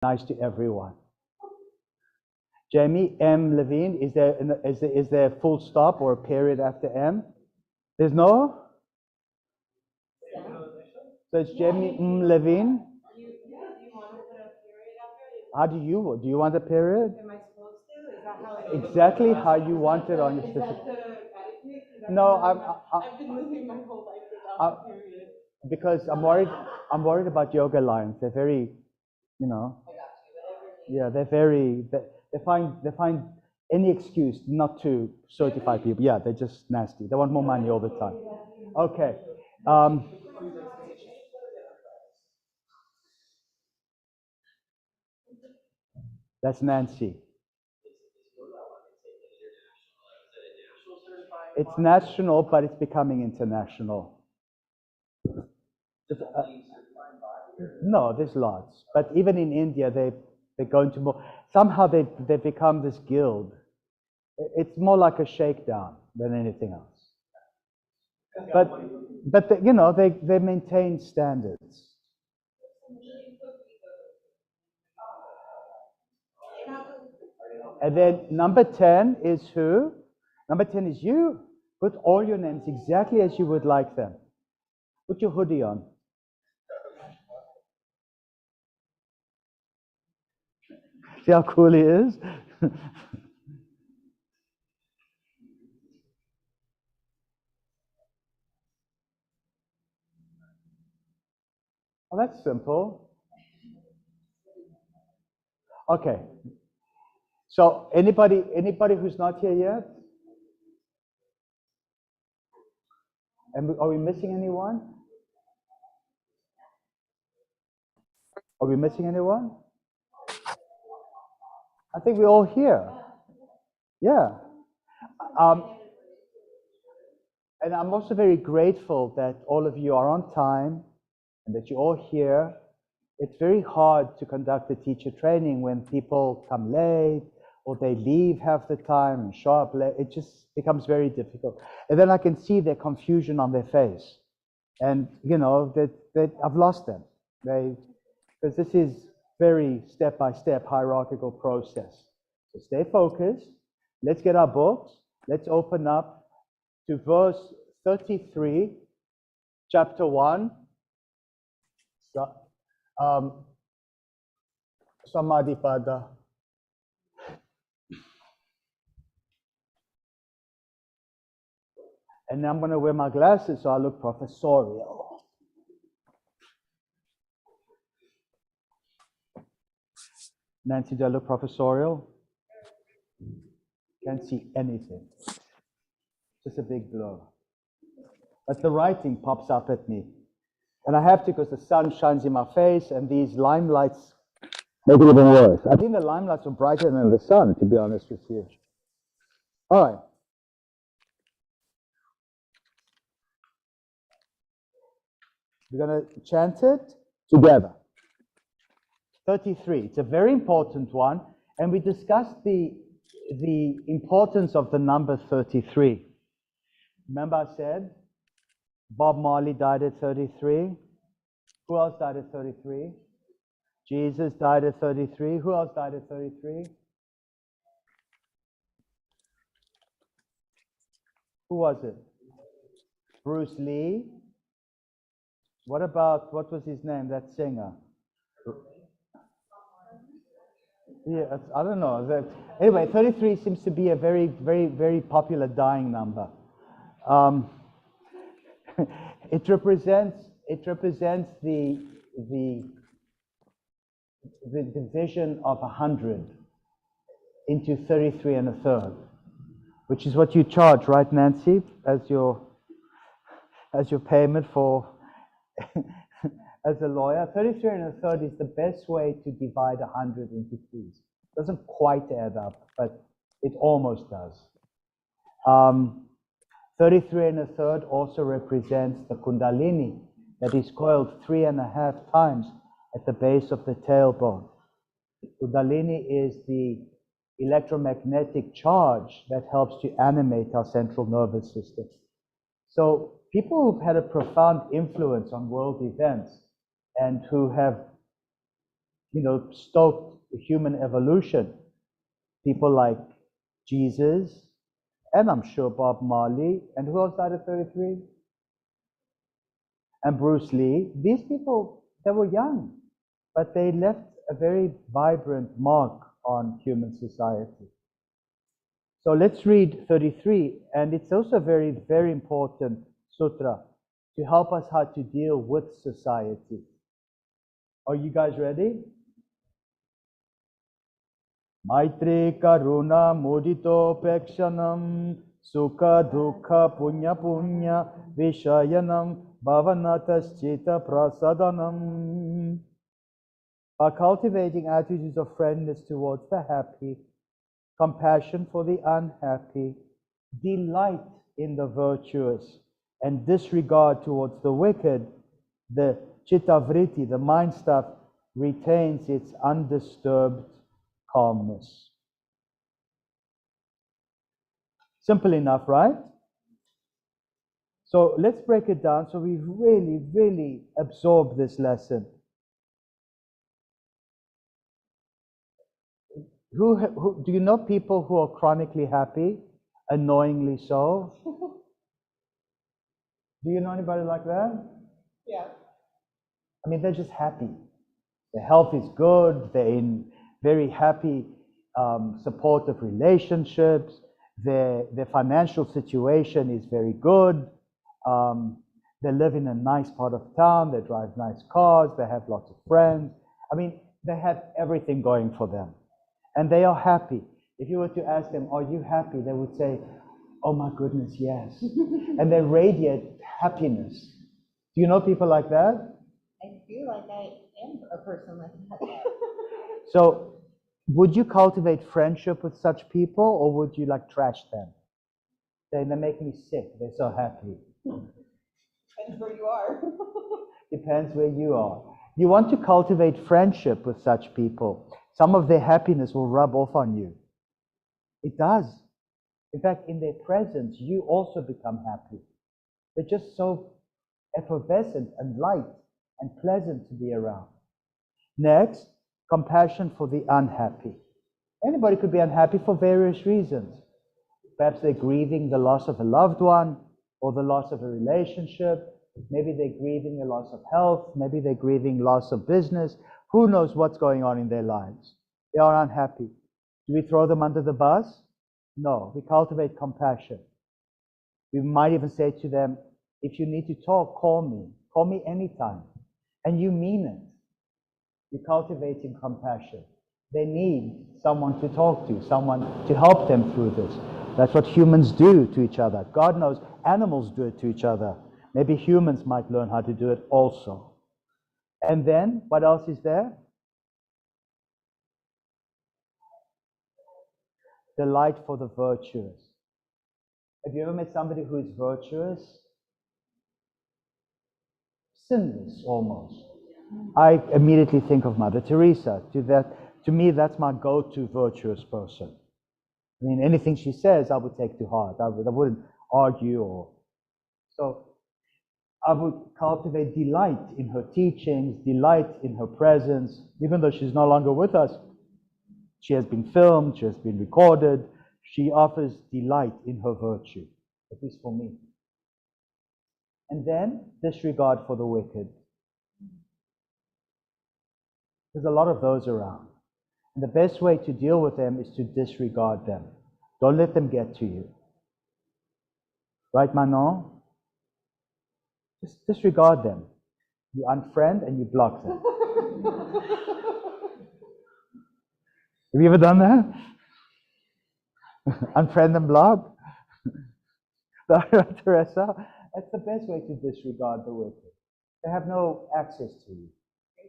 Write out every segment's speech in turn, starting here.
nice to everyone. Jamie M. Levine, is there a full stop or a period after M? There's no? So it's Jamie M. Levine. How do you want a period? Am I supposed to? Is that how it is? Exactly how you want it on your specific. No, I've been living my whole life without a period. Because I'm worried about yoga lines. They're very, you know. Yeah, they find any excuse not to certify people. Yeah, they're just nasty. They want more money all the time. Okay. That's Nancy. It's national, but it's becoming international. No, there's lots. But even in India, they're going to more. Somehow they've become this guild. It's more like a shakedown than anything else. But they maintain standards. And then number 10 is who? Number 10 is you. Put all your names exactly as you would like them. Put your hoodie on. See how cool he is? Oh, that's simple. Okay. So anybody who's not here yet? And are we missing anyone? Are we missing anyone? I think we're all here. Yeah. And I'm also very grateful that all of you are on time and that you're all here. It's very hard to conduct a teacher training when people come late or they leave half the time and show up late. It just becomes very difficult. And then I can see their confusion on their face. And, that I've lost them. Because this is very step-by-step hierarchical process. So stay focused. Let's get our books. Let's open up to verse 33, chapter 1. Samadhipada. And I'm going to wear my glasses so I look professorial. Nancy, do I look professorial? Can't see anything. Just a big blur. But the writing pops up at me. And I have to because the sun shines in my face and these limelights make it even worse. I think the limelights are brighter than the sun, to be honest with you. All right. We're going to chant it together. 33. It's a very important one. And we discussed the importance of the number 33. Remember I said Bob Marley died at 33. Who else died at 33? Jesus died at 33. Who else died at 33? Who was it? Bruce Lee. What was his name, that singer? Yeah, I don't know. Anyway, 33 seems to be a very, very, very popular dying number. It represents the division of 100 into 33 and a third, which is what you charge, right, Nancy, as your payment for as a lawyer. 33 and a third is the best way to divide 100 into threes. Doesn't quite add up, but it almost does. 33 and a third also represents the Kundalini that is coiled 3.5 times at the base of the tailbone. Kundalini is the electromagnetic charge that helps to animate our central nervous system. So people who've had a profound influence on world events and who have stoked human evolution. People like Jesus, and I'm sure Bob Marley, and who else died at 33? And Bruce Lee. These people, they were young, but they left a very vibrant mark on human society. So let's read 33, and it's also a very, very important sutra to help us how to deal with society. Are you guys ready? Maitri karuna mudito pekshanam sukha dukha punya punya vishayanam bhavanatas chitta prasadanam. By cultivating attitudes of friendliness towards the happy, compassion for the unhappy, delight in the virtuous, and disregard towards the wicked, the chittavriti, the mind stuff, retains its undisturbed calmness. Simple enough, right? So let's break it down so we really, really absorb this lesson. Who do you know people who are chronically happy, annoyingly so? Do you know anybody like that? Yeah. I mean, they're just happy. Their health is good. They're in very happy, supportive relationships. Their financial situation is very good. They live in a nice part of town. They drive nice cars. They have lots of friends. I mean, they have everything going for them. And they are happy. If you were to ask them, are you happy? They would say, oh my goodness, yes. And they radiate happiness. Do you know people like that? I feel like I am a person like that. So, would you cultivate friendship with such people, or would you like trash them? They make me sick. They're so happy. Depends where you are. Depends where you are. You want to cultivate friendship with such people. Some of their happiness will rub off on you. It does. In fact, in their presence, you also become happy. They're just so effervescent and light and pleasant to be around. Next, compassion for the unhappy. Anybody could be unhappy for various reasons. Perhaps they're grieving the loss of a loved one or the loss of a relationship. Maybe they're grieving the loss of health. Maybe they're grieving loss of business. Who knows what's going on in their lives? They are unhappy. Do we throw them under the bus? No, we cultivate compassion. We might even say to them, if you need to talk, call me. Call me anytime. And you mean it. You're cultivating compassion. They need someone to talk to, someone to help them through this. That's what humans do to each other. God knows animals do it to each other. Maybe humans might learn how to do it also. And then, what else is there? Delight for the virtuous. Have you ever met somebody who is virtuous? Sinless, almost. I immediately think of Mother Teresa. To me, that's my go-to virtuous person. I mean, anything she says, I would take to heart. I wouldn't argue so I would cultivate delight in her teachings, delight in her presence, even though she's no longer with us. She has been filmed, she has been recorded. She offers delight in her virtue, at least for me. And then, disregard for the wicked. There's a lot of those around. And the best way to deal with them is to disregard them. Don't let them get to you. Right, Manon? Just disregard them. You unfriend and you block them. Have you ever done that? Unfriend and block? Teresa? That's the best way to disregard the wicked. They have no access to you.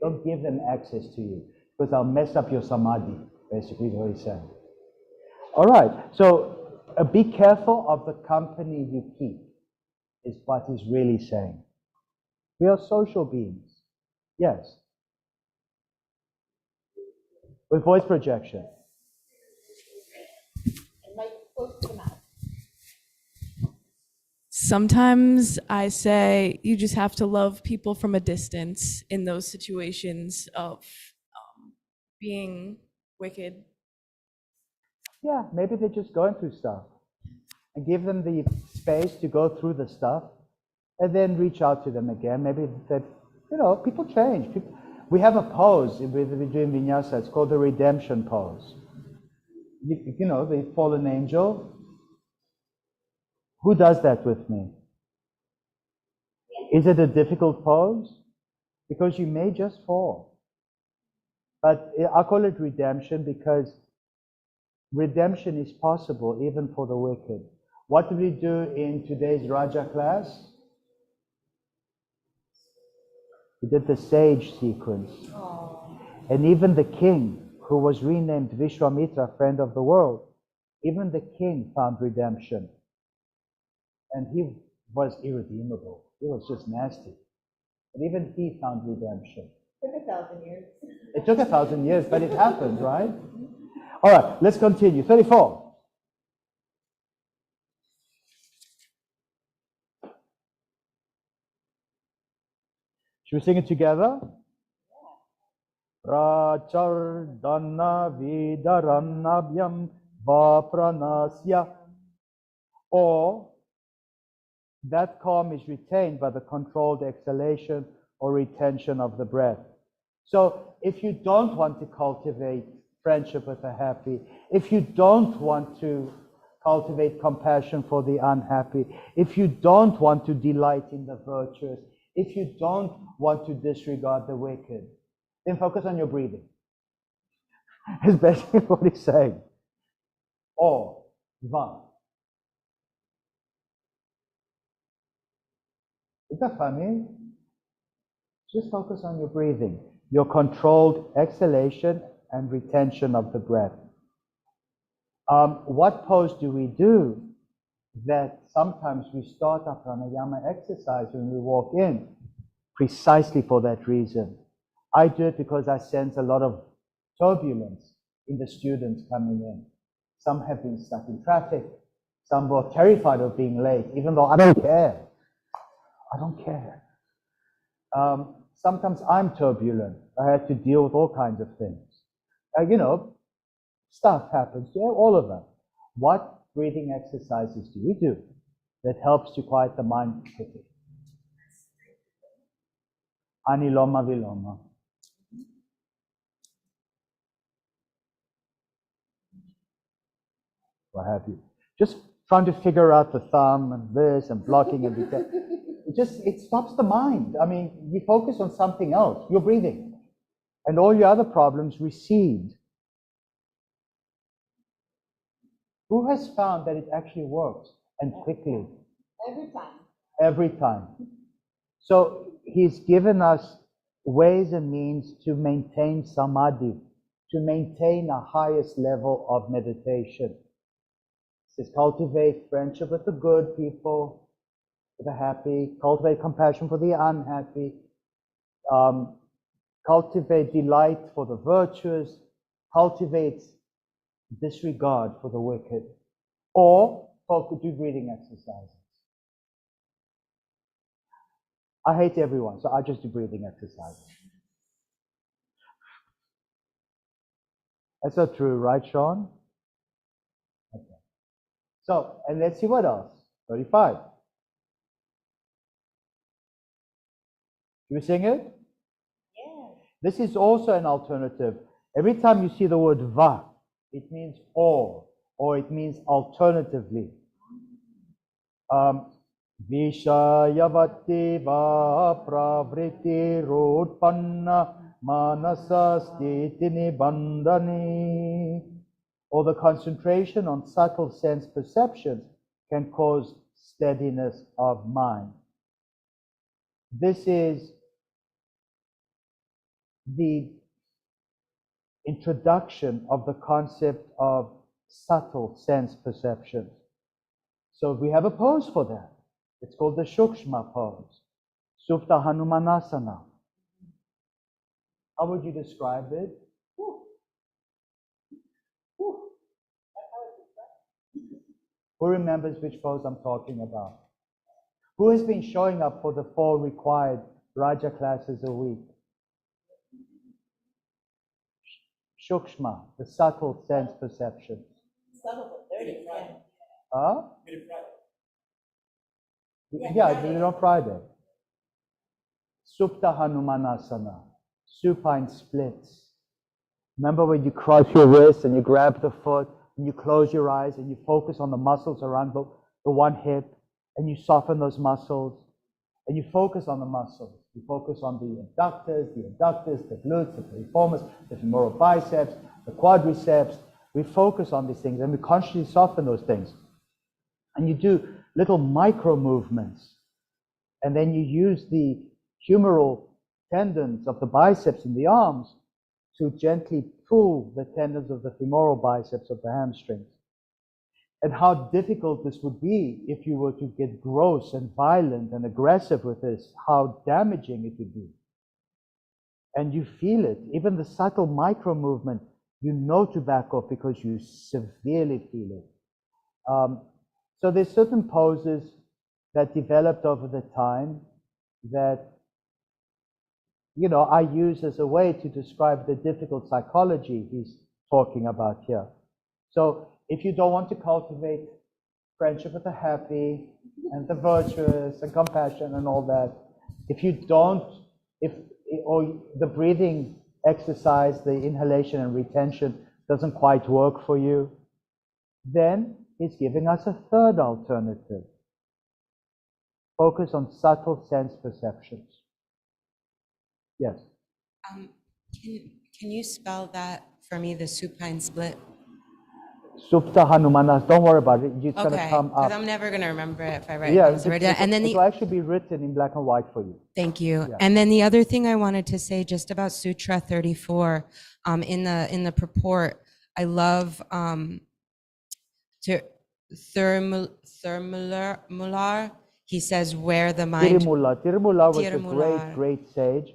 Don't give them access to you, because they'll mess up your samadhi, basically is what he's saying. All right, so be careful of the company you keep, is what he's really saying. We are social beings. Yes. With voice projection. And like close to the mouth. Sometimes I say you just have to love people from a distance in those situations of being wicked. Yeah, maybe they're just going through stuff. And give them the space to go through the stuff and then reach out to them again. Maybe that, people change. We have a pose we do in Vinyasa. It's called the redemption pose. The fallen angel. Who does that with me? Is it a difficult pose? Because you may just fall. But I call it redemption because redemption is possible even for the wicked. What did we do in today's Raja class? We did the sage sequence. Oh. And even the king, who was renamed Vishwamitra, friend of the world, even the king found redemption. And he was irredeemable. He was just nasty. But even he found redemption. Took 1,000 years. It took 1,000 years, but it happened, right? All right, let's continue. 34. Should we sing it together? Prachardana vidaranabhyam vapranasya. Or that calm is retained by the controlled exhalation or retention of the breath. So if you don't want to cultivate friendship with the happy, if you don't want to cultivate compassion for the unhappy, if you don't want to delight in the virtuous, if you don't want to disregard the wicked, then focus on your breathing. Is basically what he's saying. Or, va. Is that funny? Just focus on your breathing, your controlled exhalation and retention of the breath. What pose do we do that sometimes we start our pranayama exercise when we walk in? Precisely for that reason. I do it because I sense a lot of turbulence in the students coming in. Some have been stuck in traffic. Some were terrified of being late, even though I don't care. I don't care. Sometimes I'm turbulent. I have to deal with all kinds of things. Stuff happens to all of us. What breathing exercises do we do that helps to quiet the mind quickly? Aniloma viloma. What have you? Just trying to figure out the thumb and this and blocking and that. It stops the mind. I mean, you focus on something else. You're breathing. And all your other problems recede. Who has found that it actually works and quickly? Every time. Every time. So he's given us ways and means to maintain samadhi, to maintain a highest level of meditation. He says, cultivate friendship with the good people, with the happy, cultivate compassion for the unhappy, cultivate delight for the virtuous, cultivate disregard for the wicked, or do breathing exercises. I hate everyone, so I just do breathing exercises. That's not true, right, Sean? Okay. So, and let's see what else. 35. Should we sing it? Yes. This is also an alternative. Every time you see the word va, it means or it means alternatively. Vishayavati va pravriti rodpanna manasa stitini bandhani. Or the concentration on subtle sense perceptions can cause steadiness of mind. This is the introduction of the concept of subtle sense perceptions. So we have a pose for that. It's called the Shukshma pose, Supta Hanumanasana. How would you describe it? Who remembers which pose I'm talking about? Who has been showing up for the 4 required Raja classes a week? Shukshma, the subtle sense perceptions. Subtle, but dirty, yeah. Huh? Yeah, I did it on Friday. Supta Hanumanasana, supine splits. Remember when you cross your wrist and you grab the foot and you close your eyes and you focus on the muscles around the one hip and you soften those muscles and you focus on the muscles. You focus on the adductors, the glutes, the piriformis, the femoral biceps, the quadriceps. We focus on these things and we consciously soften those things. And you do little micro movements. And then you use the humeral tendons of the biceps in the arms to gently pull the tendons of the femoral biceps of the hamstrings. And how difficult this would be if you were to get gross and violent and aggressive with this, how damaging it would be. And you feel it, even the subtle micro movement, you know to back off because you severely feel it. So there's certain poses that developed over the time that, you know, I use as a way to describe the difficult psychology he's talking about here. So if you don't want to cultivate friendship with the happy and the virtuous and compassion and all that, if you don't, or the breathing exercise, the inhalation and retention doesn't quite work for you, then he's giving us a third alternative. Focus on subtle sense perceptions. Yes. Can you spell that for me, the supine split? Supta Hanumanas, don't worry about it. It's going to come up. Because I'm never going to remember it if I write Yeah, it. And then it will actually be written in black and white for you. Thank you. Yeah. And then the other thing I wanted to say just about Sutra 34, in the purport, I love Thermular. He says where the mind. Tirumula was a great sage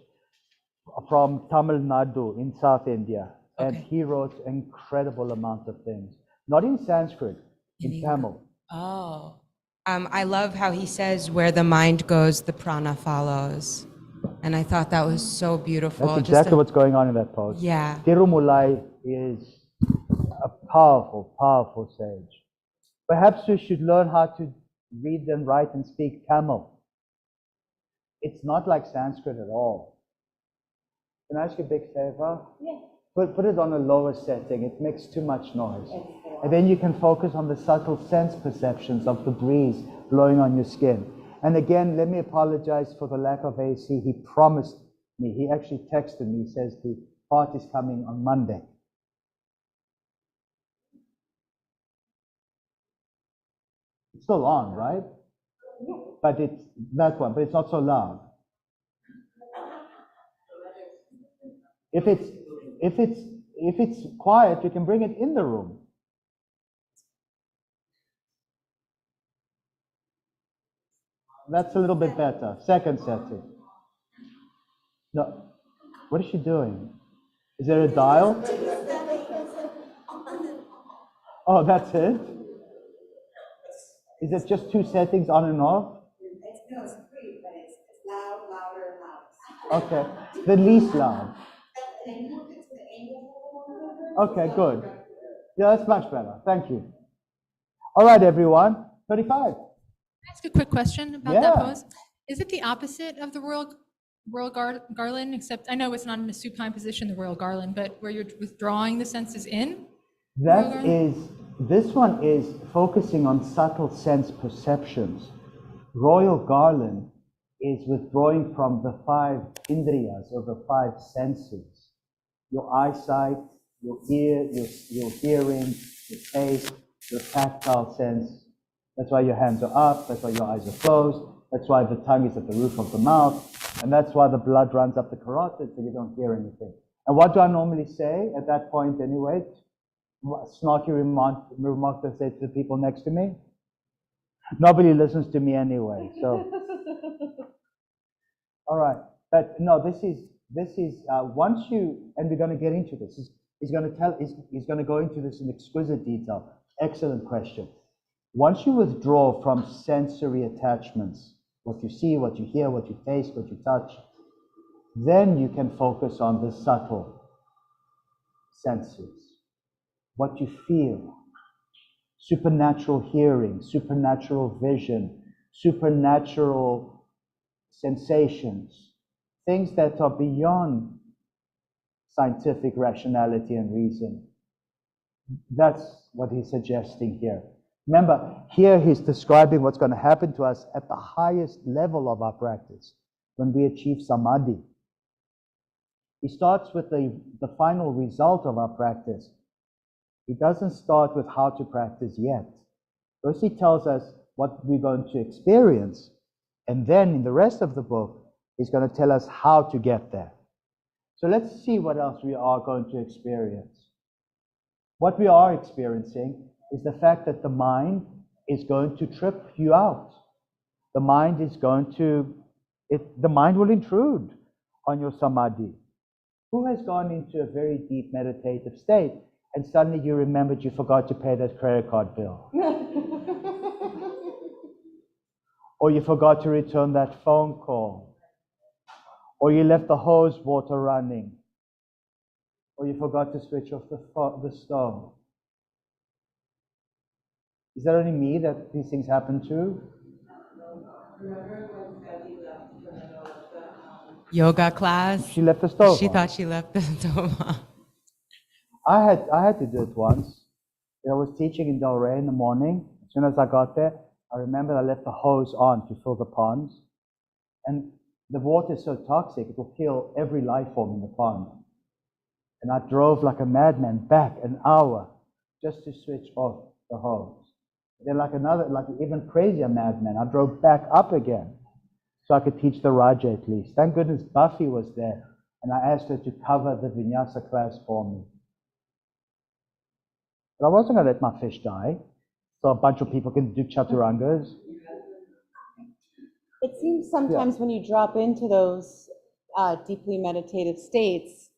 from Tamil Nadu in South India. And he wrote an incredible amount of things. Not in Sanskrit, in Tamil. Oh. I love how he says where the mind goes, the prana follows. And I thought that was so beautiful. That's exactly what's going on in that pose. Yeah. Tirumulai is a powerful, powerful sage. Perhaps you should learn how to read and write and speak Tamil. It's not like Sanskrit at all. Can I ask you a big favor? Yeah. Put it on a lower setting. It makes too much noise. And then you can focus on the subtle sense perceptions of the breeze blowing on your skin. And again, let me apologize for the lack of AC. He promised me, he actually texted me, he says the party's coming on Monday. It's still on, right? But it's that one, but it's not so loud. If it's quiet, you can bring it in the room. That's a little bit better. Second setting. No. What is she doing? Is there a dial? Oh, that's it? Is it just two settings on and off? No, it's free, but it's loud, louder, and louder. Okay. The least loud. Okay, good. Yeah, that's much better. Thank you. All right, everyone. 35. Ask a quick question about that pose. Is it the opposite of the royal garland, except I know it's not in a supine position, the royal garland, but where you're withdrawing the senses in? This one is focusing on subtle sense perceptions. Royal garland is withdrawing from the 5 indriyas, or the 5 senses. Your eyesight, your ear, your hearing, your taste, your tactile sense. That's why your hands are up, that's why your eyes are closed, that's why the tongue is at the roof of the mouth, and that's why the blood runs up the carotid so you don't hear anything. And what do I normally say at that point anyway? Snarky remark to say to the people next to me? Nobody listens to me anyway, so. All right, but no, this is once you, and we're going to get into this, he's going to go into this in exquisite detail. Excellent question. Once you withdraw from sensory attachments, what you see, what you hear, what you taste, what you touch, then you can focus on the subtle senses, what you feel, supernatural hearing, supernatural vision, supernatural sensations, things that are beyond scientific rationality and reason. That's what he's suggesting here. Remember, here he's describing what's going to happen to us at the highest level of our practice, when we achieve samadhi. He starts with the final result of our practice. He doesn't start with how to practice yet. First he tells us what we're going to experience, and then in the rest of the book, he's going to tell us how to get there. So let's see what else we are going to experience. What we are experiencing is the fact that the mind is going to trip you out. The mind is going to, the mind will intrude on your samadhi. Who has gone into a very deep meditative state and suddenly you remembered you forgot to pay that credit card bill? Or you forgot to return that phone call? Or you left the hose water running? Or you forgot to switch off the stove? Is that only me that these things happen to? Yoga class. She left the stove She on. thought she left the stove on. I had to do it once. I was teaching in Del Rey in the morning. As soon as I got there, I remembered I left the hose on to fill the ponds. And the water is so toxic, it will kill every life form in the pond. And I drove like a madman back an hour just to switch off the hose. Then like an even crazier madman, I drove back up again so I could teach the Raja at least. Thank goodness Buffy was there, and I asked her to cover the vinyasa class for me. But I wasn't going to let my fish die, so a bunch of people can do chaturangas. It seems sometimes when you drop into those deeply meditative states,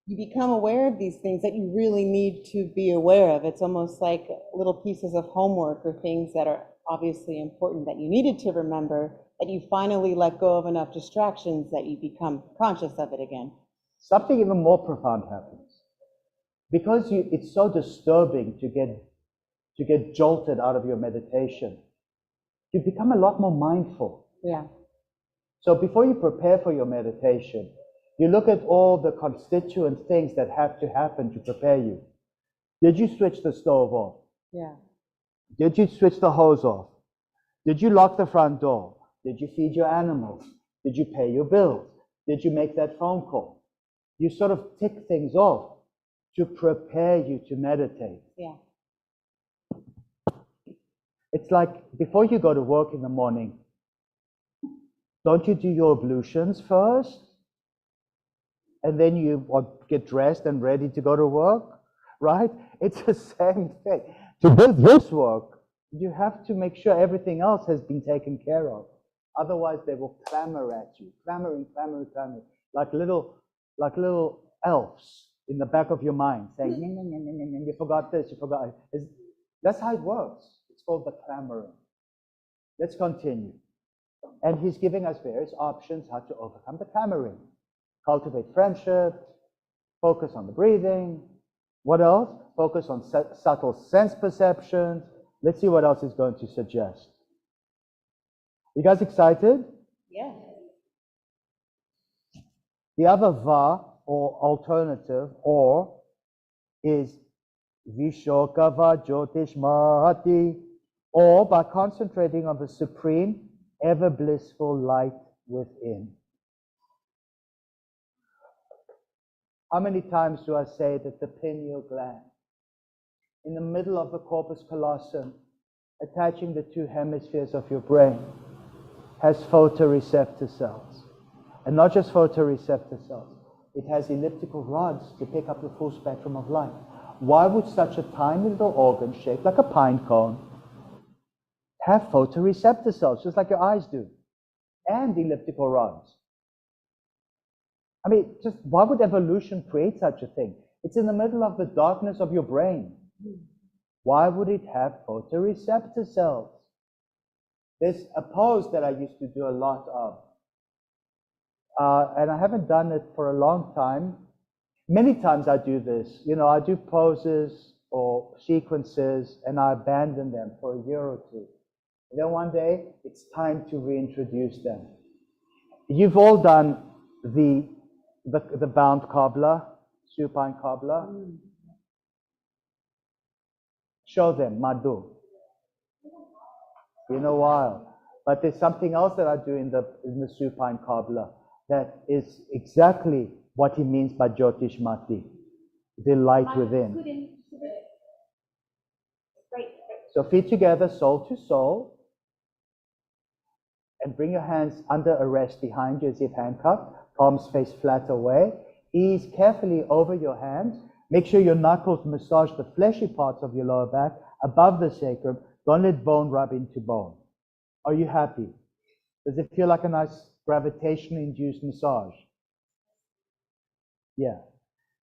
you become aware of these things that you really need to be aware of. It's almost like little pieces of homework or things that are obviously important that you needed to remember, that you finally let go of enough distractions that you become conscious of it again. Something even more profound happens. Because it's so disturbing to get jolted out of your meditation, you become a lot more mindful. Yeah. So before you prepare for your meditation, you look at all the constituent things that have to happen to prepare you. Did you switch the stove off? Yeah. Did you switch the hose off? Did you lock the front door? Did you feed your animals? Did you pay your bills? Did you make that phone call? You sort of tick things off to prepare you to meditate. Yeah. It's like before you go to work in the morning, don't you do your ablutions first? And then you get dressed and ready to go to work, right? It's the same thing. To do this work, you have to make sure everything else has been taken care of. Otherwise, they will clamor at you, clamoring, like little elves in the back of your mind, saying, you forgot this, you forgot. That's how it works. It's called the clamoring. Let's continue. And he's giving us various options how to overcome the clamoring. Cultivate friendship, focus on the breathing. What else? Focus on subtle sense perceptions. Let's see what else he's going to suggest. You guys excited? Yeah. The other va, or alternative, or is Vishokava Jyotishmati, or by concentrating on the supreme, ever blissful light within. How many times do I say that the pineal gland, in the middle of the corpus callosum, attaching the two hemispheres of your brain, has photoreceptor cells? And not just photoreceptor cells, it has elliptical rods to pick up the full spectrum of light. Why would such a tiny little organ shaped like a pine cone have photoreceptor cells, just like your eyes do, and elliptical rods? I mean, just why would evolution create such a thing? It's in the middle of the darkness of your brain. Why would it have photoreceptor cells? There's a pose that I used to do a lot of, and I haven't done it for a long time, Many times I do this. You know, I do poses or sequences and I abandon them for a year or two. And then one day, it's time to reintroduce them. You've all done the bound cobbler, supine cobbler. Show them, Madhu. In a while. But there's something else that I do in the supine cobbler that is exactly what he means by Jyotish Mati, the light within. So feet together, soul to soul, and bring your hands under a rest behind you as if handcuffed, palms face flat away. Ease carefully over your hands. Make sure your knuckles massage the fleshy parts of your lower back above the sacrum. Don't let bone rub into bone. Are you happy? Does it feel like a nice gravitationally induced massage? Yeah.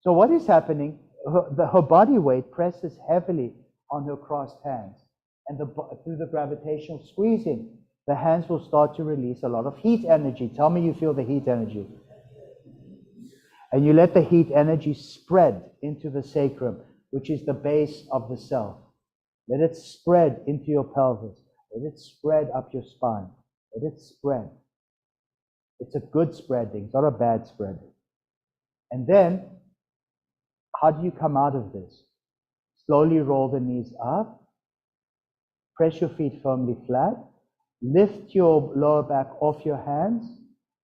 So what is happening? Her body weight presses heavily on her crossed hands. And through the gravitational squeezing, the hands will start to release a lot of heat energy. Tell me you feel the heat energy. And you let the heat energy spread into the sacrum, which is the base of the self. Let it spread into your pelvis. Let it spread up your spine. Let it spread. It's a good spreading, it's not a bad spreading. And then, how do you come out of this? Slowly roll the knees up. Press your feet firmly flat. Lift your lower back off your hands.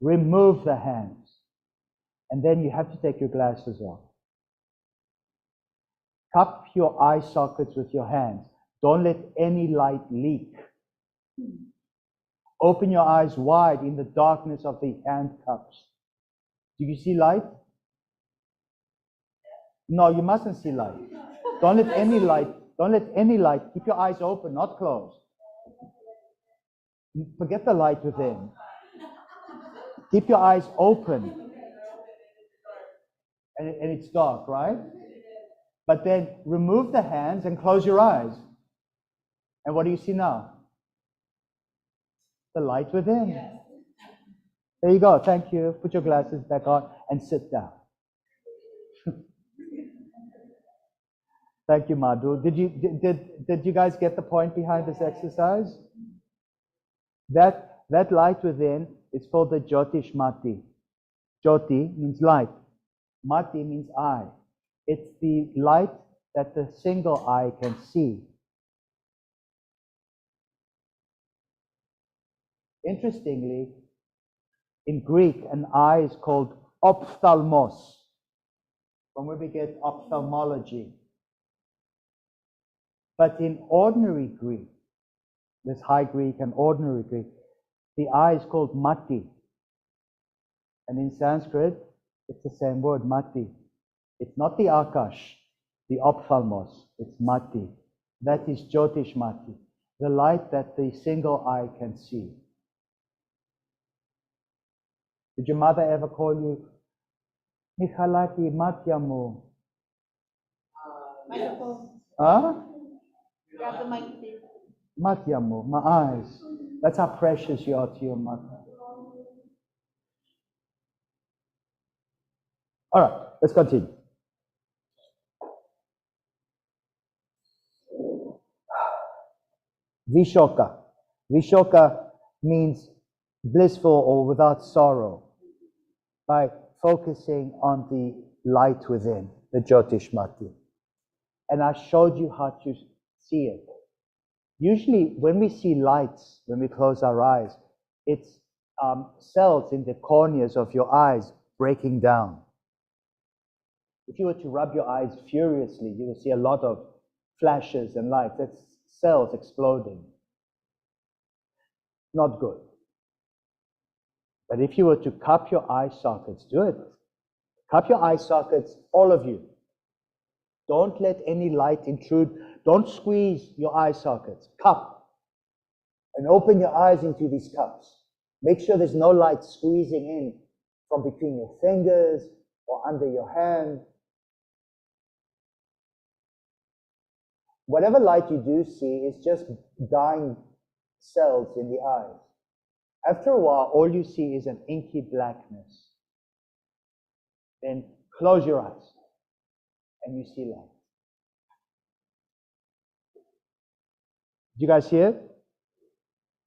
Remove the hands. And then you have to take your glasses off. Cup your eye sockets with your hands. Don't let any light leak. Open your eyes wide in the darkness of the handcuffs. Do you see light? No, you mustn't see light. Don't let any light, keep your eyes open, not closed. Forget the light within. Keep your eyes open. And it's dark, right? But then remove the hands and close your eyes. And what do you see now? The light within. There you go. Thank you. Put your glasses back on and sit down. Thank you, Madhu. Did you guys get the point behind this exercise? That light within is called the Jyotish Mati. Jyoti means light. Mati means eye. It's the light that the single eye can see. Interestingly, in Greek, an eye is called ophthalmos, from where we get ophthalmology. But in ordinary Greek, there's High Greek and Ordinary Greek, the eye is called mati. And in Sanskrit, it's the same word, mati. It's not the akash, the ophthalmos, it's mati. That is Jyotish Mati, the light that the single eye can see. Did your mother ever call you Michalaki Matyamu? Microphone. Huh? Grab the mic, please. Matyamu, my eyes. That's how precious you are to your mother. All right, let's continue. Vishoka. Vishoka means blissful or without sorrow, by focusing on the light within, the Jyotish Mati. And I showed you how to see it. Usually when we see lights, when we close our eyes, it's cells in the corneas of your eyes breaking down. If you were to rub your eyes furiously, you will see a lot of flashes and lights. That's cells exploding. Not good. But if you were to cup your eye sockets, do it. Cup your eye sockets, all of you. Don't let any light intrude. Don't squeeze your eye sockets. Cup. And open your eyes into these cups. Make sure there's no light squeezing in from between your fingers or under your hand. Whatever light you do see is just dying cells in the eyes. After a while, all you see is an inky blackness. Then Close your eyes and you see light. Do you guys hear it?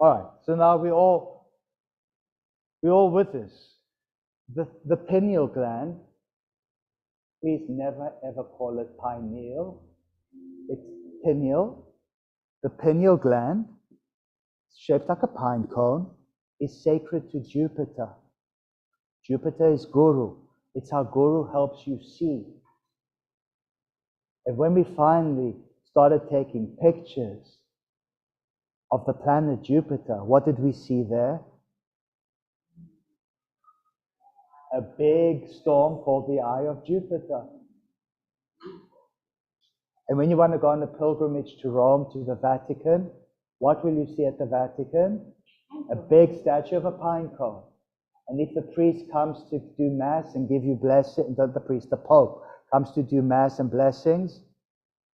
All right, so now we're all with this. The pineal gland, please never ever call it pineal. It's pineal. The pineal gland, shaped like a pine cone, is sacred to Jupiter. Jupiter is Guru. It's how Guru helps you see. And when we finally started taking pictures of the planet Jupiter, what did we see there? A big storm called the Eye of Jupiter. And when you want to go on a pilgrimage to Rome, to the Vatican, what will you see at the Vatican? A big statue of a pine cone. And if the priest comes to do Mass and give you blessing, the Pope comes to do Mass and blessings,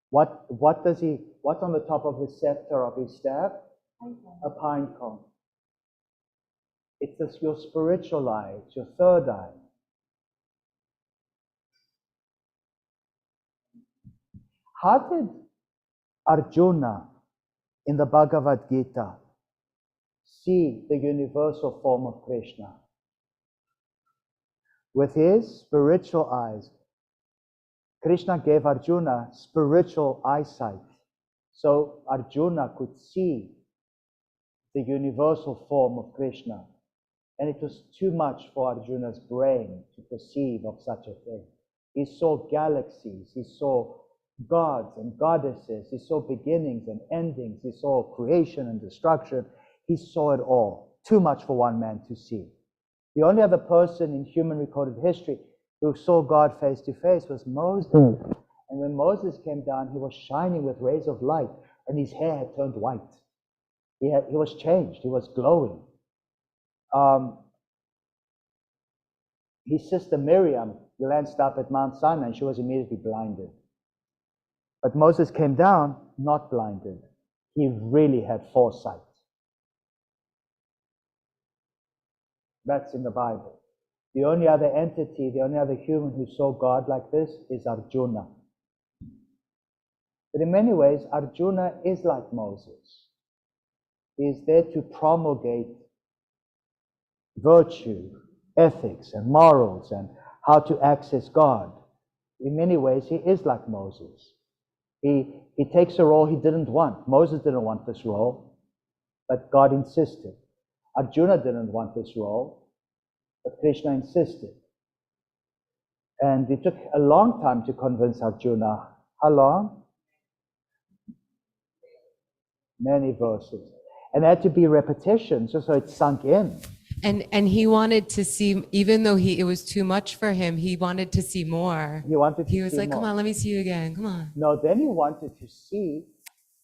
what's on the top of the scepter of his staff? A pine cone. It's your spiritual eye, it's your third eye. How did Arjuna in the Bhagavad Gita see the universal form of Krishna? With his spiritual eyes. Krishna gave Arjuna spiritual eyesight. So Arjuna could see the universal form of Krishna. And it was too much for Arjuna's brain to perceive of such a thing. He saw galaxies, he saw gods and goddesses, he saw beginnings and endings, he saw creation and destruction. He saw it all. Too much for one man to see. The only other person in human recorded history who saw God face to face was Moses. And when Moses came down, he was shining with rays of light, and his hair had turned white. He was changed, he was glowing. His sister Miriam glanced up at Mount Sinai and she was immediately blinded. But Moses came down not blinded. He really had foresight. That's in the Bible. The only other entity, the only other human who saw God like this is Arjuna. But in many ways, Arjuna is like Moses. He is there to promulgate virtue, ethics, and morals, and how to access God. In many ways, he is like Moses. He takes a role he didn't want. Moses didn't want this role, but God insisted. Arjuna didn't want this role, but Krishna insisted. And it took a long time to convince Arjuna. How long? Many verses. And there had to be repetition, just so it sunk in. And he wanted to see, even though it was too much for him, he wanted to see more. He wanted to see He was like, more. come on, let me see you again, come on. No, then he wanted to see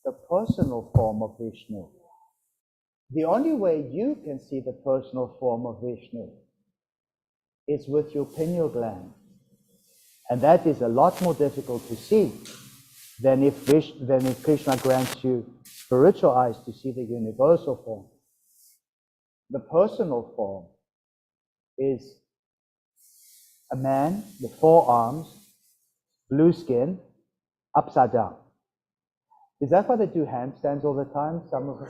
the personal form of Vishnu. The only way you can see the personal form of Vishnu is with your pineal gland. And that is a lot more difficult to see than if Krishna grants you spiritual eyes to see the universal form. The personal form is a man with 4 arms, blue skin, upside down. Is that why they do handstands all the time? Some of them.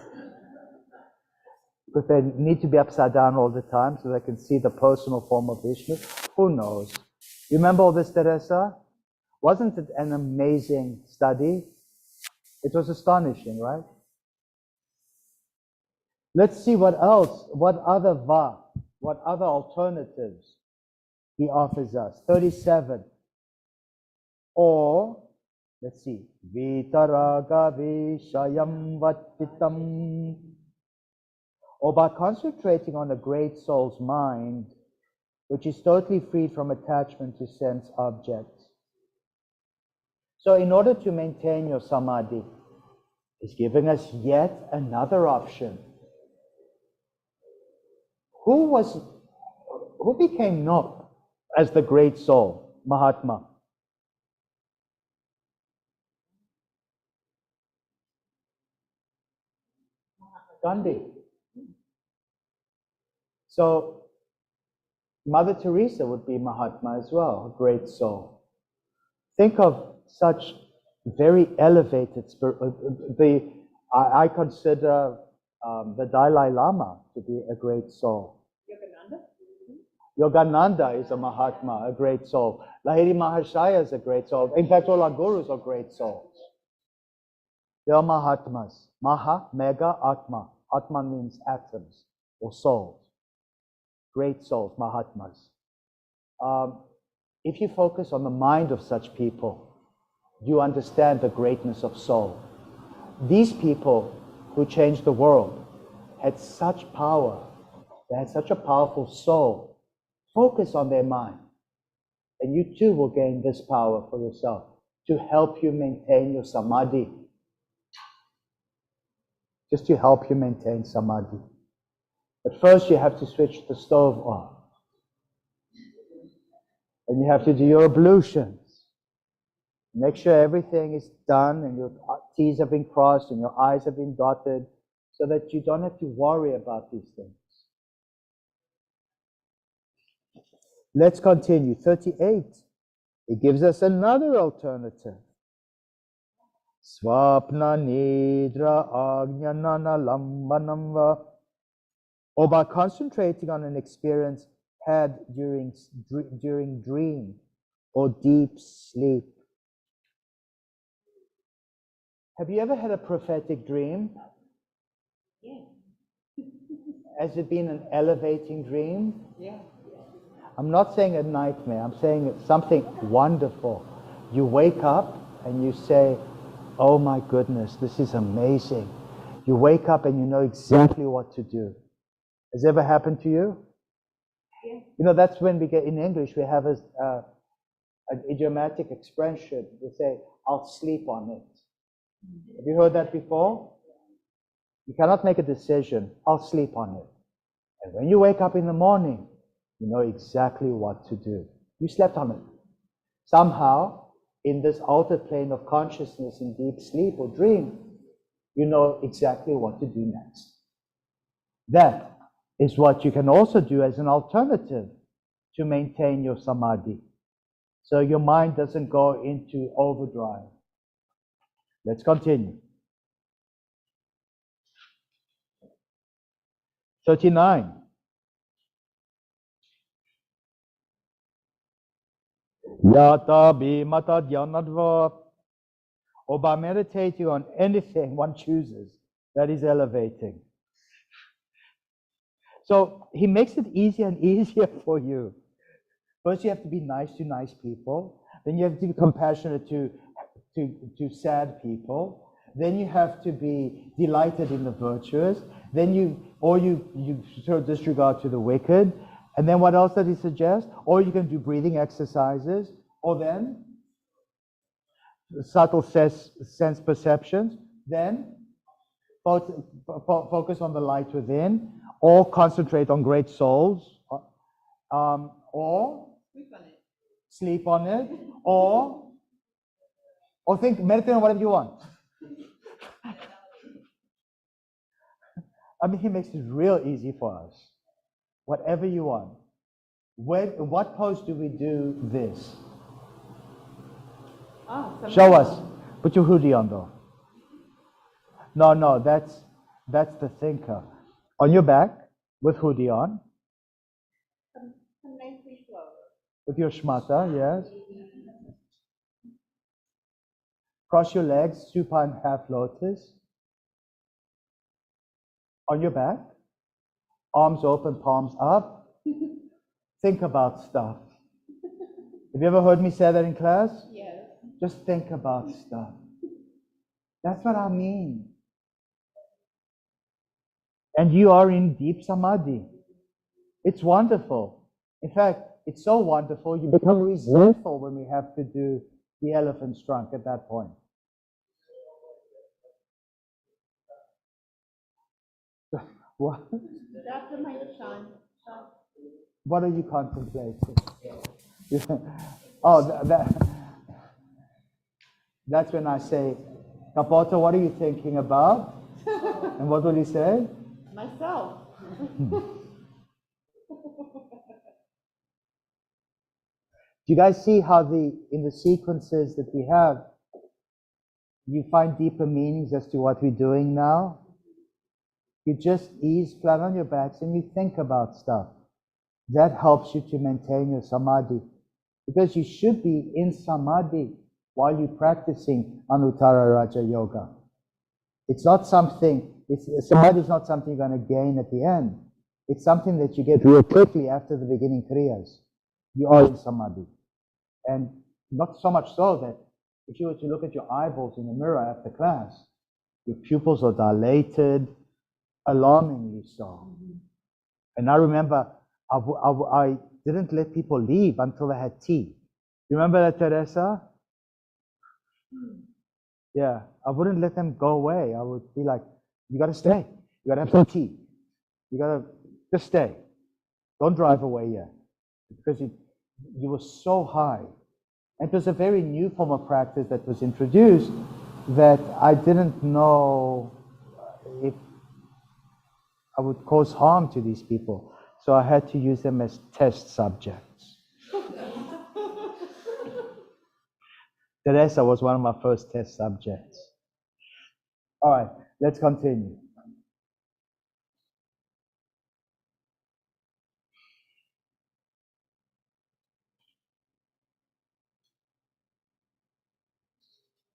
Because they need to be upside down all the time so they can see the personal form of Vishnu. Who knows? You remember all this, Teresa? Wasn't it an amazing study? It was astonishing, right? Let's see what else, what other alternatives he offers us. 37. Or, let's see, Vitaraga Vishayam Vattitam. Or by concentrating on a great soul's mind, which is totally freed from attachment to sense objects. So in order to maintain your samadhi, he's giving us yet another option. Who became known as the great soul, Mahatma? Gandhi. So Mother Teresa would be Mahatma as well, a great soul. Think of such very elevated spirit. I consider the Dalai Lama to be a great soul. Yogananda is a Mahatma, a great soul. Lahiri Mahashaya is a great soul. In fact, all our gurus are great souls. They are Mahatmas. Maha, mega, Atma. Atma means atoms or souls. Great souls, Mahatmas. If you focus on the mind of such people, you understand the greatness of soul. These people who changed the world had such power. They had such a powerful soul. Focus on their mind. And you too will gain this power for yourself to help you maintain your samadhi. Just to help you maintain samadhi. But first you have to switch the stove off. And you have to do your ablutions. Make sure everything is done and your T's have been crossed and your I's have been dotted so that you don't have to worry about these things. Let's continue. 38. It gives us another alternative. Swapna nidra ajnana lambanamva. Or by concentrating on an experience had during dream or deep sleep. Have you ever had a prophetic dream? Yeah. Has it been an elevating dream? Yeah. I'm not saying a nightmare, I'm saying it's something wonderful. You wake up and you say, oh my goodness, this is amazing. You wake up and you know exactly what to do. Has it ever happened to you? Yeah. You know, that's when we get, in English, we have an idiomatic expression. We say, I'll sleep on it. Have you heard that before? You cannot make a decision. I'll sleep on it. And when you wake up in the morning, you know exactly what to do. You slept on it. Somehow, in this altered plane of consciousness in deep sleep or dream, you know exactly what to do next. That is what you can also do as an alternative to maintain your samadhi. So your mind doesn't go into overdrive. Let's continue. 39. Yata bhimata dhyanadva. Or by meditating on anything one chooses that is elevating. So he makes it easier and easier for you. First you have to be nice to nice people. Then you have to be compassionate to sad people. Then you have to be delighted in the virtuous. Then you show disregard to the wicked. And then what else does he suggest? Or you can do breathing exercises. Or then subtle sense perceptions. Then focus on the light within. Or concentrate on great souls. Or sleep on it. Or meditate on whatever you want. I mean, he makes it real easy for us. Whatever you want. What pose do we do this? Show us. Put your hoodie on though. No, that's the thinker. On your back, with hoodie on. With your shmata, yes. Cross your legs, supine half lotus. On your back, arms open, palms up. Think about stuff. Have you ever heard me say that in class? Yes. Just think about stuff. That's what I mean. And you are in deep samadhi. It's wonderful. In fact, it's so wonderful, you become resentful when we have to do the elephant's trunk at that point. What? What are you contemplating? Oh, that's when I say, Kapota, what are you thinking about? And what will he say? Myself. Do you guys see how in the sequences that we have, you find deeper meanings as to what we're doing now? You just ease flat on your backs and you think about stuff. That helps you to maintain your samadhi. Because you should be in samadhi while you're practicing Anuttara Raja Yoga. It's not something, samadhi is not something you're going to gain at the end. It's something that you get real quickly after the beginning kriyas. You are in samadhi. And not so much so that if you were to look at your eyeballs in the mirror after class, your pupils are dilated, alarmingly so. And I remember I didn't let people leave until they had tea. You remember that, Teresa? Yeah, I wouldn't let them go away. I would be like, you got to stay. You got to have some tea. You got to just stay. Don't drive away yet. Because you were so high. And it was a very new form of practice that was introduced that I didn't know if I would cause harm to these people. So I had to use them as test subjects. Teresa was one of my first test subjects. All right, let's continue.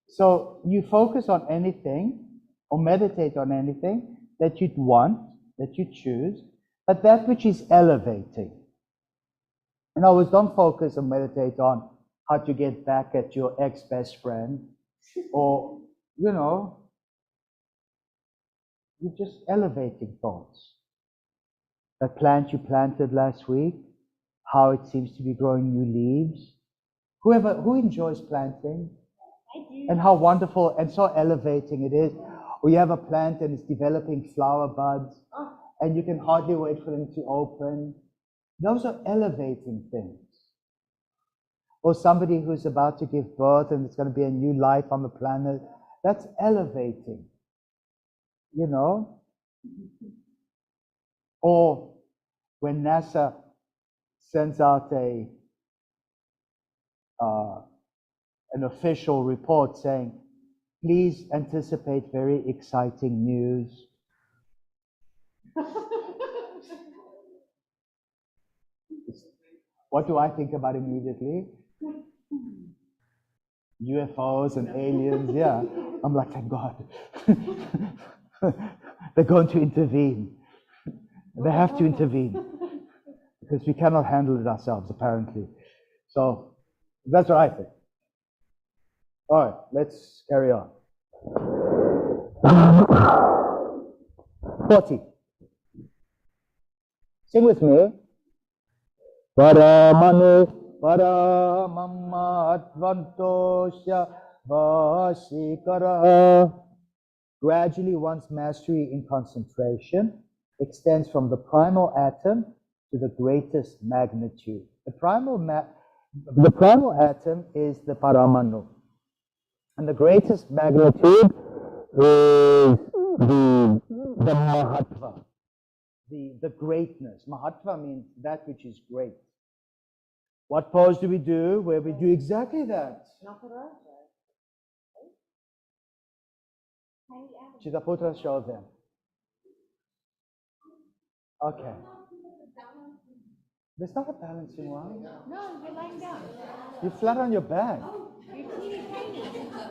So you focus on anything or meditate on anything that you'd want, that you choose, but that which is elevating. In other words, don't focus and meditate on how to get back at your ex-best friend or, you're just elevating thoughts. That plant you planted last week, how it seems to be growing new leaves. Who enjoys planting? And how wonderful and so elevating it is. Or you have a plant and it's developing flower buds and you can hardly wait for them to open. Those are elevating things. Or somebody who's about to give birth and it's going to be a new life on the planet. That's elevating. Or when NASA sends out an official report saying, please anticipate very exciting news. What do I think about immediately? UFOs and aliens, yeah. I'm like, thank God. They're going to intervene. They have to intervene. Because we cannot handle it ourselves, apparently. So, that's what I think. All right, let's carry on. 40. Sing with me. Paramanu paramamma advantosya vasikara. Gradually, one's mastery in concentration extends from the primal atom to the greatest magnitude. The primal atom is the paramanu. And the greatest magnitude is the Mahatva, the greatness. Mahatva means that which is great. What pose do we do where we do exactly that? Chittaputra, show them. Okay. There's not a balancing one. No, you're lying down. You're flat on your back.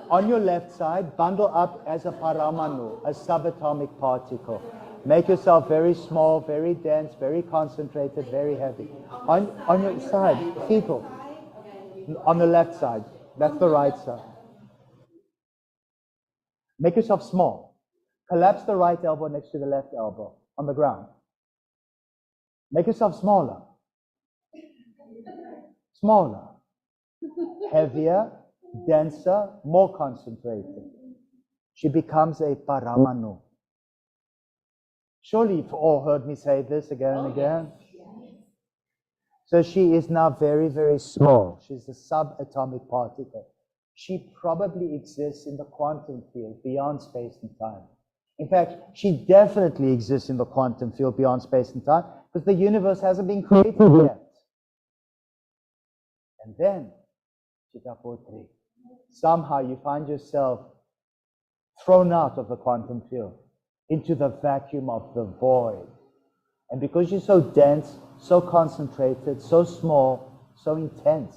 On your left side, bundle up as a paramanu, a subatomic particle. Make yourself very small, very dense, very concentrated, very heavy. On your side, fetal. On the left side. That's the right side. Make yourself small. Collapse the right elbow next to the left elbow on the ground. Make yourself smaller. Smaller. Heavier, denser, more concentrated. She becomes a paramanu. Surely you've all heard me say this again and again. So she is now very, very small. She's a subatomic particle. She probably exists in the quantum field beyond space and time. In fact, she definitely exists in the quantum field beyond space and time because the universe hasn't been created yet. And And then, Chittaputri, somehow you find yourself thrown out of the quantum field into the vacuum of the void. And because you're so dense, so concentrated, so small, so intense,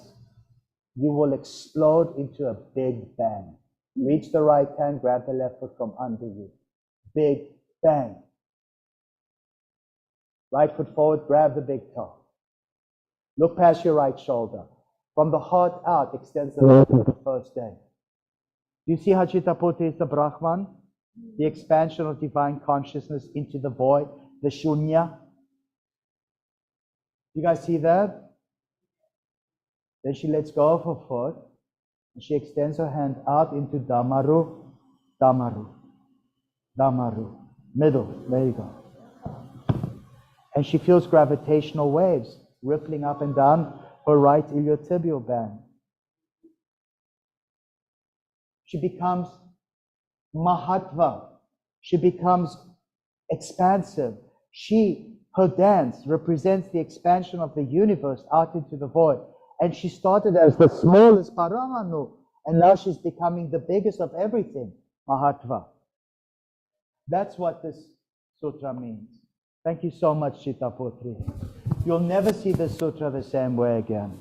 you will explode into a big bang. Reach the right hand, grab the left foot from under you. Big bang. Right foot forward, grab the big toe. Look past your right shoulder. From the heart out extends the length of the first day. You see how Chittaputri is the Brahman? The expansion of divine consciousness into the void, the Shunya. You guys see that? Then she lets go of her foot, and she extends her hand out into Damaru, Damaru, Damaru, middle, there you go. And she feels gravitational waves rippling up and down her right iliotibial band. She becomes Mahatva. She becomes expansive. Her dance represents the expansion of the universe out into the void. And she started as the smallest Paramanu, and now she's becoming the biggest of everything, Mahatva. That's what this sutra means. Thank you so much, Chittaputri. You'll never see this sutra the same way again.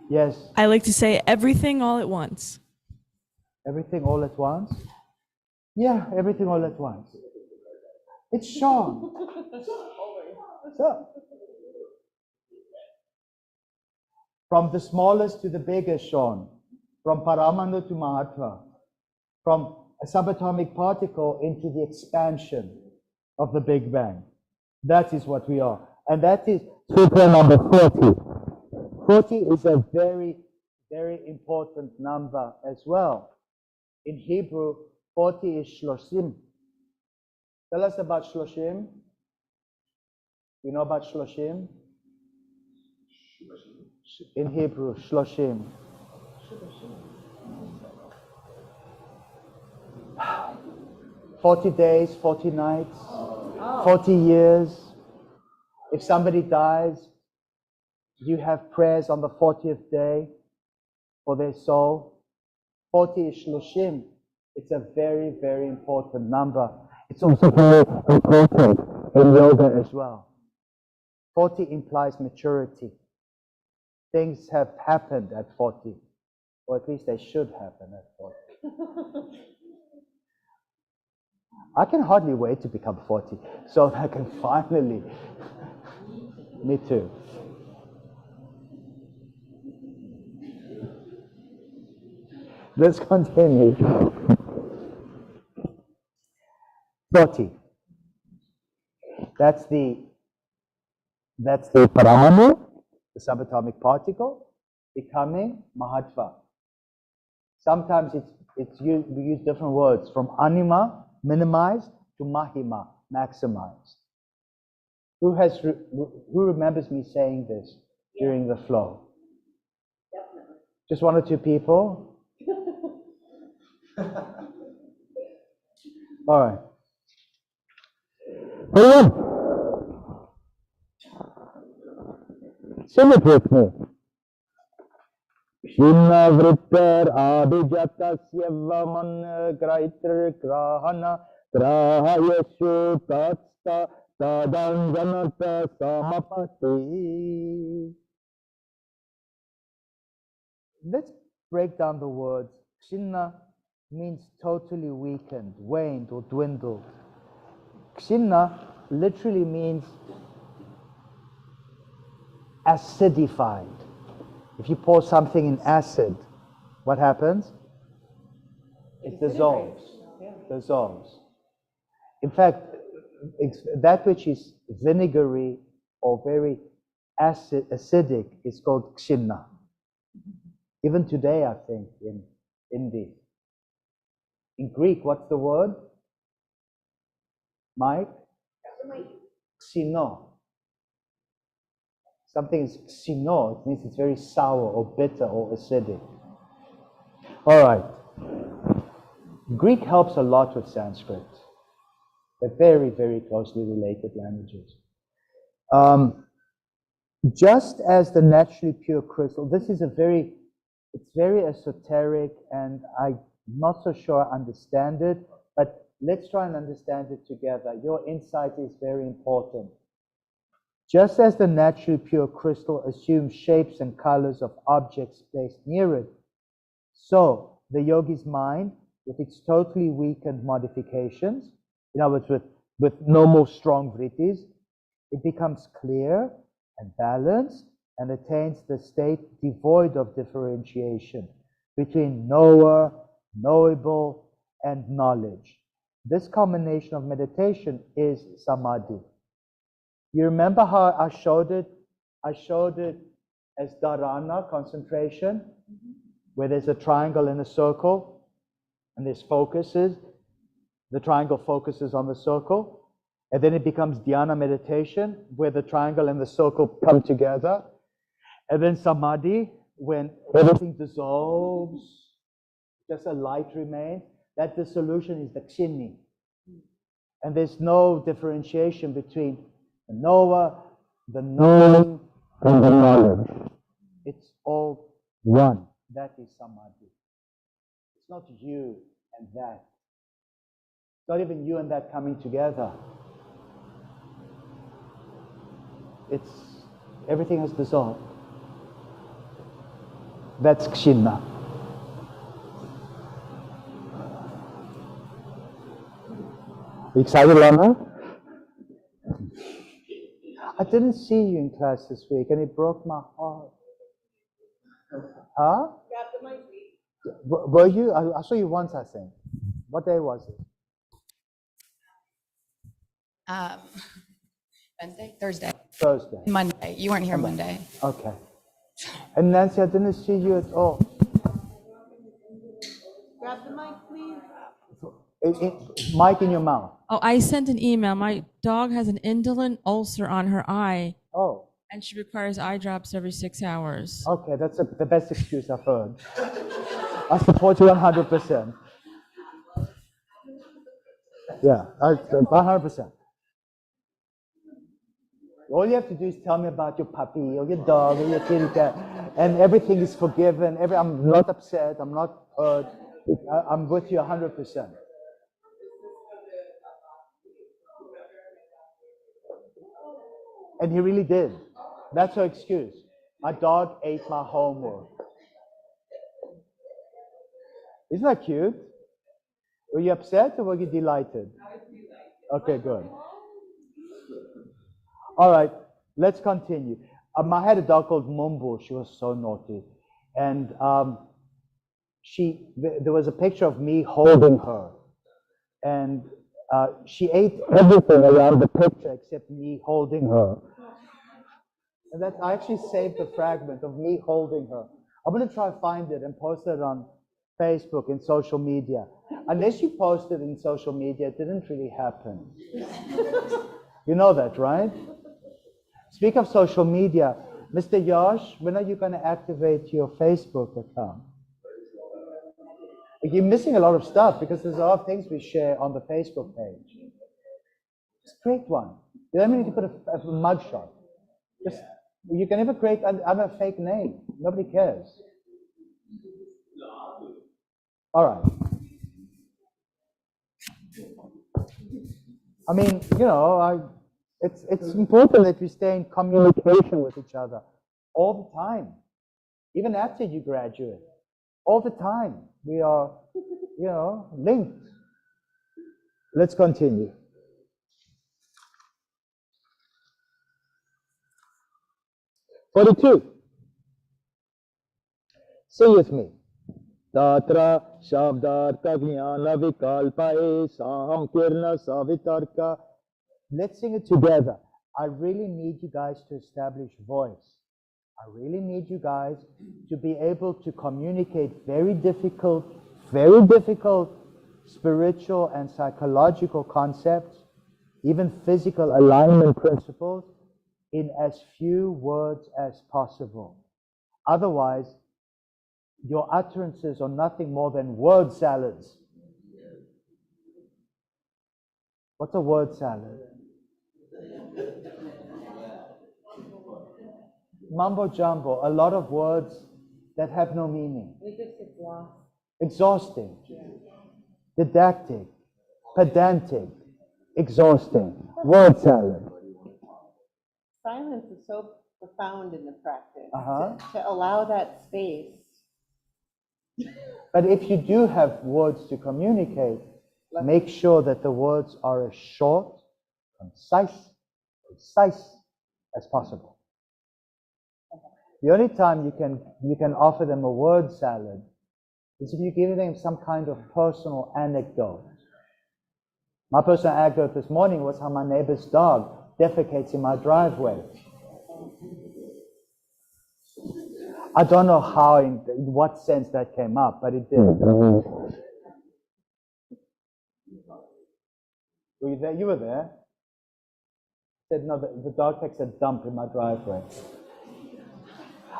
Yes? I like to say everything all at once. Everything all at once? Yeah, everything all at once. It's shown. So, from the smallest to the biggest shown, from Paramanu to Mahatva, from a subatomic particle into the expansion of the Big Bang. That is what we are. And that is sutra number 40. 40 is a very, very important number as well. In Hebrew, 40 is Shloshim. Tell us about Shloshim. You know about Shloshim? In Hebrew, Shloshim. 40 days, 40 nights, 40 years. If somebody dies, you have prayers on the 40th day for their soul. 40 is Shloshim. It's a very, very important number. It's also very important in yoga as well. 40 implies maturity. Things have happened at 40, or at least they should happen at 40. I can hardly wait to become 40, so I can finally, me too. Let's continue. 40. That's the Paramanu, the subatomic particle, becoming Mahatva. Sometimes we use different words, from anima, minimized, to mahima, maximized. Who remembers me saying this during the flow? Definitely. Just one or two people? All right. Sing it with me. Shinna vritter adijatasya vaman graitr grahana grahayashu tatsta tadanjanata samapati. Let's break down the words. Kshinna means totally weakened, waned, or dwindled. Kshinna literally means acidified. If you pour something in acid, what happens? It dissolves. Dissolves. In fact, that which is vinegary or very acidic is called kshinna. Even today, I think, in Hindi. In Greek, what's the word? Mike? Ksino. Something is ksino, it means it's very sour or bitter or acidic. All right. Greek helps a lot with Sanskrit. They're very, very closely related languages. Just as the naturally pure crystal, this is it's very esoteric, and I'm not so sure I understand it, but let's try and understand it together. Your insight is very important. Just as the naturally pure crystal assumes shapes and colors of objects placed near it, so the yogi's mind, with its totally weakened modifications, in other words, with no more strong vrittis, it becomes clear and balanced and attains the state devoid of differentiation between knower, knowable, and knowledge. This combination of meditation is samadhi. You remember how I showed it? I showed it as dharana, concentration, where there's a triangle and a circle, and there's focuses. The triangle focuses on the circle. And then it becomes dhyana meditation, where the triangle and the circle come together. And then samadhi, when everything dissolves, just a light remains. That dissolution is the kshini. And there's no differentiation between the knower, the knowing, and the knowledge. It's all one. That is samadhi. It's not you and that. It's not even you and that coming together. It's everything has dissolved. That's kshina. Excited, Lana? I didn't see you in class this week, and it broke my heart. Huh? Were you? I saw you once, I think. What day was it? Wednesday? Thursday. Thursday. Monday. You weren't here Monday. Okay. And Nancy, I didn't see you at all. Grab the mic, please. Mic in your mouth. Oh, I sent an email. My dog has an indolent ulcer on her eye. Oh. And she requires eye drops every 6 hours. Okay, that's the best excuse I've heard. I support you 100%. Yeah, 100%. All you have to do is tell me about your puppy or your dog or your kitty cat, and everything is forgiven. I'm not upset. I'm not hurt. I'm with you 100%. And he really did. That's her excuse. My dog ate my homework. Isn't that cute? Were you upset or were you delighted? Okay, good. All right, let's continue. I had a dog called Mumbu. She was so naughty. And there was a picture of me holding her. And she ate everything around the picture except me holding her. And I actually saved a fragment of me holding her. I'm going to try to find it and post it on Facebook and social media. Unless you post it in social media, it didn't really happen. You know that, right? Speak of social media, Mr. Yash, when are you going to activate your Facebook account? You're missing a lot of stuff because there's a lot of things we share on the Facebook page. Just create one. You don't even need to put a mugshot. You can never create a fake name. Nobody cares. All right. I mean, it's important that we stay in communication with each other all the time, even after you graduate. All the time, we are, linked. Let's continue. "42. Say with me. Tatra shabdarka jnana vikalpae sankirna savitarka." Let's sing it together. I really need you guys to establish voice. I really need you guys to be able to communicate very difficult spiritual and psychological concepts, even physical alignment principles, in as few words as possible. Otherwise, your utterances are nothing more than word salads. What's a word salad? mumbo jumbo, a lot of words that have no meaning. It just gets lost. Exhausting, didactic, pedantic, exhausting, word salad. Silence is so profound in the practice. Uh-huh. To allow that space. But if you do have words to communicate, make sure that the words are as short, concise as possible. The only time you can offer them a word salad is if you give them some kind of personal anecdote. My personal anecdote this morning was how my neighbor's dog defecates in my driveway. I don't know how, in what sense that came up, but it did. Were you there? You were there. Said, no, the dog takes a dump in my driveway.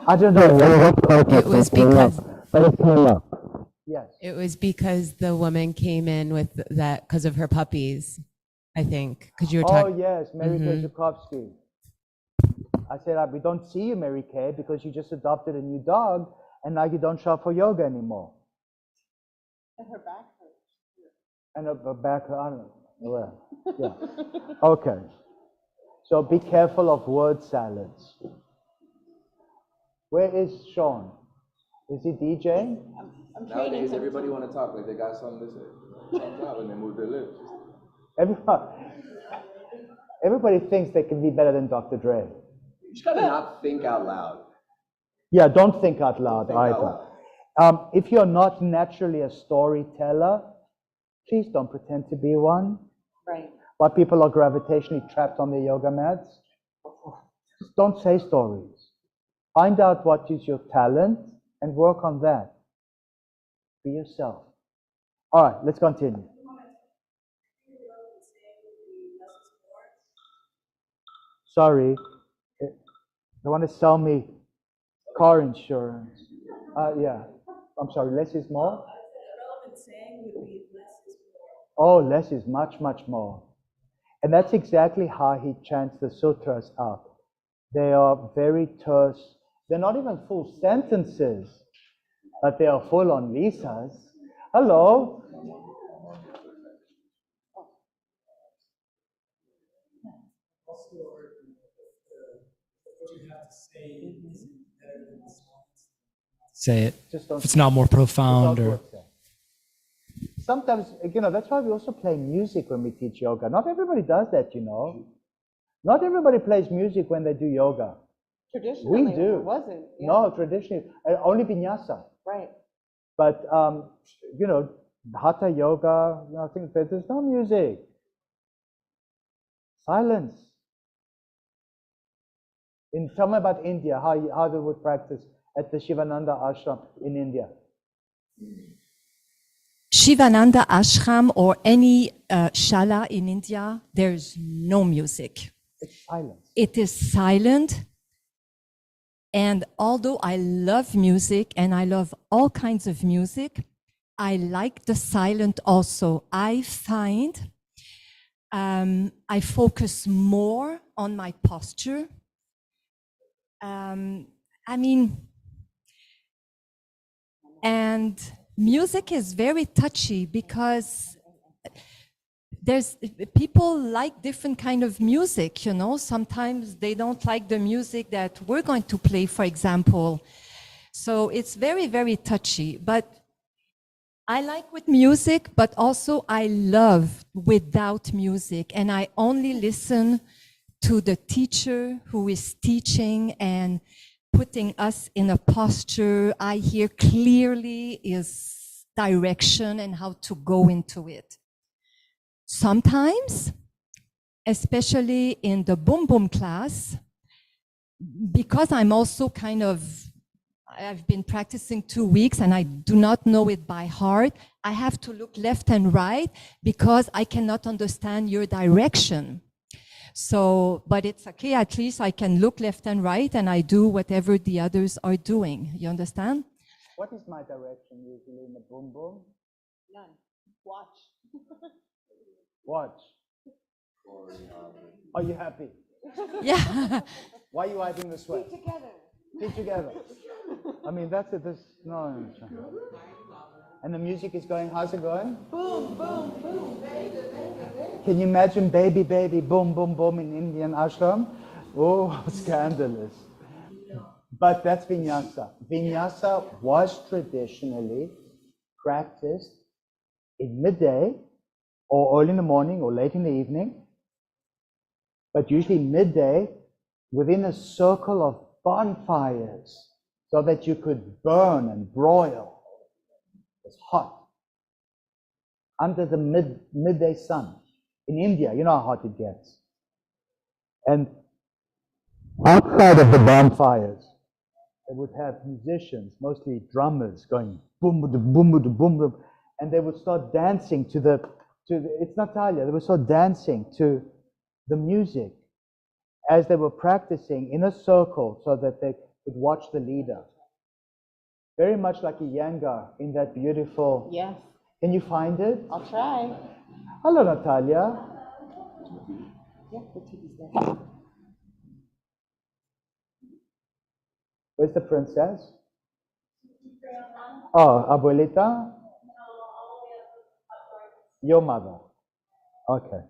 I don't know what It was because but it came up. Yes. it was because the woman came in with that because of her puppies, I think. Because you were talking. Oh yes, Mary Kay Zhukovsky. I said, we don't see you, Mary Kay, because you just adopted a new dog, and now you don't show up for yoga anymore. And her back hurts. And her back, I don't know where. Yeah. Okay. So be careful of word salads. Where is Sean? Is he DJing? I'm Nowadays, everybody want to talk like they got something to say. Talk and they move their lips. Everybody thinks they can be better than Dr. Dre. You just gotta not think out loud. Yeah, don't think out loud Think out either. loud. If you're not naturally a storyteller, please don't pretend to be one. Right. Why people are gravitationally trapped on their yoga mats. Just don't say stories. Find out what is your talent and work on that. Be yourself. All right, let's continue. Sorry, they want to sell me car insurance. Yeah, I'm sorry, less is more? Oh, less is much, much more. And that's exactly how he chants the sutras out. They are very terse. They're not even full sentences, but they are full on visas. Hello. Say it. Just don't if it's not more profound or. Sometimes, that's why we also play music when we teach yoga. Not everybody does that, Not everybody plays music when they do yoga. Traditionally, We do. it wasn't. Yeah. No, traditionally, only vinyasa. Right. But, hatha yoga, I think there's no music. Silence. Tell me about India, how they would practice at the Shivananda ashram in India. Shivananda ashram or any shala in India, there's no music. It's silence. It is silent. And although I love music and I love all kinds of music, I like the silent also. I find I focus more on my posture. And music is very touchy because people like different kind of music, Sometimes they don't like the music that we're going to play, for example. So it's very, very touchy. But I like with music, but also I love without music. And I only listen to the teacher who is teaching and putting us in a posture I hear clearly is direction and how to go into it. Sometimes, especially in the Boom Boom class, because I'm also I've been practicing 2 weeks and I do not know it by heart, I have to look left and right because I cannot understand your direction. So, but it's okay, at least I can look left and right and I do whatever the others are doing. You understand? What is my direction usually in the Boom Boom? None. Watch. Watch. Are you happy? Yeah. Why are you wiping the sweat? Feet together. Feet together. I mean, that's it. This, no. And the music is going, how's it going? Boom, boom, boom. Can you imagine baby, baby, boom, boom, boom in Indian ashram? Oh, scandalous. But that's vinyasa. Vinyasa was traditionally practiced in midday or early in the morning or late in the evening, but usually midday within a circle of bonfires so that you could burn and broil. It's hot. Under the midday sun. In India, you know how hot it gets. And outside of the bonfires, they would have musicians, mostly drummers, going boom, boom, boom, boom, boom, boom, and they would start dancing to the, it's Natalia, they would start dancing to the music as they were practicing in a circle so that they could watch the leader. Very much like a Iyengar in that beautiful. Yes. Can you find it? I'll try. Hello, Natalia. Yeah, the TV's there. Where's the princess? Oh, abuelita? Your mother. Okay.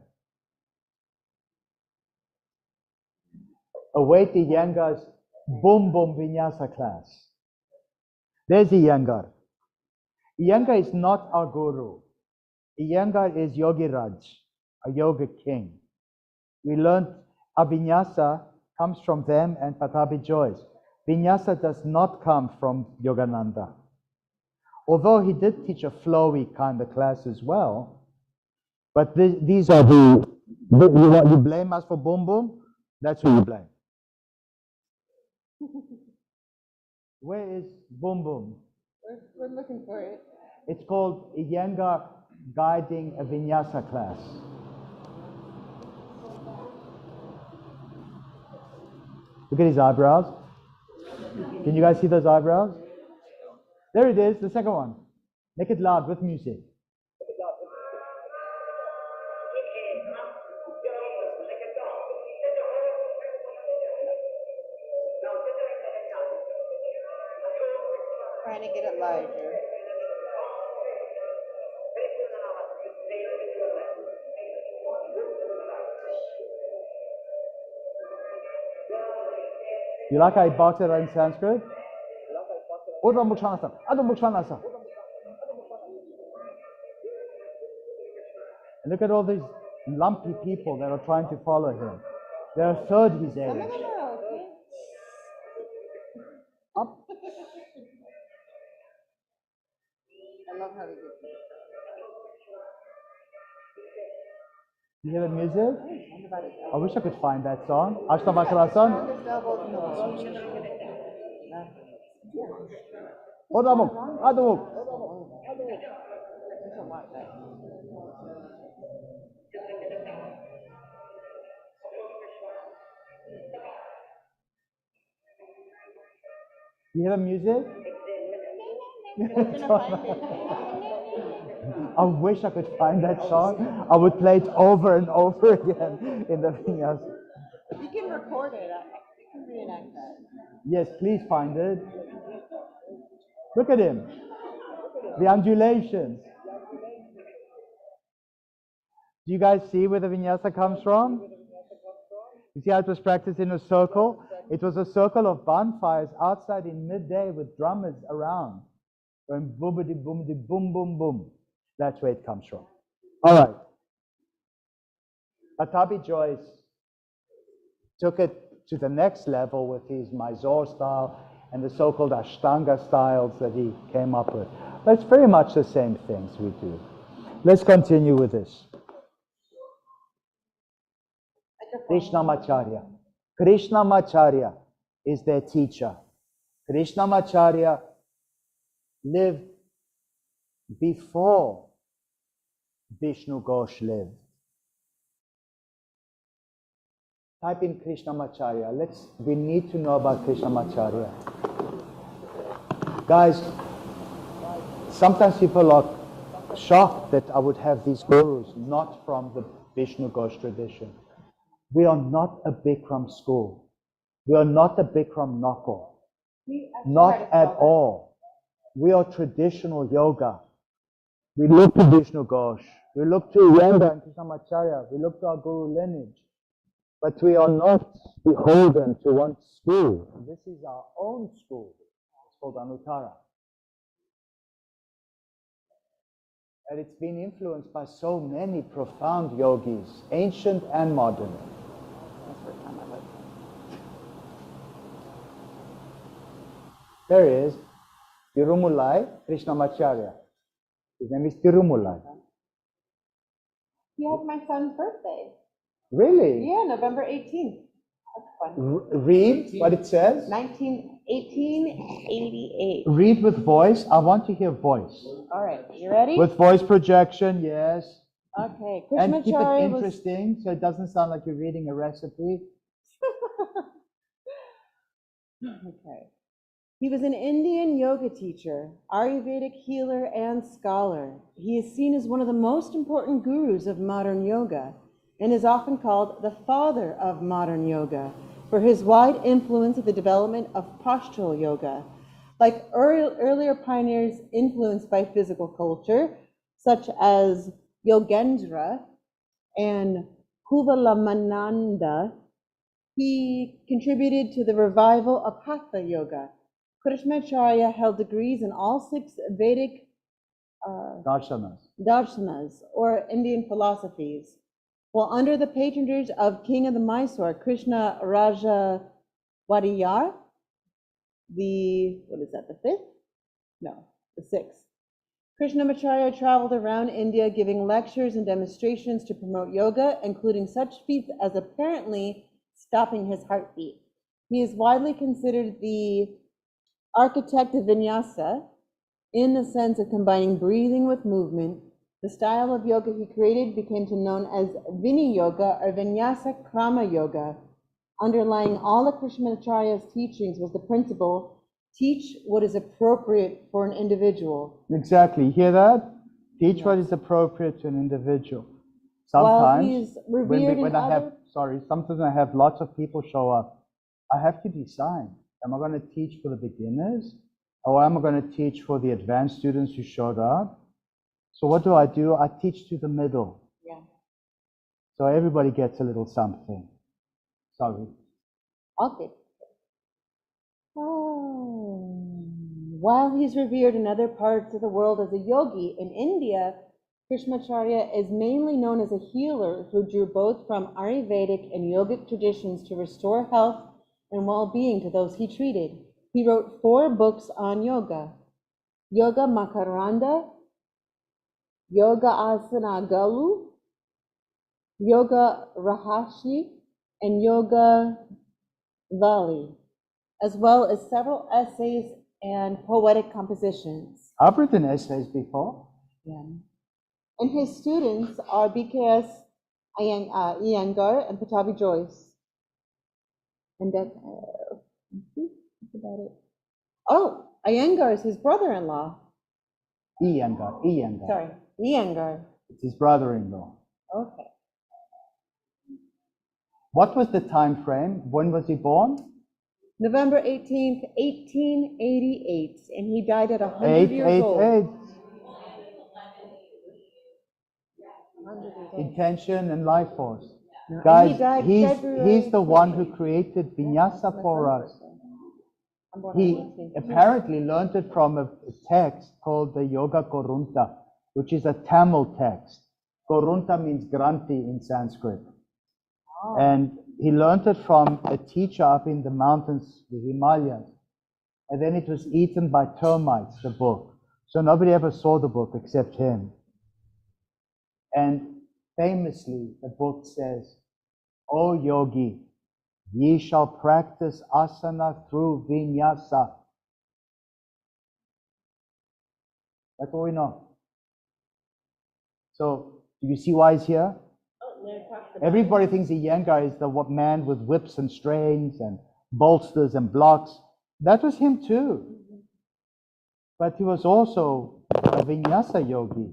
Await the Iyengar's Boom Boom Vinyasa class. There's Iyengar. Iyengar is not our guru. Iyengar is Yogi Raj, a yoga king. We learned our vinyasa comes from them and Patabi Joyce. Vinyasa does not come from Yogananda. Although he did teach a flowy kind of class as well, but these are you blame us for boom boom? That's who you blame. Where is boom boom? We're looking for it. It's called Iyengar Guiding a Vinyasa Class. Look at his eyebrows. Can you guys see those eyebrows? There it is, the second one. Make it loud with music. Trying to get it larger. You like how he barks at in Sanskrit? Udam Mukshanasa, Adam Mukshanasa. And look at all these lumpy people that are trying to follow him. They're a third his age. Up. I love how he gets it. You hear the music? I wish I could find that song. Ashtavakarasan. Odamuk, Adamuk. You hear the music? I wish I could find that song. I would play it over and over again in the vinyasa. You can record it. You can reenact that. Yes, please find it. Look at him. The undulations. Do you guys see where the vinyasa comes from? You see how it was practiced in a circle? It was a circle of bonfires outside in midday with drummers around. Going boomity boomity boom boom boom. That's where it comes from. All right. Patabi Joyce took it to the next level with his Mysore style and the so-called Ashtanga styles that he came up with. But it's very much the same things we do. Let's continue with this. Krishnamacharya. Krishnamacharya is their teacher. Krishnamacharya lived before Vishnu Ghosh lived. Type in Krishnamacharya. We need to know about Krishnamacharya. Guys, sometimes people are shocked that I would have these gurus not from the Vishnu Ghosh tradition. We are not a Bikram school. We are not a Bikram knockoff. Not at all. We are traditional yoga. We look to Vishnu Ghosh. We look to Yanda and Krishnamacharya. We look to our Guru lineage. But we are not beholden to one school. This is our own school. It's called Anuttara. And it's been influenced by so many profound yogis, ancient and modern. There is Tirumulai Krishnamacharya. His name is Tirumulai. He had my son's birthday. Really? Yeah, November 18th. That's fun. Read what it says. 1888. Read with voice. I want to hear voice. All right, you ready? With voice projection, yes. Okay, And keep it Krishnamacharya was... interesting so it doesn't sound like you're reading a recipe. Okay. He was an Indian yoga teacher, Ayurvedic healer, and scholar. He is seen as one of the most important gurus of modern yoga and is often called the father of modern yoga for his wide influence in the development of postural yoga. Like earlier pioneers influenced by physical culture, such as Yogendra and Kuvalamananda, he contributed to the revival of Hatha yoga. Krishnamacharya held degrees in all 6 Vedic darshanas, or Indian philosophies, while under the patronage of King of the Mysore, Krishna Raja Wadiyar, the 5th? No, the 6th. Krishnamacharya traveled around India giving lectures and demonstrations to promote yoga, including such feats as apparently stopping his heartbeat. He is widely considered the architect of vinyasa in the sense of combining breathing with movement. The style of yoga he created became known as Vini Yoga or Vinyasa Krama Yoga. Underlying all of Krishnamacharya's teachings was the principle, teach what is appropriate for an individual. Exactly. Hear that? Teach what is appropriate to an individual. Sometimes, sometimes I have lots of people show up. I have to decide. Am I going to teach for the beginners? Or am I going to teach for the advanced students who showed up? So what do? I teach to the middle. Yeah. So everybody gets a little something. Sorry. Okay. Oh. While he's revered in other parts of the world as a yogi, in India, Krishnamacharya is mainly known as a healer who drew both from Ayurvedic and yogic traditions to restore health and well-being to those he treated. He wrote 4 books on yoga: Yoga Makaranda, Yoga Asana Galu, Yoga Rahashi, and Yoga Vali, as well as several essays and poetic compositions. I've written essays before. Yeah. And his students are BKS Iyengar and Patabi Joyce. And that's about it. Oh, Iyengar is his brother-in-law. Iyengar. Sorry, Iyengar. It's his brother-in-law. Okay. What was the time frame? When was he born? November 18th, 1888, and he died at 100 years old. 888. Intention and life force. No, Guys, he he's the one who created vinyasa for us. He apparently learned it from a text called the Yoga Korunta, which is a Tamil text. Korunta means granthi in Sanskrit. Oh. And he learned it from a teacher up in the mountains, the Himalayas. And then it was eaten by termites, the book. So nobody ever saw the book except him. And famously, the book says, "O yogi, ye shall practice asana through vinyasa." That's what we know. So, do you see why he's here? Everybody thinks Iyengar is the man with whips and strains and bolsters and blocks. That was him too. But he was also a vinyasa yogi.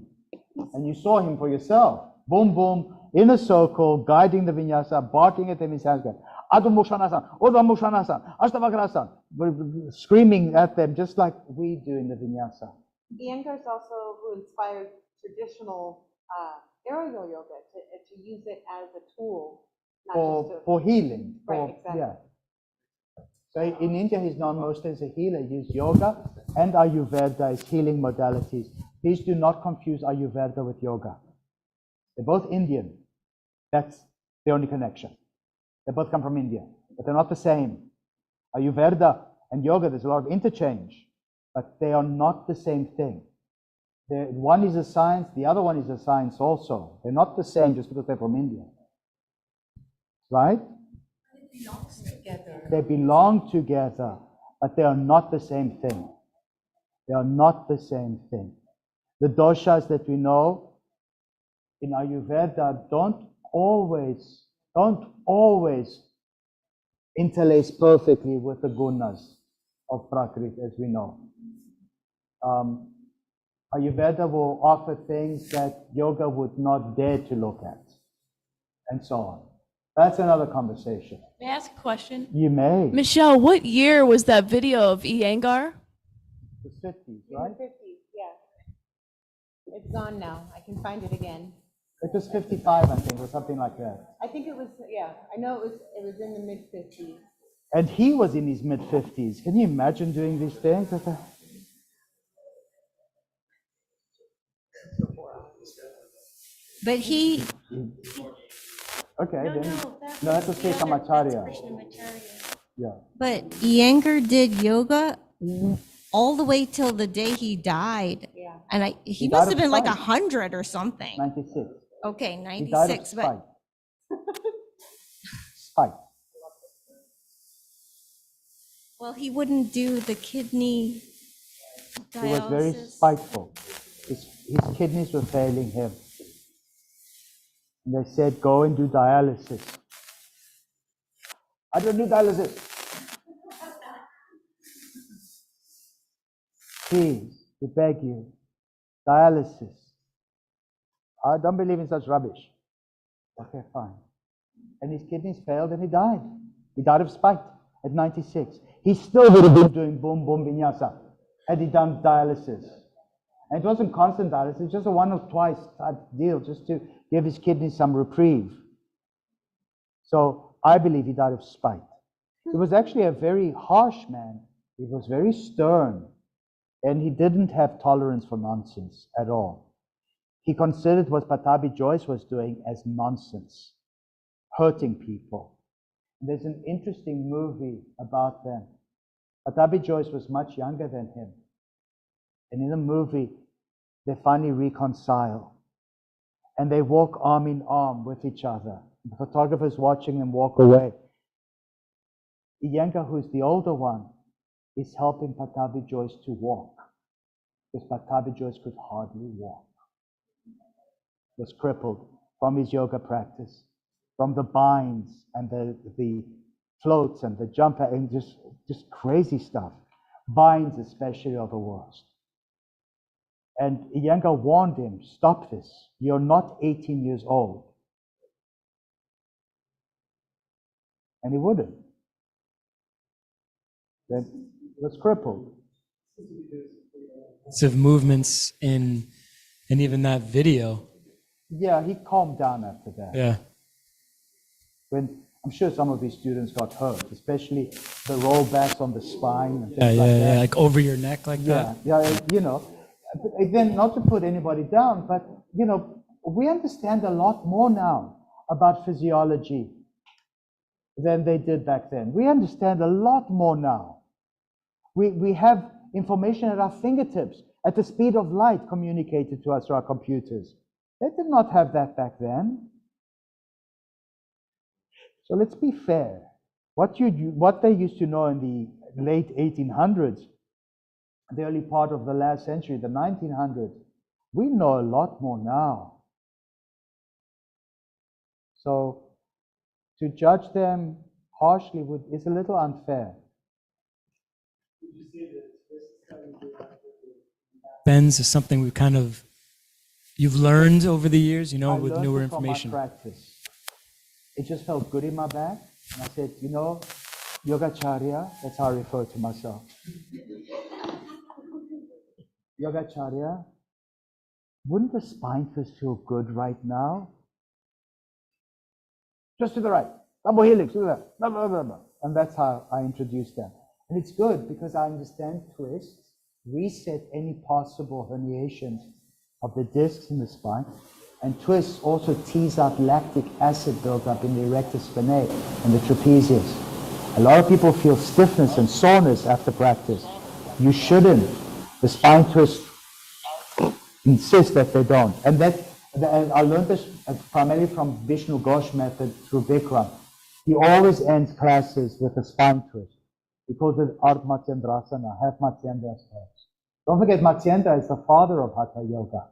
And you saw him for yourself. Boom, boom, in a circle, guiding the vinyasa, barking at them in Sanskrit. Adho Mukshanasan, Udho Mukshanasan, Ashtavakarasan, screaming at them just like we do in the vinyasa. Iyengar is also who inspired traditional aerial yoga to use it as a tool, not just For healing. Right, exactly. Yeah. So in India, he's known mostly as a healer. He used yoga and Ayurveda as healing modalities. Please do not confuse Ayurveda with yoga. They're both Indian. That's the only connection. They both come from India, but they're not the same. Ayurveda and yoga, there's a lot of interchange, but they are not the same thing. One is a science, the other one is a science also. They're not the same just because they're from India. Right? They belong together, but they are not the same thing. They are not the same thing. The doshas that we know in Ayurveda don't always interlace perfectly with the gunas of Prakriti, as we know. Ayurveda will offer things that yoga would not dare to look at, and so on. That's another conversation. May I ask a question? You may. Michelle, what year was that video of Iyengar? The 50s, right? In the 50s, yeah. It's gone now. I can find it again. It was 55, I think, or something like that. I think it was, yeah. I know it was in the mid-50s. And he was in his mid-50s. Can you imagine doing these things? But he. Okay, then. No, that's a Sri Kamacharya. Yeah. But Iyengar did yoga all the way till the day he died. Yeah. And he died must of have been like spite. 100 or something. 96. Okay, He died of 96. But spite. well, he wouldn't do the kidney dialysis. He was very spiteful. His kidneys were failing him. And they said, go and do dialysis. I don't do dialysis. Please, we beg you, dialysis. I don't believe in such rubbish. Okay, fine. And his kidneys failed and he died. He died of spite at 96. He still would have been doing boom boom vinyasa had he done dialysis. And it wasn't constant dialysis, just a one or twice type deal, just to give his kidneys some reprieve. So I believe he died of spite. He was actually a very harsh man. He was very stern. And he didn't have tolerance for nonsense at all. He considered what Patabi Joyce was doing as nonsense, hurting people. There's an interesting movie about them. Patabi Joyce was much younger than him. And in the movie, they finally reconcile. And they walk arm in arm with each other. The photographer's watching them walk away. Iyengar, who's the older one, is helping Patabi Joyce to walk. Because Patabi Joyce could hardly walk. Was crippled from his yoga practice, from the binds and the floats and the jumper and just crazy stuff. Binds especially are the worst. And Iyengar warned him, stop this. You're not 18 years old. And he wouldn't. Then he was crippled. Of movements in even that video. Yeah, he calmed down after that. Yeah. When I'm sure some of his students got hurt, especially the rollbacks on the spine and things Yeah, like that. like over your neck like that. Yeah, you know. But again, not to put anybody down, but you know, we understand a lot more now about physiology than they did back then. We understand a lot more now. We have information at our fingertips, at the speed of light communicated to us through our computers. They did not have that back then. So let's be fair. What they used to know in the late 1800s, the early part of the last century, the 1900s, we know a lot more now. So to judge them harshly is a little unfair. Bends is something we kind of you've learned over the years, you know, I with learned newer it from my information? practice. It just felt good in my back. And I said, you know, Yogacharya, that's how I refer to myself. Yogacharya, wouldn't the spine twist feel good right now? Just to the right, double helix, to the left, blah, blah, blah, blah. And that's how I introduced that. And it's good because I understand twists reset any possible herniations of the discs in the spine, and twists also tease out lactic acid buildup in the erectus spinae and the trapezius. A lot of people feel stiffness and soreness after practice. You shouldn't. The spine twist insist that they don't. And I learned this primarily from Vishnu Ghosh method through Bikram. He always ends classes with a spine twist. He calls it Ardha Matsyendrasana, half Matsyendra's pose. Don't forget, Matsyendra is the father of Hatha Yoga.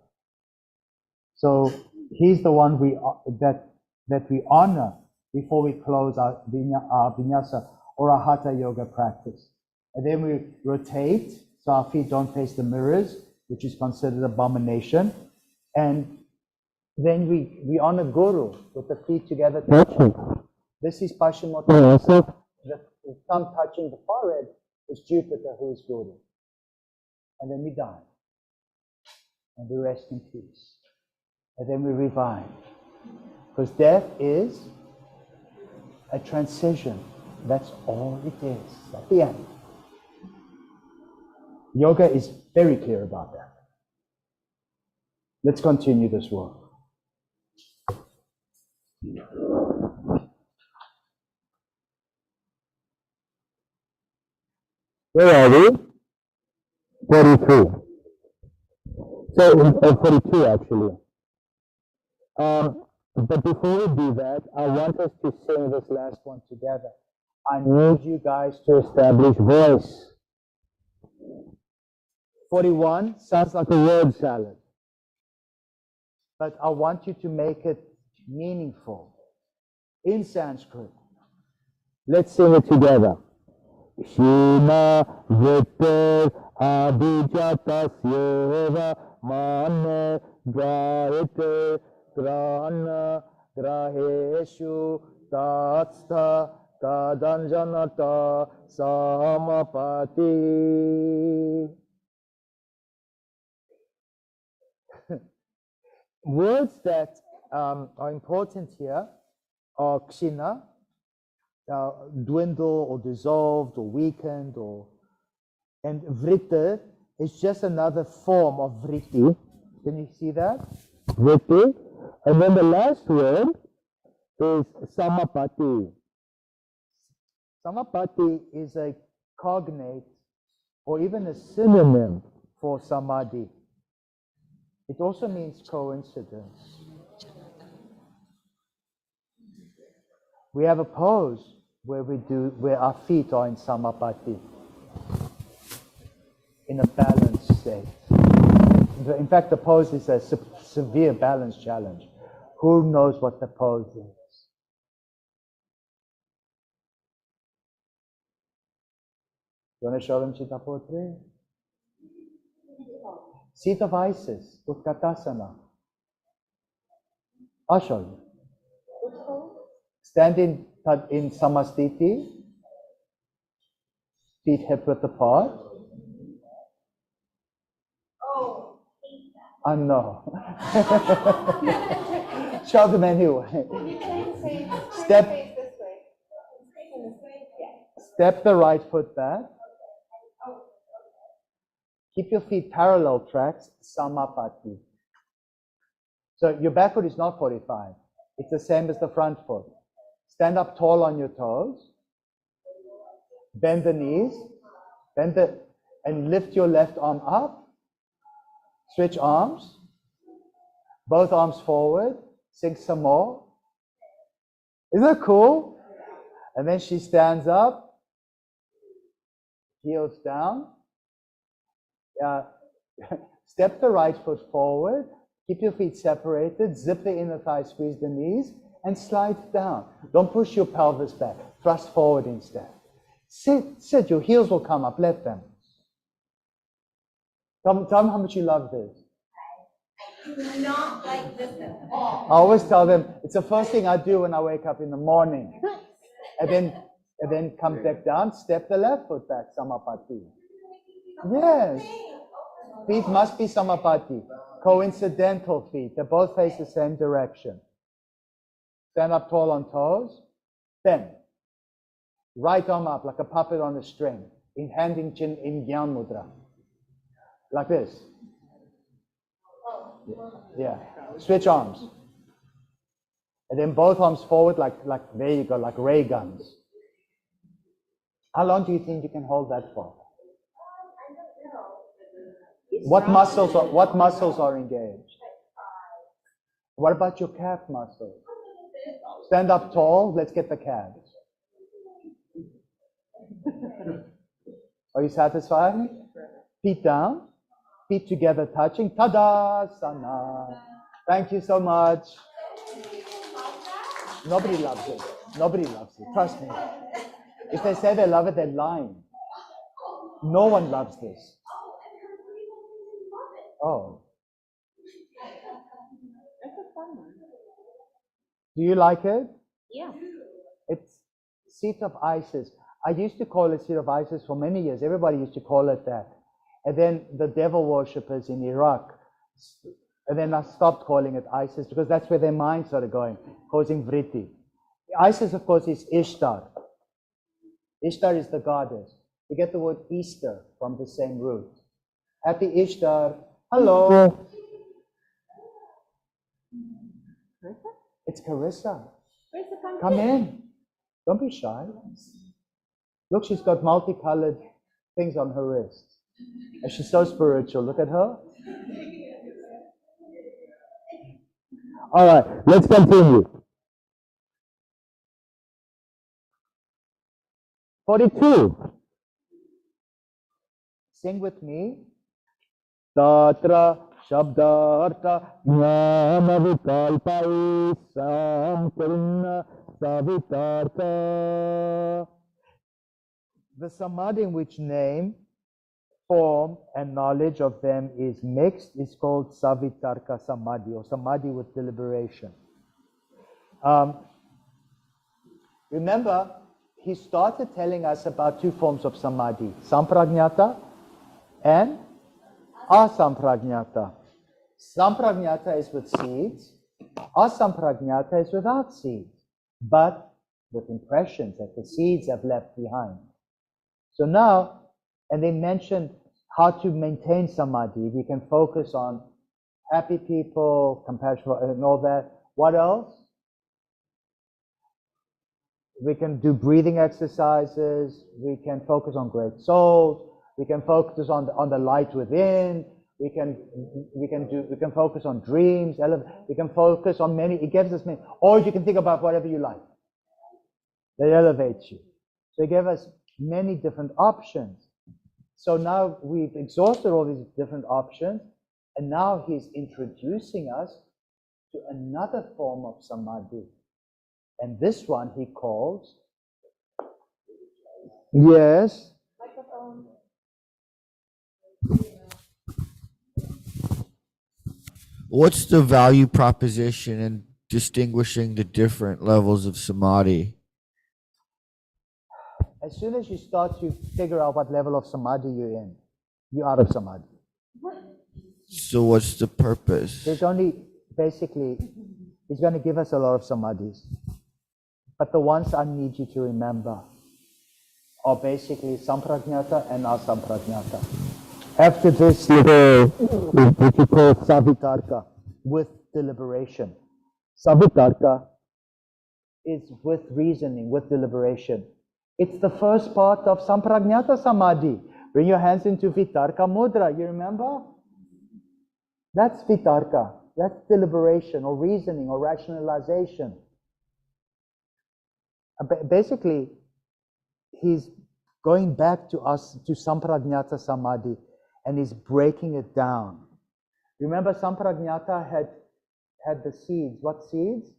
So he's the one that we honor before we close our vinyasa or our Hatha Yoga practice. And then we rotate so our feet don't face the mirrors, which is considered abomination. And then we honor Guru with the feet together touching. This is Paschimottanasana. The thumb touching the forehead is Jupiter, who is Guru. And then we die. And we rest in peace. And then we revive. Because death is a transition. That's all it is. At the end. Yoga is very clear about that. Let's continue this work. Where are we? 42. So, 42 actually. But before we do that, I want us to sing this last one together. I need you guys to establish voice. 41 sounds like a word salad. But I want you to make it meaningful in Sanskrit. Let's sing it together. Shima Vitte Abhijatasya Mane Grahite Grana Graheshu Tatstha Tadanjanata Samapati. Words that are important here are kshina, dwindle or dissolved or weakened, and vritte is just another form of vritti. Can you see that? Vritti. And then the last word is samapati. Samapati is a cognate or even a synonym for samadhi. It also means coincidence. We have a pose where our feet are in samapati, in a balanced state. In fact, the pose is a severe balance challenge. Who knows what the pose is? You want to show them Chittapotri? Seat of Isis, Utkatasana. I'll show you. Stand in Samastiti, feet hip width apart. Oh, I know. Show them anyway. Step the right foot back. Keep your feet parallel tracks, samapati. So your back foot is not 45. It's the same as the front foot. Stand up tall on your toes. Bend the knees. And lift your left arm up. Switch arms. Both arms forward. Sink some more. Isn't that cool? And then she stands up. Heels down. Step the right foot forward. Keep your feet separated. Zip the inner thigh, squeeze the knees, and slide down. Don't push your pelvis back. Thrust forward instead. Sit. Your heels will come up. Let them. Tell them how much you love this. Do not like this at all. I always tell them it's the first thing I do when I wake up in the morning. And then come back down, step the left foot back, samapati. Yes. Feet must be samapati. Coincidental feet. They both face the same direction. Stand up tall on toes. Bend. Right arm up like a puppet on a string. In hand in chin in Gyan Mudra. Like this. Yeah. Switch arms. And then both arms forward like there you go, like ray guns. How long do you think you can hold that for? What muscles are engaged? What about your calf muscles? Stand up tall, let's get the calves. Are you satisfied? Feet down, feet together touching. Tadasana. Thank you so much. Nobody loves it. Nobody loves it. Trust me. If they say they love it, they're lying. No one loves this. Oh. Do you like it? Yeah. It's seat of Isis. I used to call it seat of Isis for many years. Everybody used to call it that. And then the devil worshippers in Iraq. And then I stopped calling it Isis because that's where their minds started going, causing vritti. Isis, of course, is Ishtar. Ishtar is the goddess. We get the word Easter from the same root. Happy Ishtar. Hello. It's Carissa. Come in. Don't be shy. Look, she's got multicolored things on her wrists. And she's so spiritual. Look at her. All right, let's continue. 42. Sing with me. Tatra Shabdartha Namavikalpai Samkarna Savitartha. The samadhi in which name, form, and knowledge of them is mixed is called Savitarka Samadhi, or Samadhi with deliberation. Remember, he started telling us about two forms of samadhi, samprajñata and asamprajñata. Samprajñata is with seeds, asamprajñata is without seeds, but with impressions that the seeds have left behind. So now, and they mentioned how to maintain samadhi. We can focus on happy people, compassion, and all that. What else? We can do breathing exercises. We can focus on great souls. We can focus on the light within. We can focus on dreams. We can focus on many. It gives us many. Or you can think about whatever you like. That elevates you. So it gave us many different options. So now we've exhausted all these different options, and now he's introducing us to another form of samadhi. And this one he calls, yes. What's the value proposition in distinguishing the different levels of samadhi? As soon as you start to figure out what level of samadhi you're in, you're out of samadhi. So what's the purpose? There's only, basically, he's going to give us a lot of samadhis. But the ones I need you to remember are basically samprajñata and asamprajñata. After this level, what you call savitarka, with deliberation. Savitarka is with reasoning, with deliberation. It's the first part of samprajñata samadhi. Bring your hands into vitarka mudra, you remember? That's vitarka, that's deliberation or reasoning or rationalization. Basically, he's going back to us, to samprajñata samadhi, and he's breaking it down. Remember, samprajñata had the seeds. What seeds?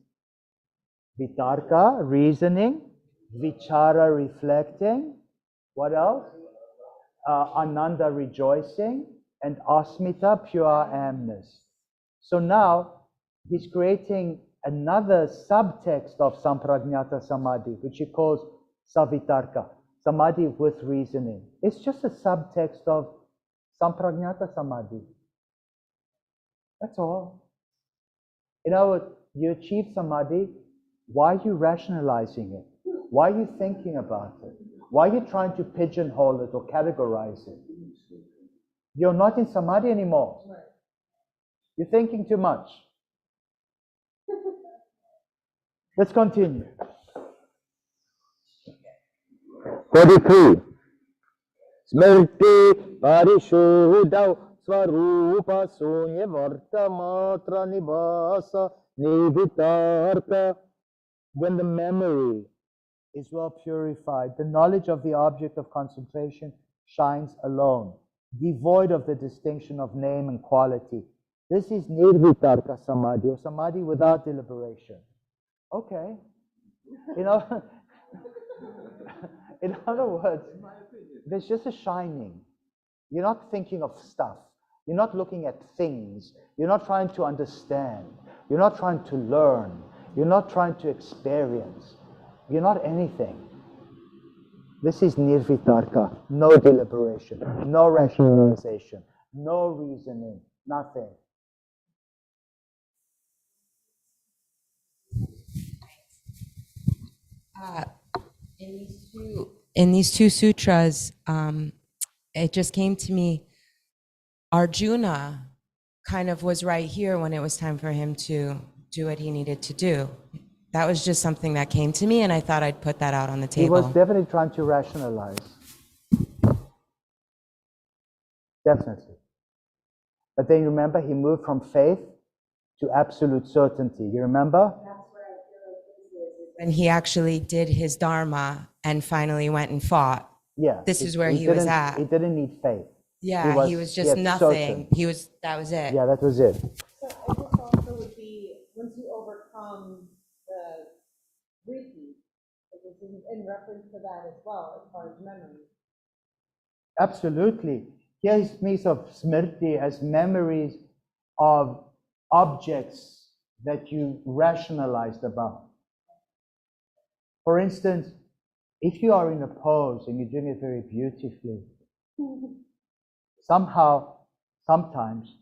Vitarka, reasoning. Vichara, reflecting. What else? Ananda, rejoicing. And asmita, pure amness. So now he's creating another subtext of Sampragnata Samadhi, which he calls Savitarka, Samadhi with reasoning. It's just a subtext of Sampragnata Samadhi. That's all. You know, you achieve Samadhi, why are you rationalizing it? Why are you thinking about it? Why are you trying to pigeonhole it or categorize it? You're not in Samadhi anymore. You're thinking too much. Let's continue. 43. Smrti parishuddha swarupa sunya vartamatra nivasa nivitarka. When the memory is well purified, the knowledge of the object of contemplation shines alone, devoid of the distinction of name and quality. This is nirvitarka samadhi, or samadhi without deliberation. Okay. You know, in other words, there's just a shining. You're not thinking of stuff. You're not looking at things. You're not trying to understand. You're not trying to learn. You're not trying to experience. You're not anything. This is nirvitarka, no deliberation, no rationalization, no reasoning, nothing. In these two sutras, it just came to me, Arjuna kind of was right here when it was time for him to do what he needed to do. That was just something that came to me, and I thought I'd put that out on the table. He was definitely trying to rationalize. Definitely. But then remember, he moved from faith to absolute certainty. You remember? When he actually did his dharma and finally went and fought. Yeah. This is where he was at. He didn't need faith. Yeah, he was just nothing. Certain. That was it. Yeah, that was it. So I guess also would be, once you overcome the repeat, this is in reference to that as well, as far as memory. Absolutely. Here he speaks of smriti as memories of objects that you rationalized about. For instance, if you are in a pose and you're doing it very beautifully, sometimes,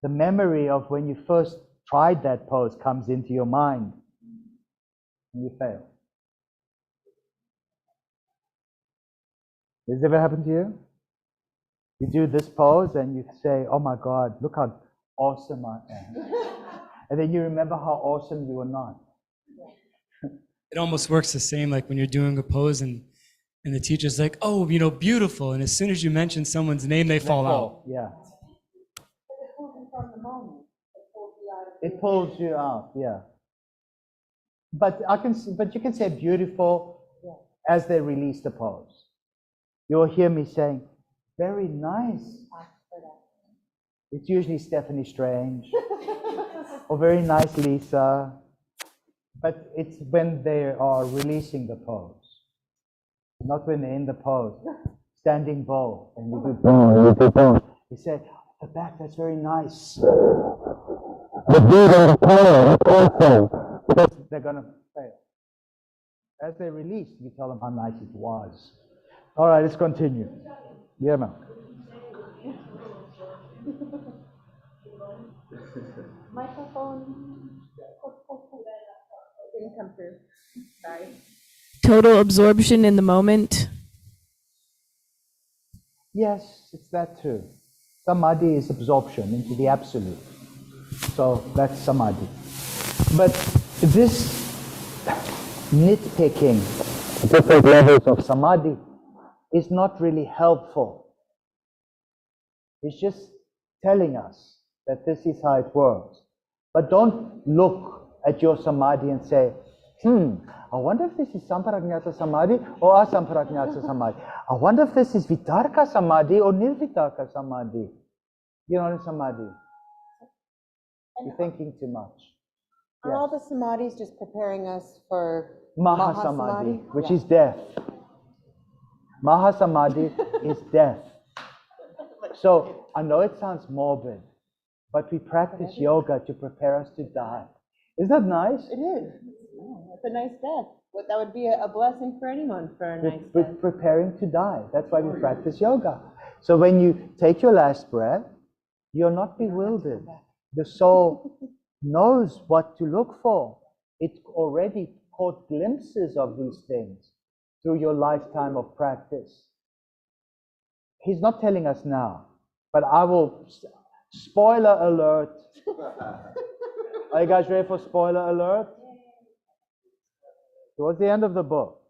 the memory of when you first tried that pose comes into your mind and you fail. Has this ever happened to you? You do this pose and you say, oh my God, look how awesome I am. And then you remember how awesome you were not. It almost works the same like when you're doing a pose and the teacher's like, oh, you know, beautiful. And as soon as you mention someone's name, they fall out. Yeah. It pulls you out, yeah. But you can say beautiful as they release the pose. You'll hear me saying, very nice. It's usually Stephanie Strange or very nice Lisa. But it's when they are releasing the pose, not when they're in the pose. Standing bow, and you do bow. You say, the back, that's very nice. The beat on the color, also. Because they're going to fail. As they release, you tell them how nice it was. All right, let's continue. Yeah, ma'am. Microphone. Didn't come through. Sorry. Total absorption in the moment. Yes, it's that too. Samadhi is absorption into the absolute. So that's samadhi. But this nitpicking different levels of samadhi is not really helpful. It's just telling us that this is how it works. But don't look at your samadhi and say, I wonder if this is sampragnata samadhi or asampragnata samadhi. I wonder if this is vitarka samadhi or nirvitarka samadhi. You're not in samadhi. You're thinking too much. Are all the samadhis just preparing us for Mahasamadhi, which is death. Mahasamadhi is death. So I know it sounds morbid, but we practice yoga to prepare us to die. Isn't that nice? It is. It's a nice death. But that would be a blessing for anyone for a nice death. Preparing to die. That's why we practice yoga. So when you take your last breath, you're not bewildered. The soul knows what to look for. It already caught glimpses of these things through your lifetime of practice. He's not telling us now, but I will, spoiler alert. Are you guys ready for spoiler alert? Towards the end of the book,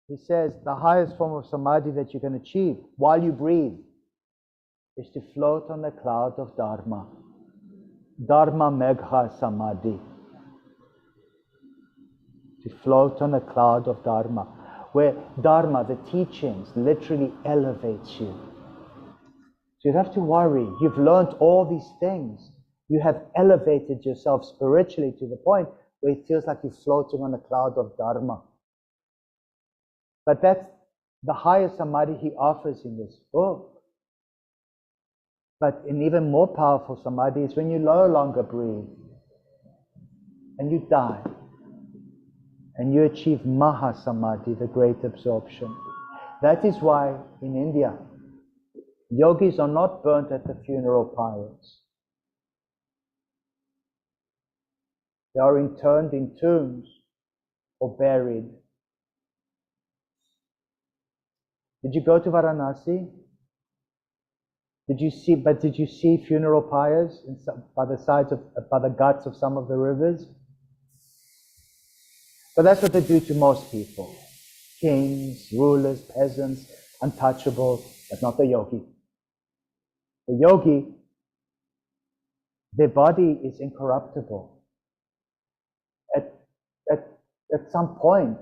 he says the highest form of samadhi that you can achieve while you breathe is to float on the cloud of Dharma. Dharma Megha Samadhi. To float on a cloud of Dharma, where Dharma, the teachings, literally elevates you. So you don't have to worry. You've learned all these things. You have elevated yourself spiritually to the point where it feels like you're floating on a cloud of Dharma. But that's the highest samadhi he offers in this book. But an even more powerful samadhi is when you no longer breathe and you die. And you achieve Mahasamadhi, the great absorption. That is why in India, yogis are not burnt at the funeral pyres. They are interned in tombs or buried. Did you go to Varanasi? Did you see funeral pyres by the guts of some of the rivers? But that's what they do to most people. Kings, rulers, peasants, untouchables, but not the yogi. The yogi, their body is incorruptible. At some point,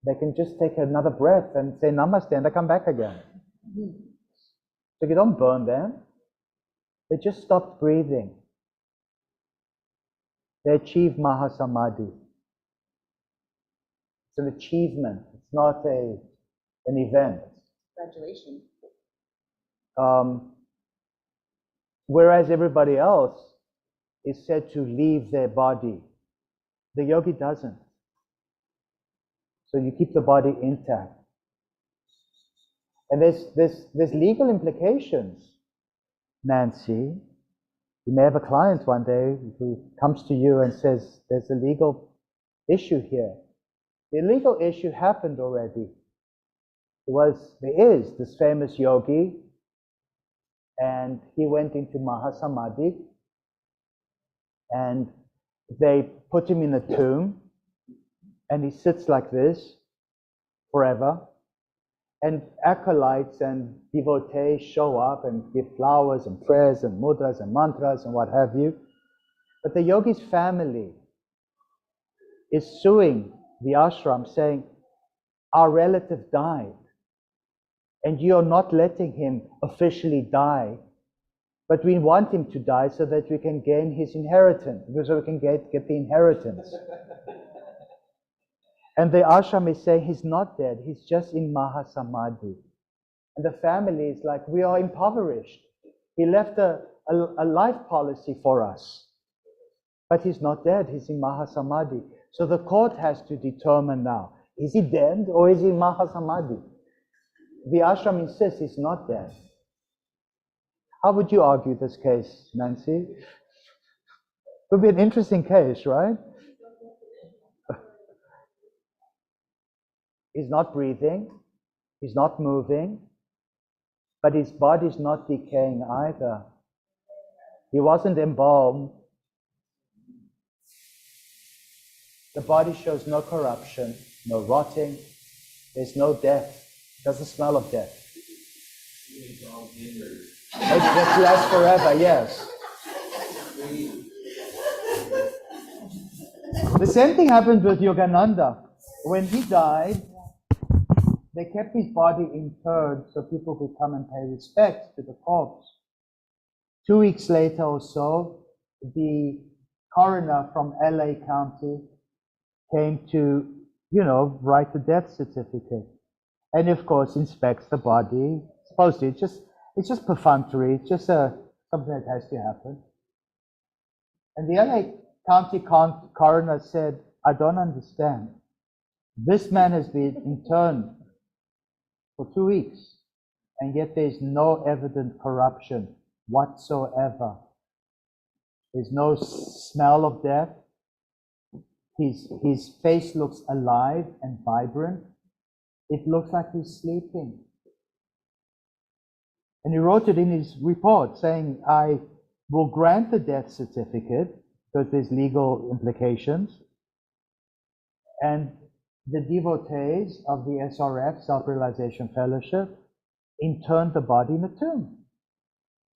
they can just take another breath and say namaste and they come back again. So you don't burn them. They just stopped breathing. They achieve Mahasamadhi. It's an achievement. It's not an event. Congratulations. Whereas everybody else is said to leave their body. The yogi doesn't. So you keep the body intact. And there's legal implications, Nancy. You may have a client one day who comes to you and says, there's a legal issue here. The legal issue happened already. There is this famous yogi, and he went into Mahasamadhi, and they put him in a tomb, and he sits like this forever, and acolytes and devotees show up and give flowers and prayers and mudras and mantras and what have you. But the yogi's family is suing the ashram, saying, our relative died, and you're not letting him officially die, but we want him to die so that we can gain his inheritance, so we can get the inheritance. And the ashram is saying, he's not dead, he's just in Mahasamadhi. And the family is like, we are impoverished. He left a life policy for us. But he's not dead, he's in Mahasamadhi. So the court has to determine now, is he dead or is he in Mahasamadhi? The ashram insists he's not dead. How would you argue this case, Nancy? It would be an interesting case, right? He's not breathing, he's not moving, but his body's not decaying either. He wasn't embalmed. The body shows no corruption, no rotting, there's no death. It doesn't smell of death. It lasts forever, yes. The same thing happened with Yogananda. When he died, they kept his body interred so people could come and pay respect to the corpse. 2 weeks later or so, the coroner from LA County came to, write the death certificate. And of course, inspects the body. Supposedly, it's just perfunctory. It's just a something that has to happen. And the LA County coroner said, I don't understand. This man has been interned for 2 weeks, and yet there's no evident corruption whatsoever. There's no smell of death. His face looks alive and vibrant. It looks like he's sleeping. And he wrote it in his report saying, I will grant the death certificate because there's legal implications. And the devotees of the SRF, Self-Realization Fellowship, interned the body in a tomb.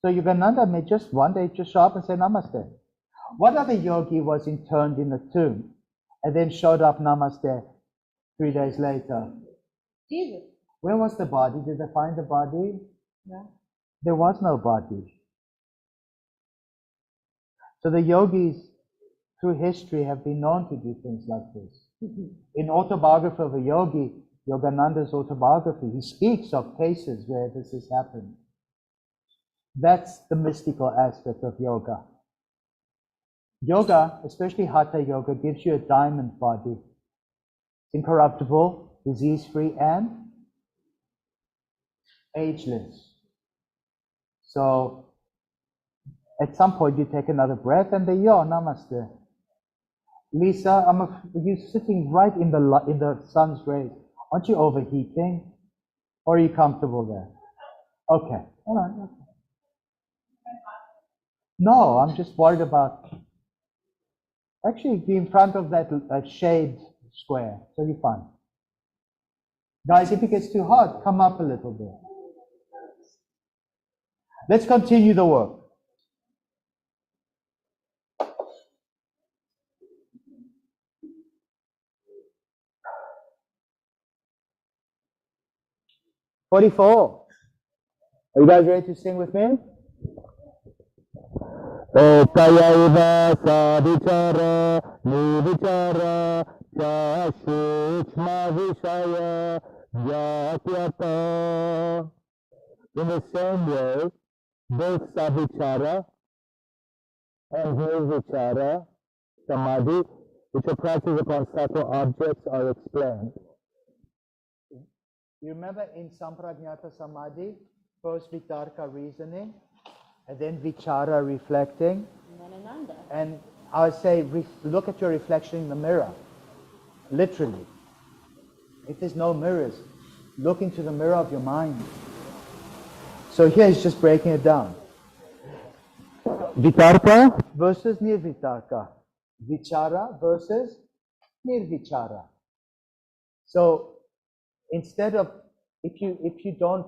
So Yogananda may just one day just show up and say namaste. What other yogi was interned in a tomb and then showed up namaste 3 days later? Jesus. Where was the body? Did they find the body? No. There was no body. So the yogis through history have been known to do things like this. In Autobiography of a Yogi, Yogananda's autobiography, he speaks of cases where this has happened. That's the mystical aspect of yoga. Yoga, especially Hatha Yoga, gives you a diamond body. It's incorruptible, disease-free, and ageless. So, at some point you take another breath and there you are, namaste. Lisa, you're sitting right in the sun's rays. Aren't you overheating? Or are you comfortable there? Okay, all right. Okay. No, I'm just worried about actually be in front of that shade square, so you're fine. Guys, if it gets too hot, come up a little bit. Let's continue the work. "44. Are you guys ready to sing with me? Ekayaiva sadichara nivichara chashishma vishaya yatyata." In the same way, both savichara and nirvichara samadhi, which are practices upon subtle objects, are explained. You remember in Samprajñata Samadhi, first vitarka reasoning, and then vichara reflecting. And I would say, look at your reflection in the mirror, literally. If there's no mirrors, look into the mirror of your mind. So here he's just breaking it down. Vitarka versus nirvitarka. Vichara versus nirvichara. So instead of, if you don't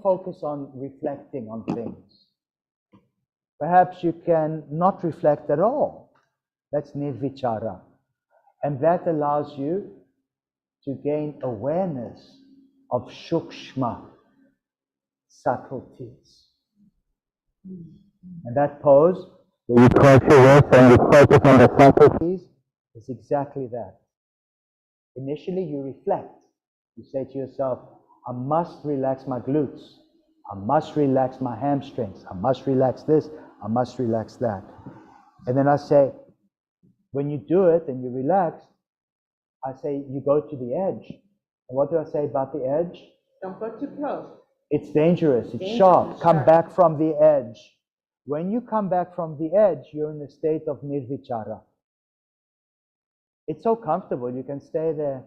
focus on reflecting on things, perhaps you can not reflect at all. That's nirvichara. And that allows you to gain awareness of shukshma subtleties. And that pose, where you cross your wrist and you focus on the subtleties, is exactly that. Initially you reflect. You say to yourself, I must relax my glutes. I must relax my hamstrings. I must relax this. I must relax that. And then I say, when you do it and you relax, I say you go to the edge. And what do I say about the edge? Don't go too close. It's dangerous. It's sharp. Come back from the edge. When you come back from the edge, you're in a state of nirvichara. It's so comfortable. You can stay there.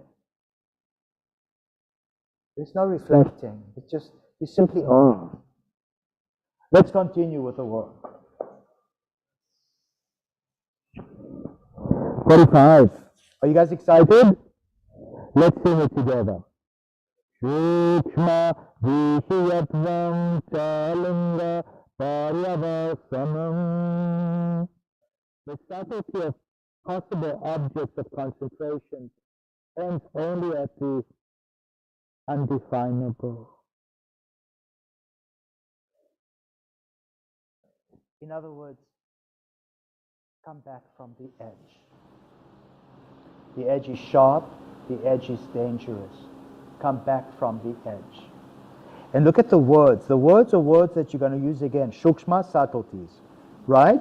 There's no reflecting. It's just, you simply are. Let's continue with the work. 45. Are you guys excited? Let's sing it together. Shukshma vishayatvam chalinga paryavasamam. The subtlety of possible objects of concentration ends only at the undefinable. In other words, come back from the edge. The edge is sharp, the edge is dangerous. Come back from the edge. And look at the words. The words are words that you're going to use again. Shukshma, subtleties. Right?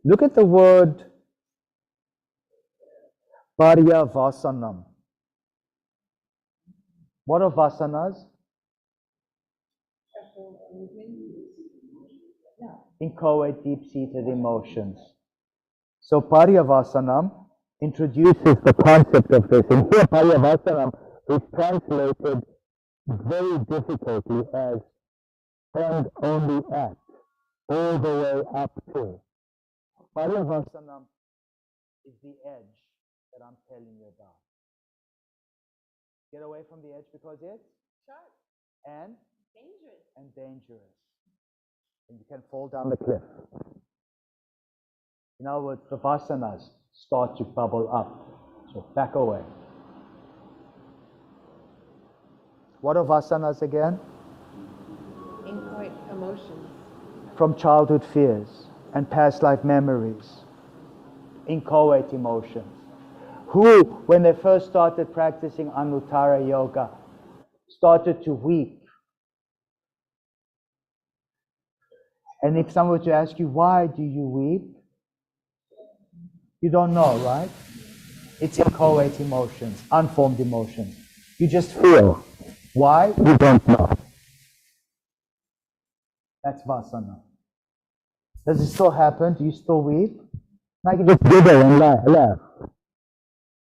Look at the word Vasanam. What are vasanas? Inchoate, deep-seated emotions. So Vasanam introduces the concept of this. And here Vasanam is translated very difficultly as and only at, all the way up to. Vasanam is the edge that I'm telling you about. Get away from the edge because it's sharp and dangerous. And you can fall down the cliff. In other words, the vasanas start to bubble up. So back away. What are vasanas again? Inchoate emotions. From childhood fears and past life memories. Inchoate emotions. Who, when they first started practicing Anuttara yoga, started to weep. And if someone were to ask you, why do you weep? You don't know, right? It's inchoate emotions, unformed emotions. You just feel. Why? You don't know. That's vasana. Does it still happen? Do you still weep? I can just giggle and laugh.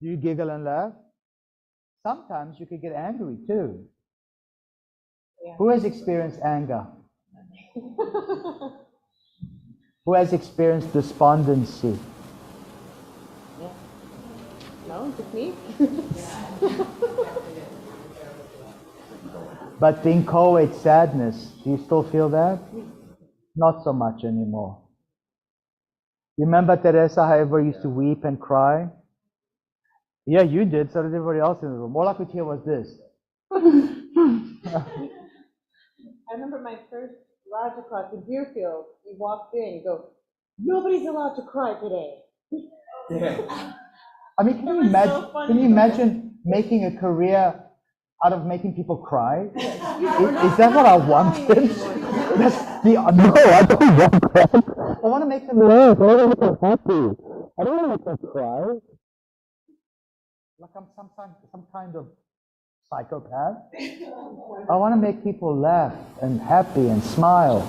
Do you giggle and laugh? Sometimes you could get angry too. Yeah. Who has experienced anger? Who has experienced despondency? Yeah. No, just me. But the inchoate sadness, do you still feel that? Not so much anymore. You remember Teresa, however, used to weep and cry? Yeah, you did, so did everybody else in the room. All I could hear was this. I remember my first Raja class in Deerfield. You walked in, you go, nobody's allowed to cry today. Yeah. I mean, can you imagine making a career out of making people cry? Is that what I wanted? No, I don't want that. I want to make them laugh. I want to make them happy. I don't want to make them cry. Like I'm some kind of psychopath. I want to make people laugh and happy and smile.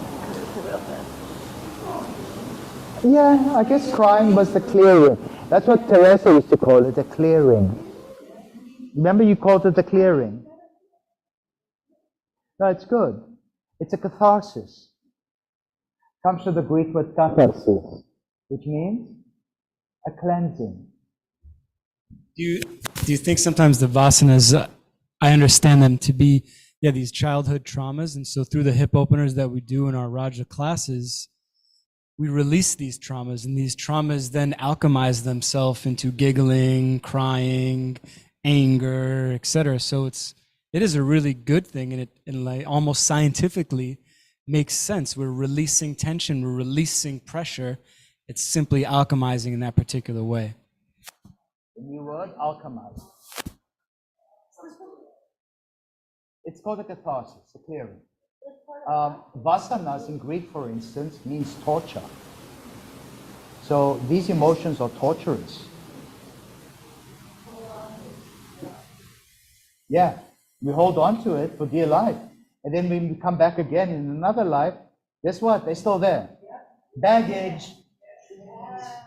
Yeah, I guess crying was the clearing. That's what Teresa used to call it, a clearing. Remember you called it the clearing? No, it's good. It's a catharsis. Comes from the Greek word katharsis, which means a cleansing. Do you think sometimes the vasanas, I understand them to be, these childhood traumas, and so through the hip openers that we do in our Raja classes, we release these traumas, and these traumas then alchemize themselves into giggling, crying, anger, etc. So it is a really good thing, and it like almost scientifically makes sense. We're releasing tension, we're releasing pressure. It's simply alchemizing in that particular way. The new word, alchemize. It's called a catharsis, a clearing. Vasanas in Greek, for instance, means torture. So these emotions are torturous. Yeah, we hold on to it for dear life. And then when we come back again in another life, guess what? They're still there. Baggage.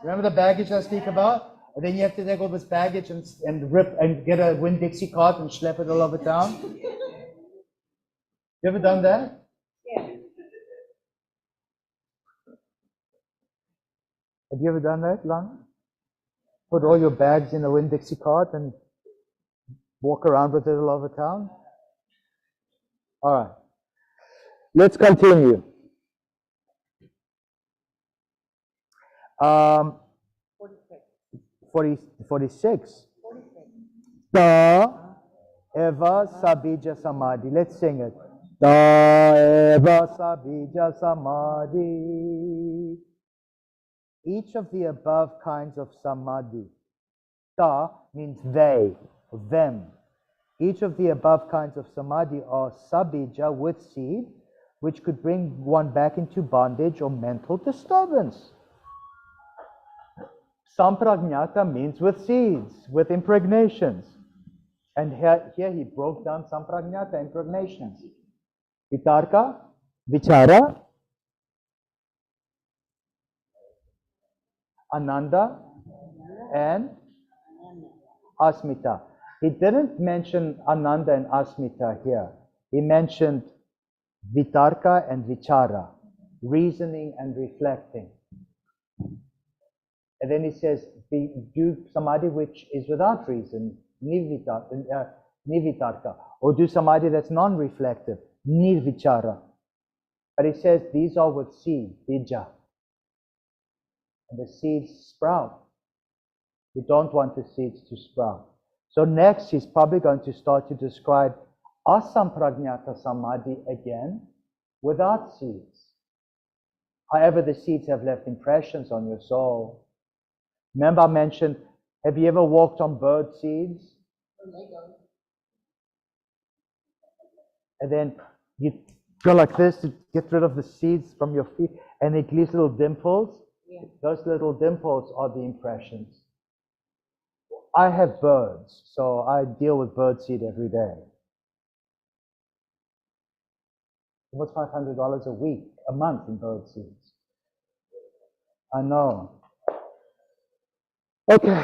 Remember the baggage I speak about? And then you have to take all this baggage and rip and get a Winn-Dixie cart and schlep it all over town. You ever done that? Yeah. Have you ever done that, Lana? Put all your bags in a Winn-Dixie cart and walk around with it all over town? All right. Let's continue. 46. Da eva sabija samadhi. Let's sing it. Da eva sabija samadhi. Each of the above kinds of samadhi. Da means they, them. Each of the above kinds of samadhi are sabija with seed, which could bring one back into bondage or mental disturbance. Sampragnata means with seeds, with impregnations. And here he broke down sampragnata, impregnations. Vitarka, vichara, ananda, and asmita. He didn't mention ananda and asmita here. He mentioned vitarka and vichara, reasoning and reflecting. And then he says, do samadhi which is without reason, nivitarka, or do samadhi that's non-reflective, nirvichara. But he says these are with seed, bija. And the seeds sprout. You don't want the seeds to sprout. So next he's probably going to start to describe asampragnata samadhi again without seeds. However, the seeds have left impressions on your soul. Remember I mentioned, have you ever walked on bird seeds? And then you go like this to get rid of the seeds from your feet, and it leaves little dimples. Yeah. Those little dimples are the impressions. I have birds, so I deal with bird seed every day. What's $500 a week, a month in bird seeds? I know. Okay.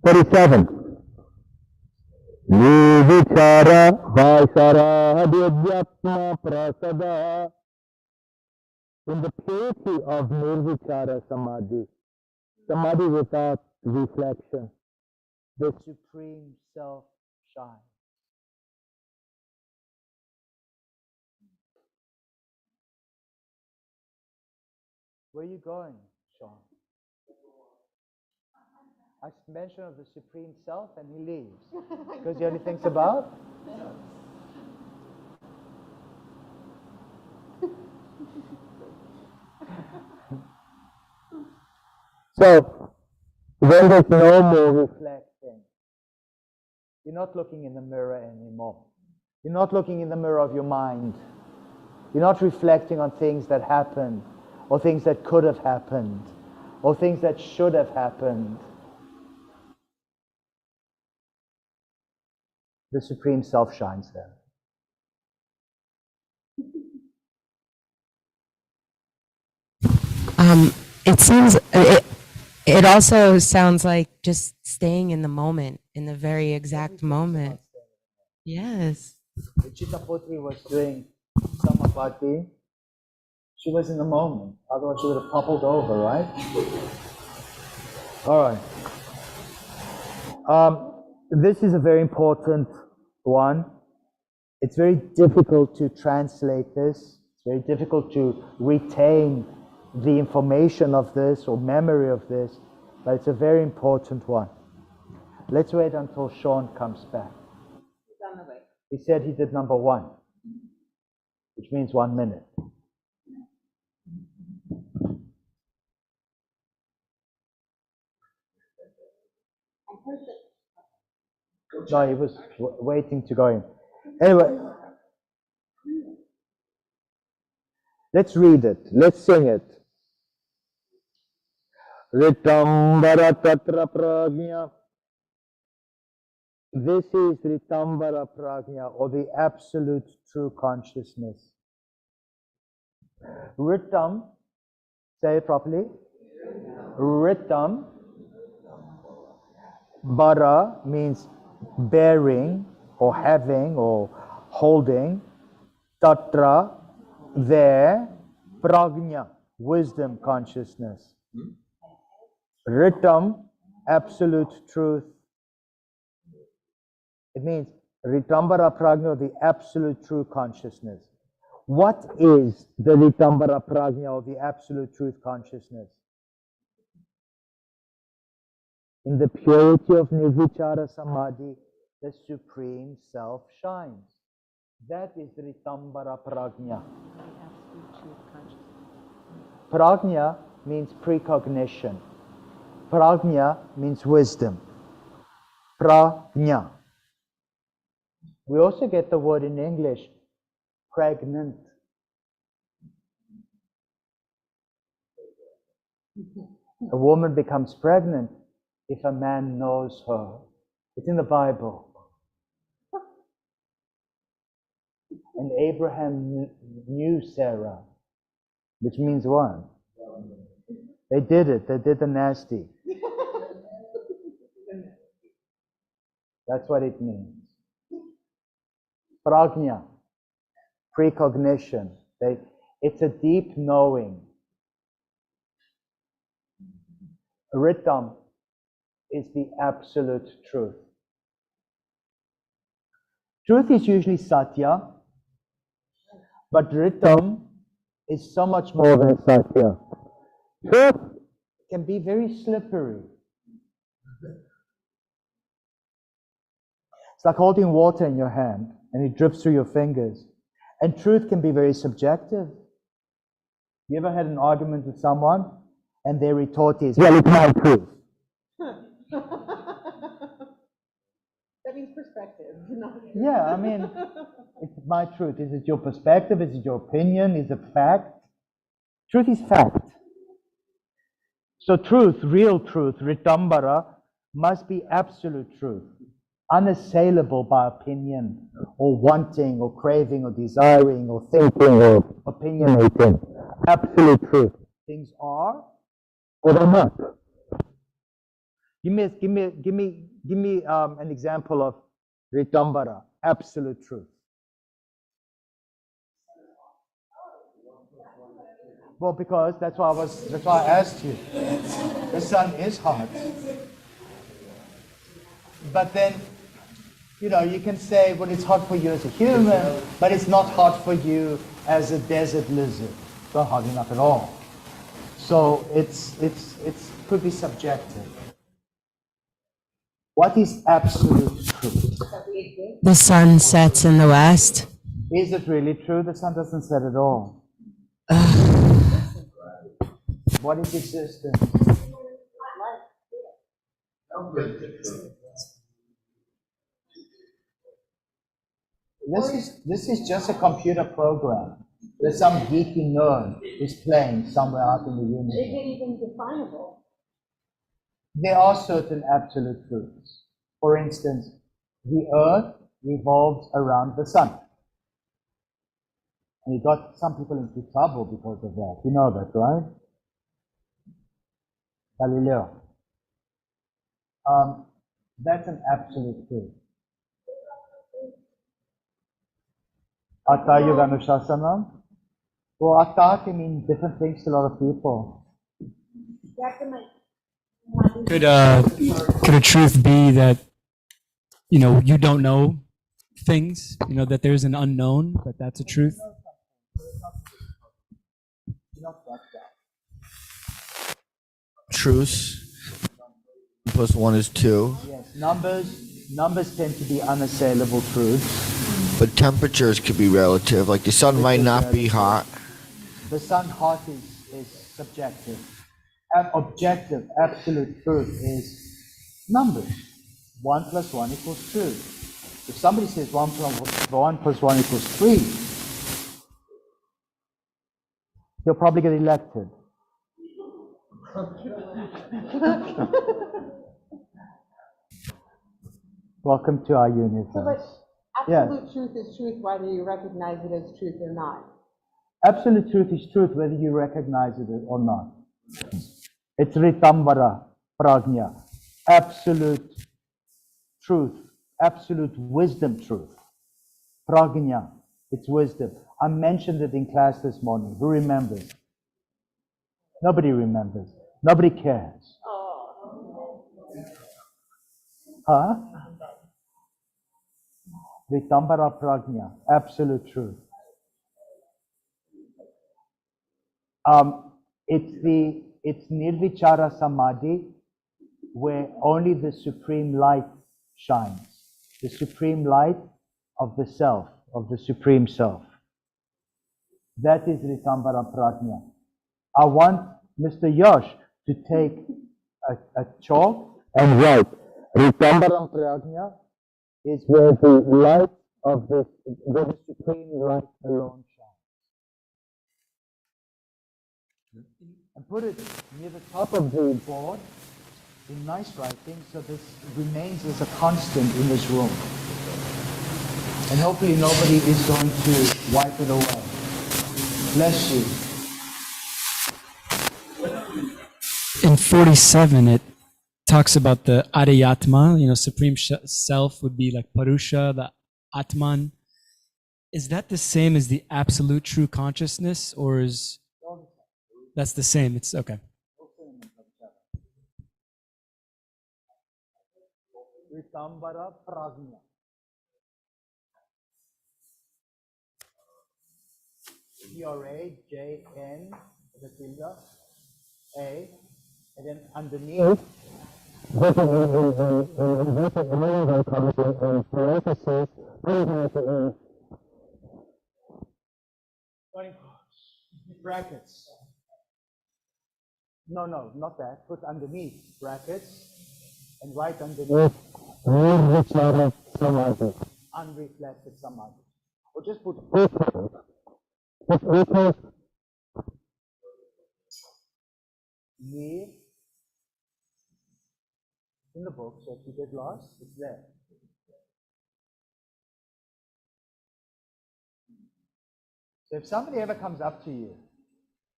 37. Nivichara vaisara adhyatma prasada. In the purity of nirvichara samadhi, samadhi without reflection, the supreme self shines. Where are you going, Sean? I mention of the Supreme Self and he leaves. Because he only thinks about? So, when there's no more reflecting, you're not looking in the mirror anymore. You're not looking in the mirror of your mind. You're not reflecting on things that happened, or things that could have happened, or things that should have happened. The Supreme Self shines there. It seems, it also sounds like just staying in the moment, in the very exact moment. Yes. Chittaputri was doing Samapati. She was in the moment, otherwise she would have toppled over, right? All right. This is a very important one. It's very difficult to translate this. It's very difficult to retain the information of this or memory of this, but it's a very important one. Let's wait until Sean comes back. He's on the way. He said he did number 1, which means 1 minute. No, he was waiting to go in. Anyway, let's read it. Let's sing it. Ritambara tatra prajna. This is Ritambara prajna, or the absolute true consciousness. Ritam, say it properly. Ritam. Bara means bearing, or having, or holding. Tatra, there. Prajna, wisdom, consciousness. Ritam, absolute truth. It means Ritambara Prajna, the absolute true consciousness. What is the Ritambara Prajna, or the absolute truth consciousness? In the purity of Nirvichara Samadhi, the Supreme Self shines. That is Ritambara Prajna. Prajna means precognition. Prajna means wisdom. Prajna. We also get the word in English, pregnant. A woman becomes pregnant if a man knows her. It's in the Bible. And Abraham knew Sarah, which means what? They did it. They did the nasty. That's what it means. Prajna, precognition. It's a deep knowing. Ritam is the absolute truth. Truth is usually satya, but ritam is so much more than satya. Truth can be very slippery. It's like holding water in your hand and it drips through your fingers. And truth can be very subjective. You ever had an argument with someone and their retort is, well, it's my truth. That means perspective. Yeah, I mean, it's my truth. Is it your perspective? Is it your opinion? Is it fact? Truth is fact. So truth, real truth, ritambara, must be absolute truth, unassailable by opinion, or wanting, or craving, or desiring, or thinking, or opinionating. Absolute truth. Things are, or they're not. Give me an example of ritambara, absolute truth. Well, because that's why I asked you. The sun is hot. But then, you know, you can say, well, it's hot for you as a human, but it's not hot for you as a desert lizard. It's not hot enough at all. So it could be subjective. What is absolute truth? The sun sets in the west. Is it really true? The sun doesn't set at all. What is existence? This is just a computer program that some geeky nerd is playing somewhere out in the universe. Is it even definable? There are certain absolute truths. For instance, the earth revolves around the sun. And it got some people into trouble because of that. You know that, right? Galileo. That's an absolute truth. Atta Yoganushasana. Well, atta can mean different things to a lot of people. Could a truth be that, you know, you don't know things, you know, that there's an unknown, but that's a truth? Truths. 1 + 1 is 2. Yes, numbers tend to be unassailable truths. But temperatures could be relative. Like the sun might not be hot. The sun hot is subjective. Objective, absolute truth is numbers. 1 + 1 = 2. If somebody says 1 + 1 = 3, he'll probably get elected. Welcome to our universe. Absolute truth is truth whether you recognize it as truth or not. Absolute truth is truth whether you recognize it or not. It's ritambara, prajna, absolute truth, absolute wisdom truth. Prajna, it's wisdom. I mentioned it in class this morning. Who remembers? Nobody remembers. Nobody cares. Huh? Ritambara prajna, absolute truth. It's nirvichara samadhi, where only the supreme light shines. The supreme light of the self, of the supreme self. That is ritambara prajna. I want Mr. Yash to take a chalk and write Ritambaram Prajna is where the light of this, where the supreme light alone shines. And put it near the top of the board in nice writing, so this remains as a constant in this room. And hopefully nobody is going to wipe it away. Bless you. In 47, it talks about the Adhyatma, supreme self would be like Purusha, the Atman. Is that the same as the absolute true consciousness, or is that's the same? It's okay. Ritambara Prajna. Prajn, the tilde, A, and then underneath, brackets. No, not that. Put underneath brackets, and right underneath, unreflected samadhi. Or just put near in the book, so if you get lost, it's there. So if somebody ever comes up to you,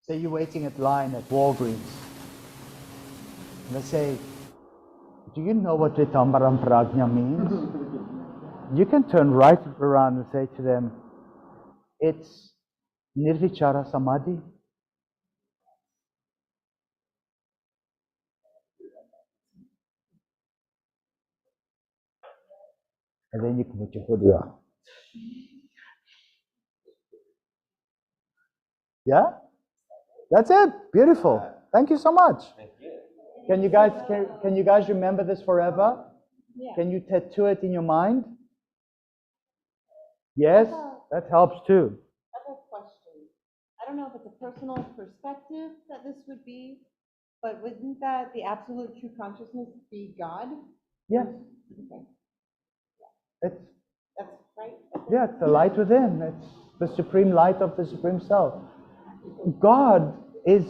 say you're waiting at line at Walgreens, and they say, do you know what Ritambaram Prajna means? You can turn right around and say to them, it's Nirvichara Samadhi. And then you can put your hoodie on. Yeah? That's it. Beautiful. Thank you so much. Can you guys remember this forever? Yeah. Can you tattoo it in your mind? Yes? That helps too. I have a question. I don't know if it's a personal perspective that this would be, but wouldn't that the absolute true consciousness be God? Yes. Okay. It's That's right. Yeah, it's the light within. It's the supreme light of the supreme self. God is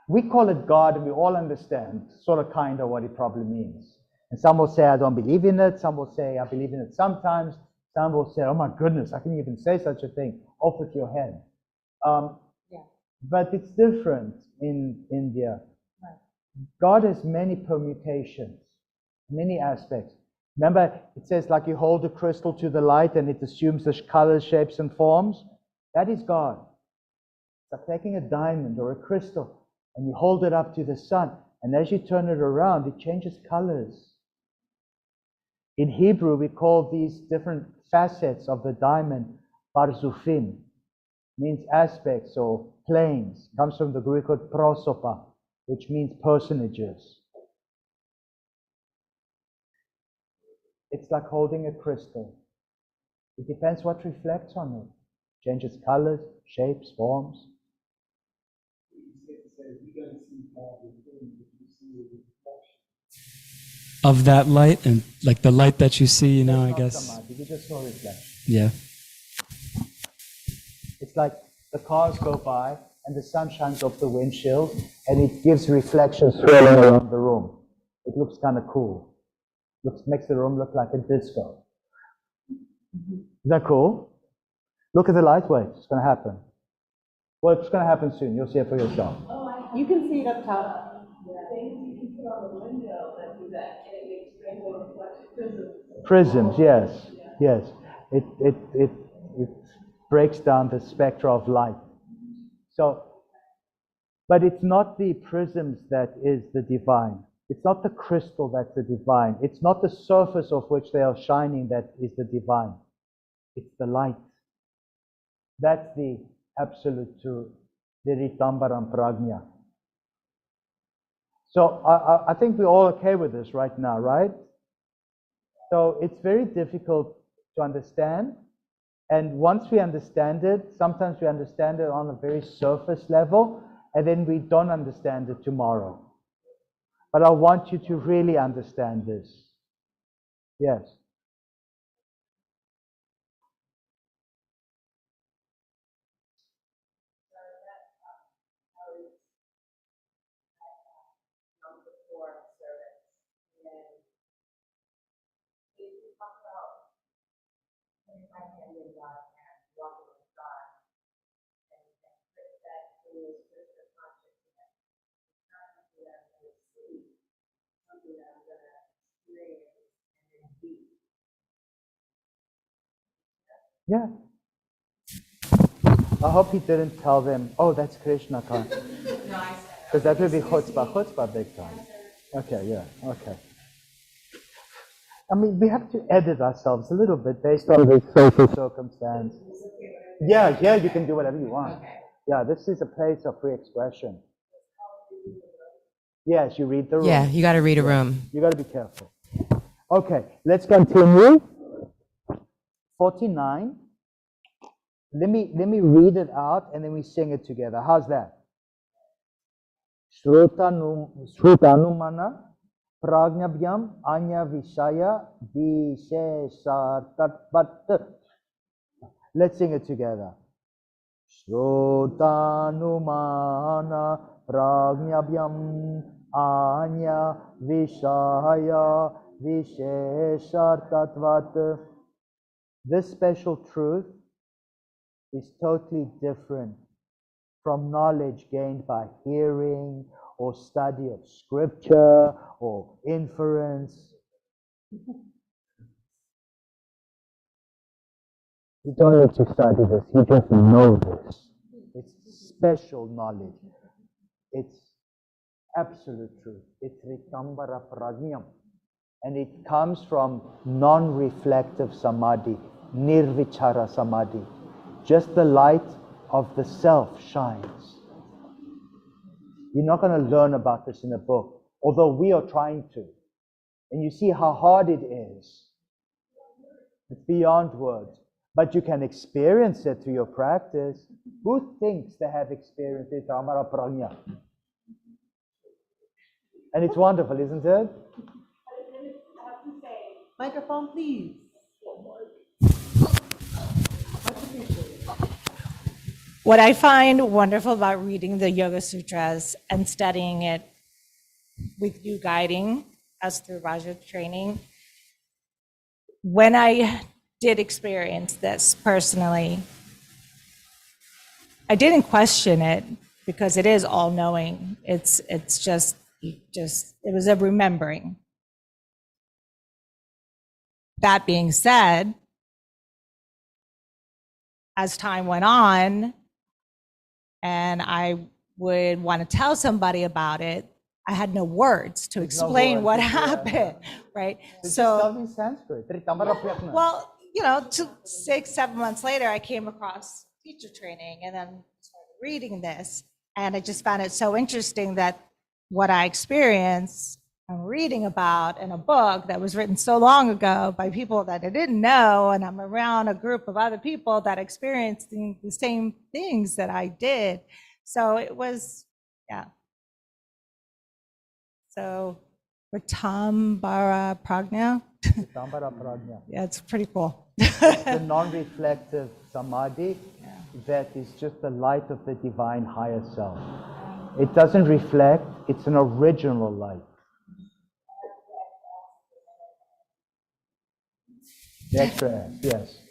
we call it God, and we all understand sort of kind of what it probably means. And some will say, I don't believe in it. Some will say, I believe in it sometimes. Some will say, oh my goodness, I can even say such a thing. Off with your head. But it's different in India. Right. God has many permutations, many aspects. Remember, it says like you hold a crystal to the light and it assumes the colors, shapes, and forms. That is God. It's like taking a diamond or a crystal and you hold it up to the sun, and as you turn it around, it changes colors. In Hebrew, we call these different facets of the diamond parzufim, means aspects or planes. Comes from the Greek word prosopa, which means personages. It's like holding a crystal. It depends what reflects on it. Changes colors, shapes, forms. Of that light, and like the light that you see, I guess. Samadhi, we just saw reflection. Yeah. It's like the cars go by and the sun shines off the windshield and it gives reflections swirling around the room. It looks kind of cool. Makes the room look like a disco. Is that cool? Look at the light waves. It's going to happen. Well, it's going to happen soon. You'll see it for yourself. You can see it up top. Prisms, yes, yes. It breaks down the spectra of light. So, but it's not the prisms that is the divine. It's not the crystal that's the divine. It's not the surface of which they are shining that is the divine. It's the light. That's the absolute truth, the Ritambaram Prajna. So I think we're all okay with this right now, right? So it's very difficult to understand. And once we understand it, sometimes we understand it on a very surface level, and then we don't understand it tomorrow. But I want you to really understand this. Yes. Yeah. I hope he didn't tell them, oh, that's Krishna time. Because that would be chutzpah big time. Okay, yeah, okay. I mean, we have to edit ourselves a little bit based on the social circumstance. Yeah, yeah, you can do whatever you want. Yeah, this is a place of free expression. Yes, you read the room. Yeah, you got to read a room. You got to be careful. Okay, let's continue. 49. Let me read it out and then we sing it together. How's that? Shrutanumana pragnabhyam anya vishaya visheshartatvat. Let's sing it together. Shrutanumana pragnabhyam anya vishaya visheshartatvat. This special truth is totally different from knowledge gained by hearing or study of scripture or inference. You don't need to study this, you just know this. It's special knowledge. It's absolute truth. It's Ritambara Prajnam. And it comes from non-reflective samadhi, nirvichara samadhi. Just the light of the self shines. You're not going to learn about this in a book, although we are trying to. And you see how hard it is. It's beyond words. But you can experience it through your practice. Who thinks they have experienced it? Amara Prajna. And it's wonderful, isn't it? Microphone, please. What I find wonderful about reading the Yoga Sutras and studying it with you guiding us through Raja training, when I did experience this personally, I didn't question it because it is all-knowing. It's just it was a remembering. That being said, as time went on, and I would want to tell somebody about it, I had no words to explain what happened, right? So, tell me Sanskrit. well, 6, 7 months later, I came across teacher training and then started reading this, and I just found it so interesting that what I experienced, I'm reading about in a book that was written so long ago by people that I didn't know, and I'm around a group of other people that experienced the same things that I did. So it was, yeah. So Ritambara Prajna. Ritambara Prajna. Yeah, it's pretty cool. The non-reflective samadhi, that is just the light of the divine higher self. It doesn't reflect, it's an original light. The extra S, yes.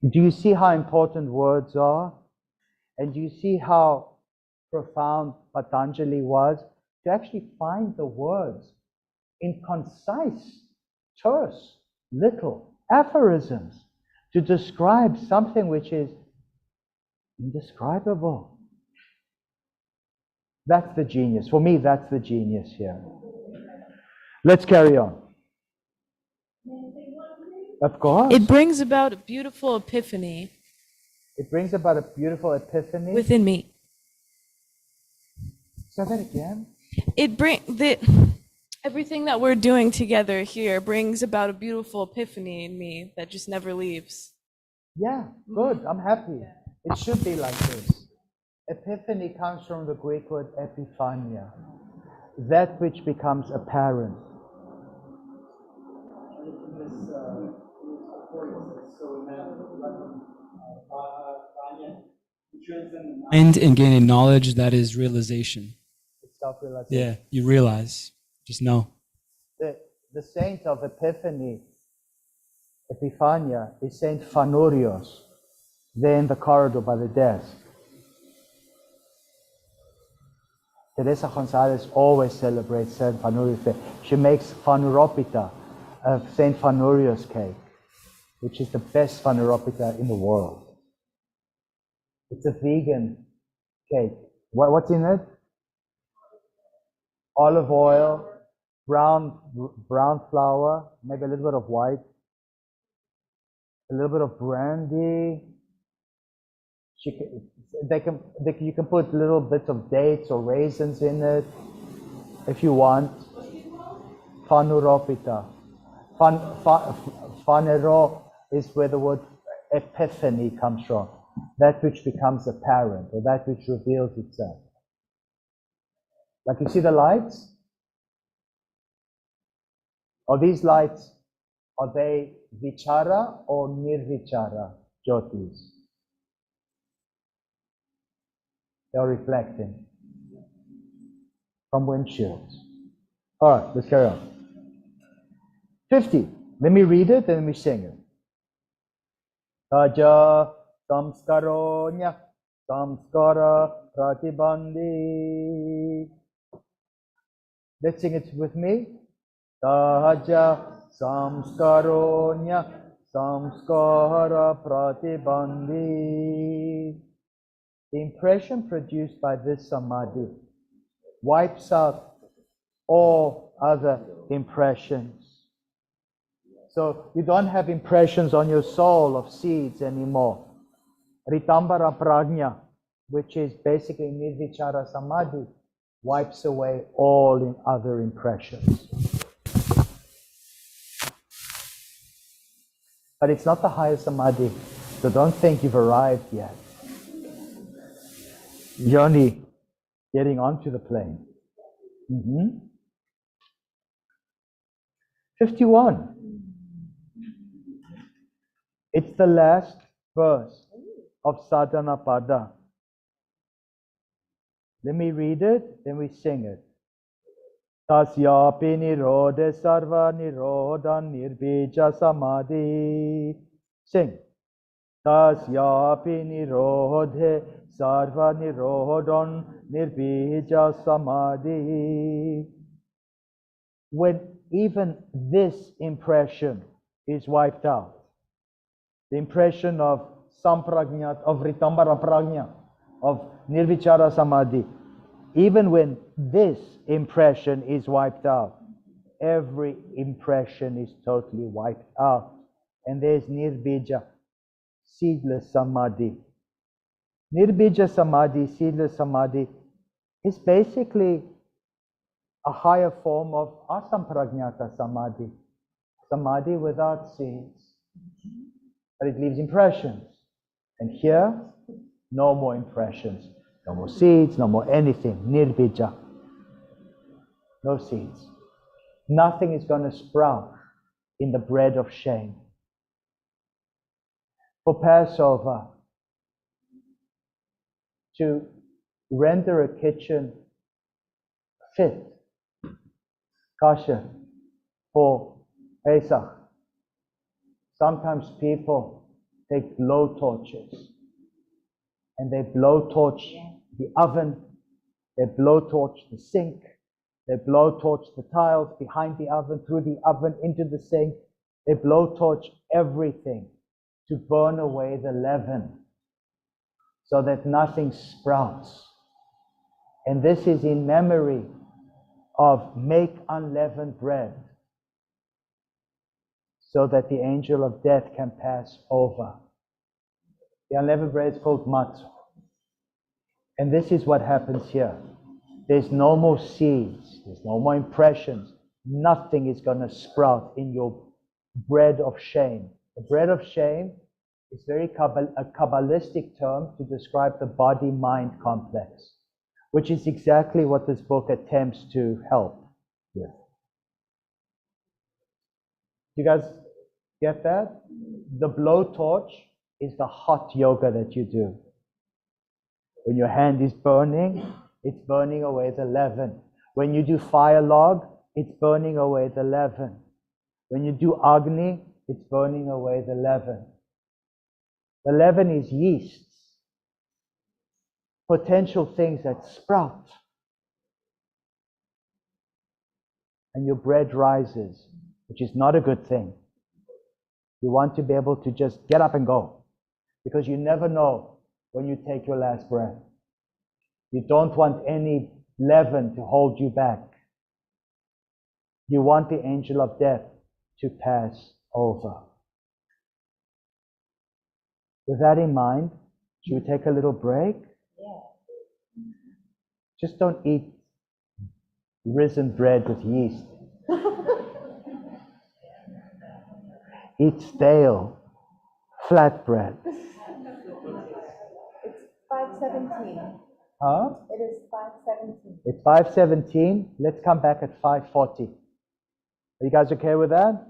Do you see how important words are? And do you see how profound Patanjali was to actually find the words in concise, terse, little aphorisms to describe something which is indescribable? That's the genius. For me, that's the genius here. Let's carry on. Of course. It brings about a beautiful epiphany. It brings about a beautiful epiphany within me. Say that again. Everything that we're doing together here brings about a beautiful epiphany in me that just never leaves. Yeah, good. I'm happy. It should be like this. Epiphany comes from the Greek word epiphania, that which becomes apparent. Mind and gain a knowledge that is realization. It's self-realization. Yeah, you realize, just know. The saint of Epiphany, Epiphania, is Saint Fanurios, there in the corridor by the desk. Teresa Gonzalez always celebrates Saint Fanurios Day. She makes fanuropita, a Saint Fanurios cake, which is the best fanuropita in the world. It's a vegan cake. What's in it? Olive oil, brown flour, maybe a little bit of white, a little bit of brandy. You can put little bits of dates or raisins in it if you want. Fanuropita. Fanero is where the word epiphany comes from. That which becomes apparent, or that which reveals itself. Like you see the lights? Are these lights, are they vichara or nirvichara jyotis? They're reflecting from windshields. All right, let's carry on. 50. Let me read it and let me sing it. Taja samskaronya samskara pratibandhi. Let's sing it with me. Taja samskaronya samskara pratibandhi. The impression produced by this samadhi wipes out all other impressions. So you don't have impressions on your soul of seeds anymore. Ritambara prajna, which is basically nirvichara samadhi, wipes away all other impressions. But it's not the highest samadhi, so don't think you've arrived yet. You're only getting onto the plane. 51. It's the last verse of Sadhana Pada. Let me read it, then we sing it. Tasyapi nirode sarva nirodan nirbija samadhi. Sing. Tasyapi nirode sarva nirodon nirbija samadhi. When even this impression is wiped out, the impression of samprajna, of ritambara prajna, of nirvichara samadhi, even when this impression is wiped out, every impression is totally wiped out. And there's nirbija, seedless samadhi. Nirbija samadhi, seedless samadhi, is basically a higher form of asamprajnata samadhi. Samadhi without seeds. But it leaves impressions. And here, no more impressions. No more seeds, no more anything. Nirbija. No seeds. Nothing is going to sprout in the bread of shame. For Passover, to render a kitchen fit, kosher, for Pesach, sometimes people take blowtorches and they blowtorch the oven, they blowtorch the sink, they blowtorch the tiles behind the oven, through the oven, into the sink. They blowtorch everything to burn away the leaven so that nothing sprouts. And this is in memory of make unleavened bread, so that the angel of death can pass over. The unleavened bread is called matzah. And this is what happens here. There's no more seeds, there's no more impressions. Nothing is going to sprout in your bread of shame. The bread of shame It's a Kabbalistic term to describe the body-mind complex, which is exactly what this book attempts to help with. You guys get that? The blowtorch is the hot yoga that you do. When your hand is burning, it's burning away the leaven. When you do fire log, it's burning away the leaven. When you do Agni, it's burning away the leaven. The leaven is yeasts, potential things that sprout. And your bread rises, which is not a good thing. You want to be able to just get up and go, because you never know when you take your last breath. You don't want any leaven to hold you back. You want the angel of death to pass over. With that in mind, should we take a little break? Yeah. Just don't eat risen bread with yeast. Eat stale, flat bread. It's 5:17. Huh? It is 5:17. It's 5:17. Let's come back at 5:40. Are you guys okay with that?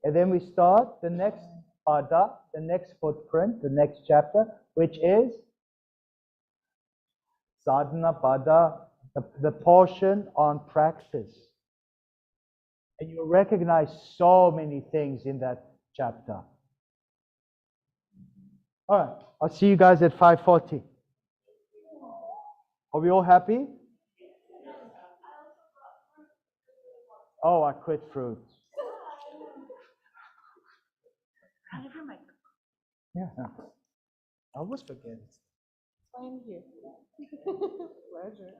And then we start the next pada, the next footprint, the next chapter, which is sadhana pada, the portion on practice. And you recognize so many things in that chapter. All right, I'll see you guys at 5:40. Are we all happy? Oh, I quit fruit. Yeah, I always forget it. I'm here. Pleasure.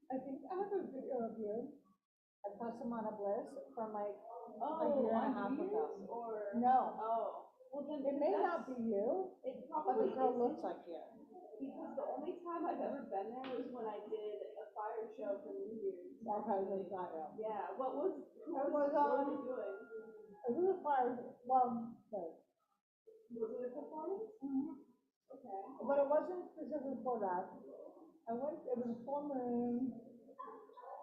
I think I have a video of you at Pasamana Bliss from like a year and a half ago. No. Well, then it may not be you, but the girl looks like you. Because the only time I've ever been there was when I did a fire show for New Year's. Okay, then got you. Yeah, what was it It was what were they doing? it was a fire, well, no. Was it a performance? Okay. But it wasn't specifically for that. I went, it was a full moon.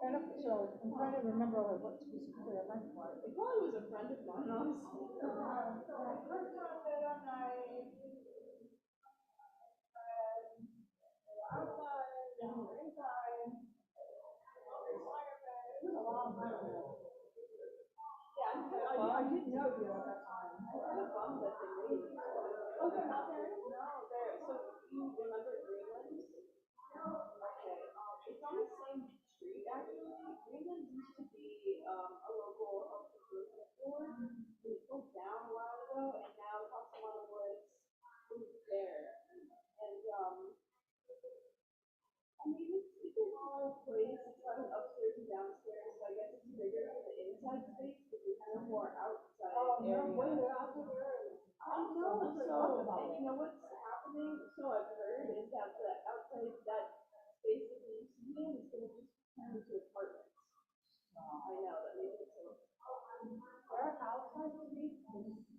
And so I'm trying to remember like what specifically I went for. It probably was a friend of mine, honestly. I didn't know you at that time. I'm kind of bummed that they moved. Oh, they're not there anymore? No, they're, so you remember Greenland? Okay, it's on the same street actually. Greenland used to be a local health improvement board. It closed down a while ago, and now Pasamana was moved there. And I mean, it's a small place. It's got an upstairs and downstairs, so I guess it's bigger for the inside space, but there's no more outside I know, so, and you know what's happening, so I've heard, is that the outside, that space that we used to be in is gonna just turn into apartments. I know, that makes it so. Their house has to be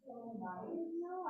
so nice. No.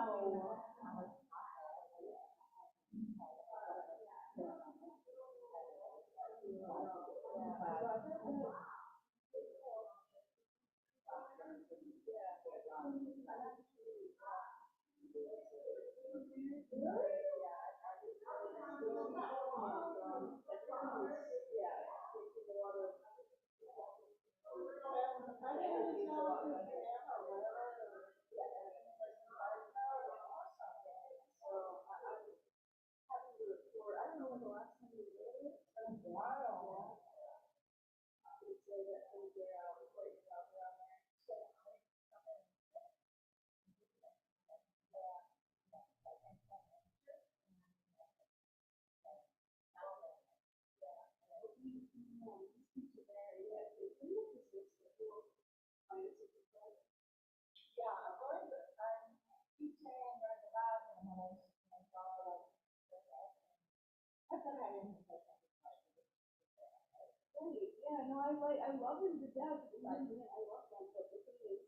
Yeah, no, I love him to death. I love them, but the thing is,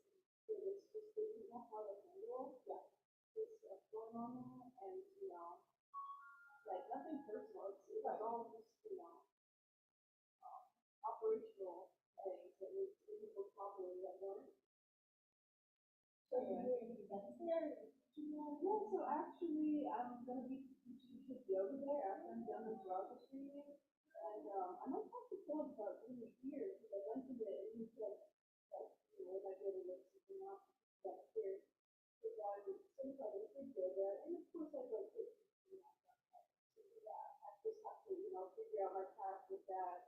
it's just, they don't know how to handle this stuff going on there, and, like, nothing personal, it's all just, operational things that need to be handled properly at once. So you're doing events there? Yeah, so actually, I'm gonna be teaching kids yoga there after I'm done with yoga training. And, I might talk to Phil about doing it here, because I went to it, and he said, that, I might be able to work something out back here. Because I'm certified in kids yoga, and of course I'd like to, I just have to, figure out my path with that.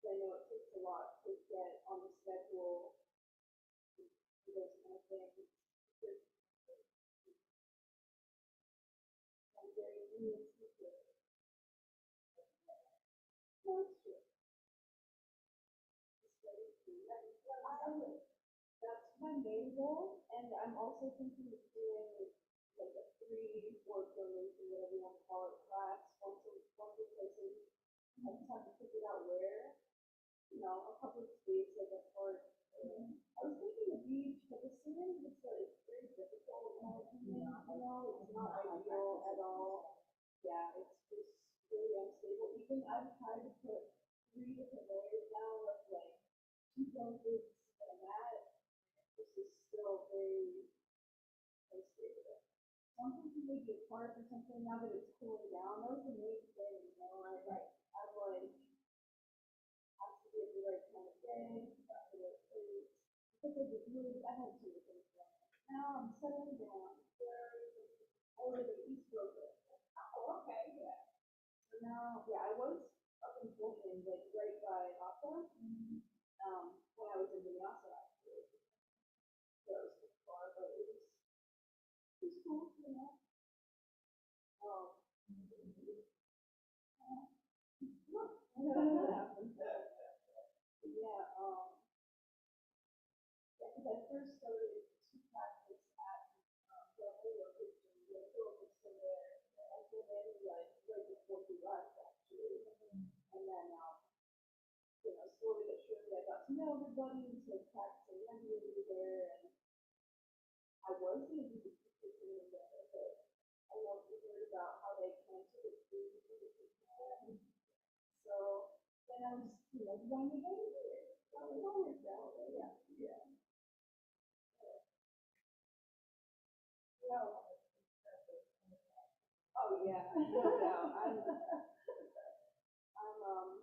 Because I know it takes a lot to get on the schedule, those kind of things. I'm very new to it. No, it's true. That's my main goal, and I'm also thinking of doing like a free work donation, whatever you want to call it, class once or twice a week. I just have to figure out where, a public space like a park. I was thinking the beach, but the sand is like very difficult in my opinion. It's not ideal at all. Yeah, it's just really unstable. Even I've tried to put 3 different layers down with like 2 blankets and a mat. This is still very unstable. So I'm thinking maybe a park or something now that it's cooling down. That was the main thing, I'm like, has to be at the right kind of day, at the right place. Because I just moved, I had 2 things going on. Now I'm settling down. I live in East Brooklyn. Oh, okay, yeah. So now, yeah, I was up in Brooklyn, like right by Opera, when I was in Vinyasa, actually. So it was too far, but it was cool, yeah, yeah, because I first started to practice at the whole location, the whole was still there. I came in like right before he left, actually. And then, slowly but surely I got to know everybody, and so practicing regularly there, and I was going to be the teacher training there, but I don't know if you heard about how they canceled it due to the teacher. So then I was, going to go here. So it all worked out, yeah, yeah. Yeah. Oh, yeah, no doubt. I'm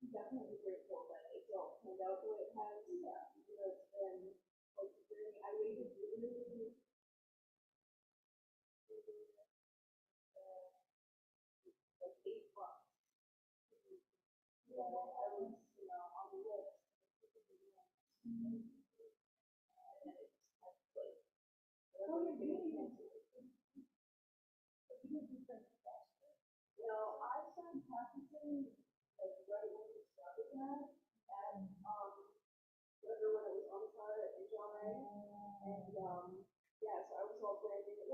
definitely grateful that it all turned out the way it has. Yeah. It's been like a journey. I waited really, like 8 months. Yeah, I was, on the list. And it's like, oh, you're getting cancer. I started practicing like right when we started that, and remember when it was Anuttara at HRA, and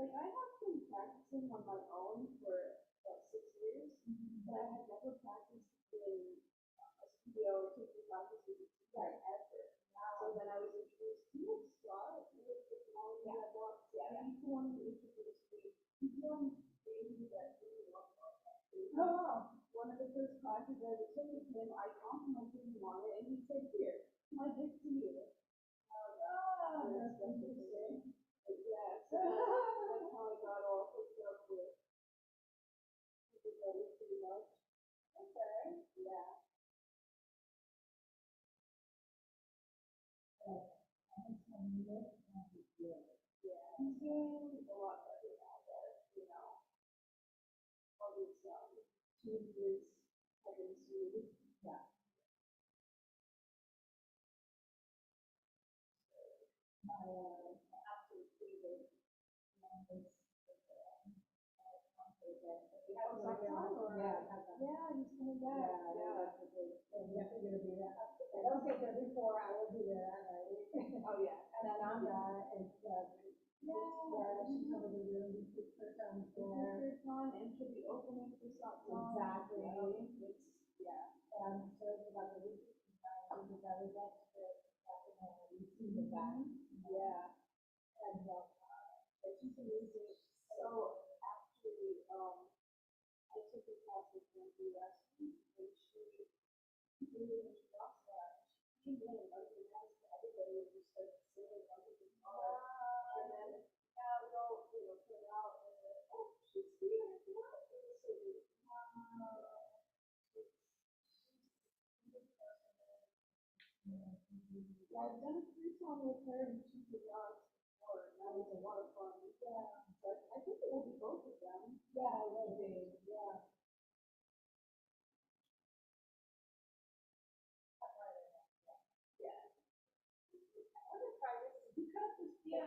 like I have been practicing on my own for about 6 years, but I had never practiced in a studio or taking classes with a teacher ever. So then I was introduced to like Scott, with technology that walks. Yeah, he's the one who introduced me. He's the one who that really loves that. Oh, wow. One of the first classes I ever took with him, I complimented him on it, and he said, "Here, my gift to you." That's interesting. Yeah, so that's how I got all hooked up with everybody pretty much. Okay. Yeah. Yeah. He's doing a lot better now that, all these changes have ensued. Yeah. My absolute favorite is yeah, he's coming back. Yeah. I don't think that before I will be there that night. Oh, yeah. And Ananda is, yeah, she's over the room, she's first on there. And she'll be opening for something. Exactly. It's, yeah. And I'm so about the week, because I was at the, receiving that. Yeah. And, it's just amazing. So, actually, I took a class with Wendy last week, and she really introduced that. She really recognized everybody and just like singing on the guitar. And then, yeah, we'll, put it out and then, oh, she's here. What? So, yeah, I've done a free song with her and she did not before, and that was a lot of fun. Yeah, but I think it will be both of them. Yeah, it will be. Yeah. Yeah,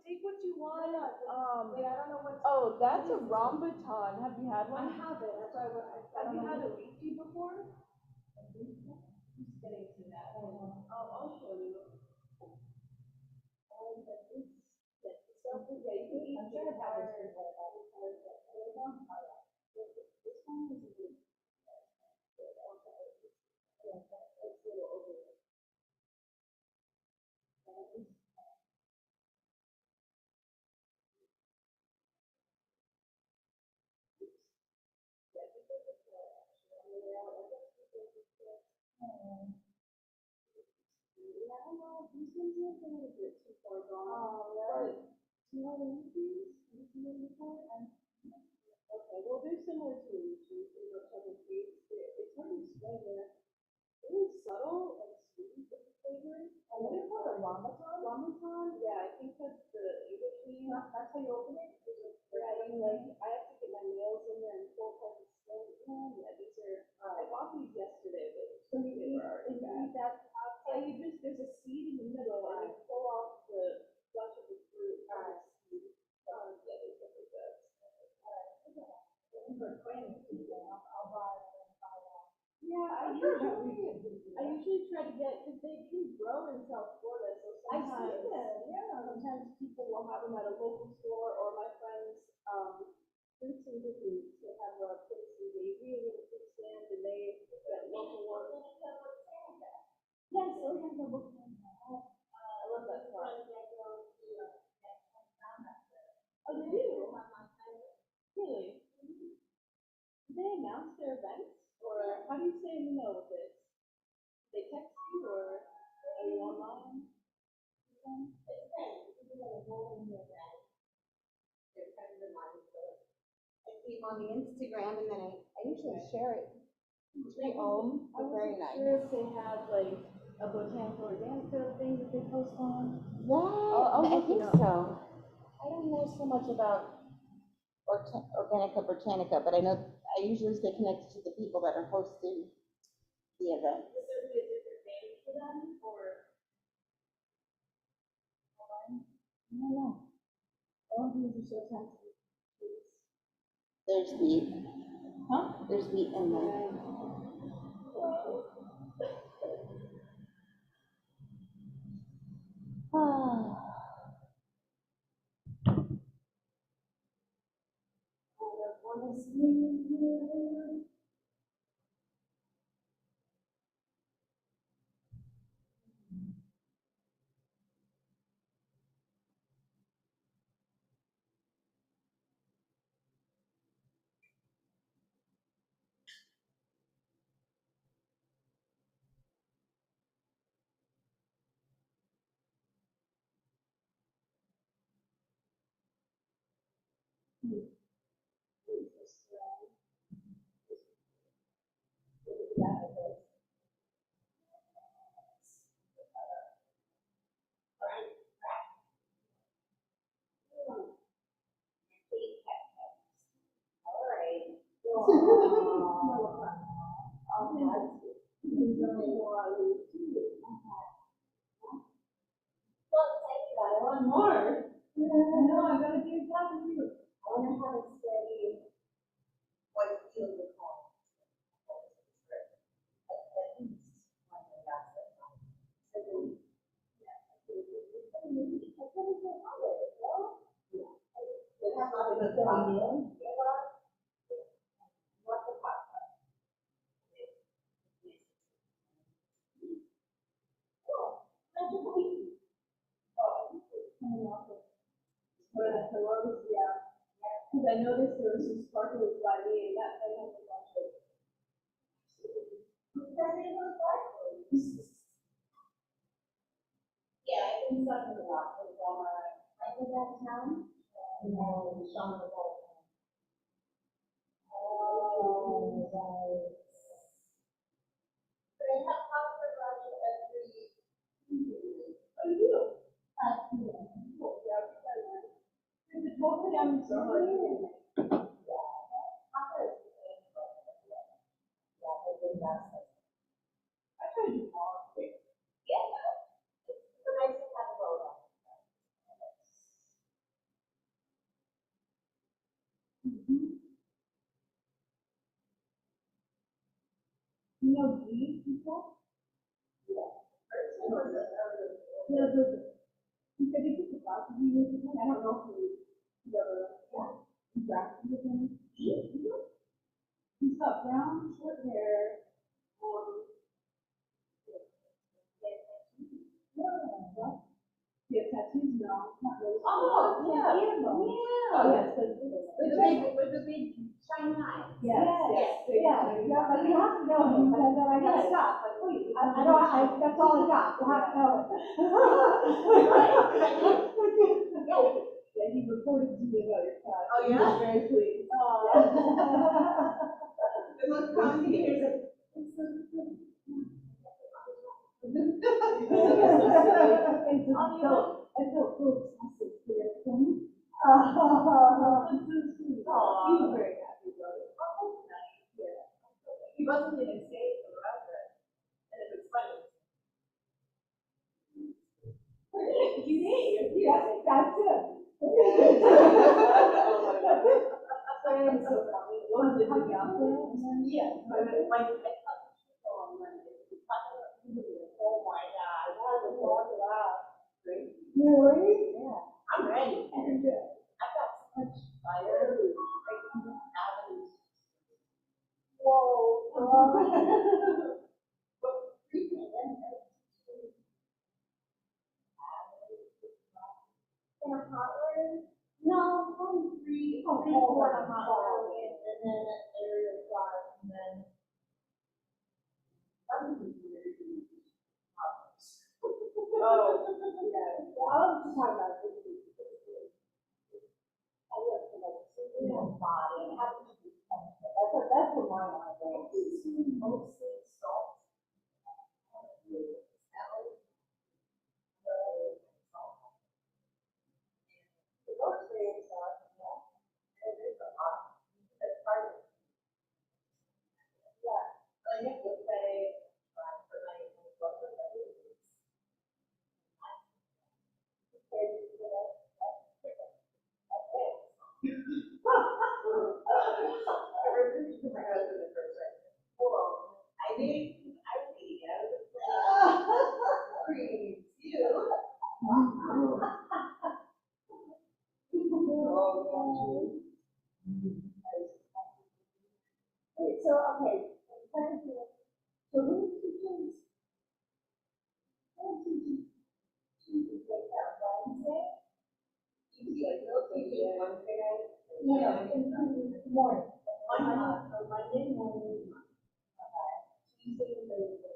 take what you want. Wait, I don't know what. Oh, that's a rambutan. Have you had one? I haven't. That's why have you had a lychee before? Just getting to that. I'll show you. Yeah, you can eat. I'm sure I've had this before. This one is a good. It's a little over. Yeah, I don't know. These ones are a little bit too far gone. Oh, right. Do you know what these? Have you seen them before? Okay, well, they're similar to lychee, pretty much have a taste. It's hard to explain. They're really subtle and sweet with the flavor. And what is it called? A rambutan? Rambutan? Yeah, I think that's the English name. That's how you open it? Yeah, I have to get my nails in there and pull apart the skin. Yeah, these are, I bought these yesterday, but they were already bad. Yeah, there's a seed in the middle, and you pull off the flesh of the fruit. Seed. Yeah, there's different bits. For twins, I'll buy that. Yeah, I usually try to get, because they can grow in South Florida, so sometimes. Sometimes people will have them at a local store, or my friends, Fruits and Cookies, they have a place in Daisy, a little fruit stand, and they get local ones. Yes, oh yeah, the book. I love that song. Oh, they do? Really? Do they announce their events? Or how do you stay in the know with this? They text you or are you online? I see them on the Instagram and then I usually share it. It's very own, but very nice. Sure if they have like a botanical organica thing that they post on. Yeah, I look think it up. so. I don't know so much about Organica Botanica, but I know I usually stay connected to the people that are hosting the event. Would there be a different name for them or? I don't know. All these are so tempting. There's wheat. Huh? There's wheat in there. One more. No, I gotta do that with you. I wanna have a steady, white feel your call. Because I noticed there was some sparkles by me, and that I have a bunch of. Yeah, I've been sucking a lot with I was out of town, and then Sean was out of town. Oh, right. But I have Pastor Roger every. Oh, you do? Yeah. Cool. Yeah, I went. Because it's mostly I'm so hard. You know these people? Yeah. Yeah, he said he took the class with you recently. I don't know if you ever interacted with him. He's got brown, short hair. Yeah, tattoos, no, not really. Oh, yeah. Oh, yes, with the big shiny eyes. Yes, yeah, but you have to know him, but then I gotta stop, like, please. I don't, that's all I got, you have to know it. Yeah, he reported to me about your cat. Oh, yeah? He was very pleased. The most common thing here is like, I feel so obsessive for your thing. He was very happy about it. Yeah. He wasn't even saying the reference, and it was funny. You need, yeah, that's it. I am so funny. What was it, the outfit? Yeah. Like, I thought you should go on Monday. Oh my God, that was wow. Great. Really? Yeah. I'm ready. I got so much fire. Avenues. Whoa. In a hot room? No, only three. Oh, four in a hot room, and then an area five, and then. Oh, yeah. I was just talking about this. I look for like single body. That's what my mind is. Mostly salt. I need, So, okay, so who teaches? Who teaches Tuesday or Wednesday? Tuesday, Wednesday night? No, in the morning. On Monday morning. Tuesday and Thursday.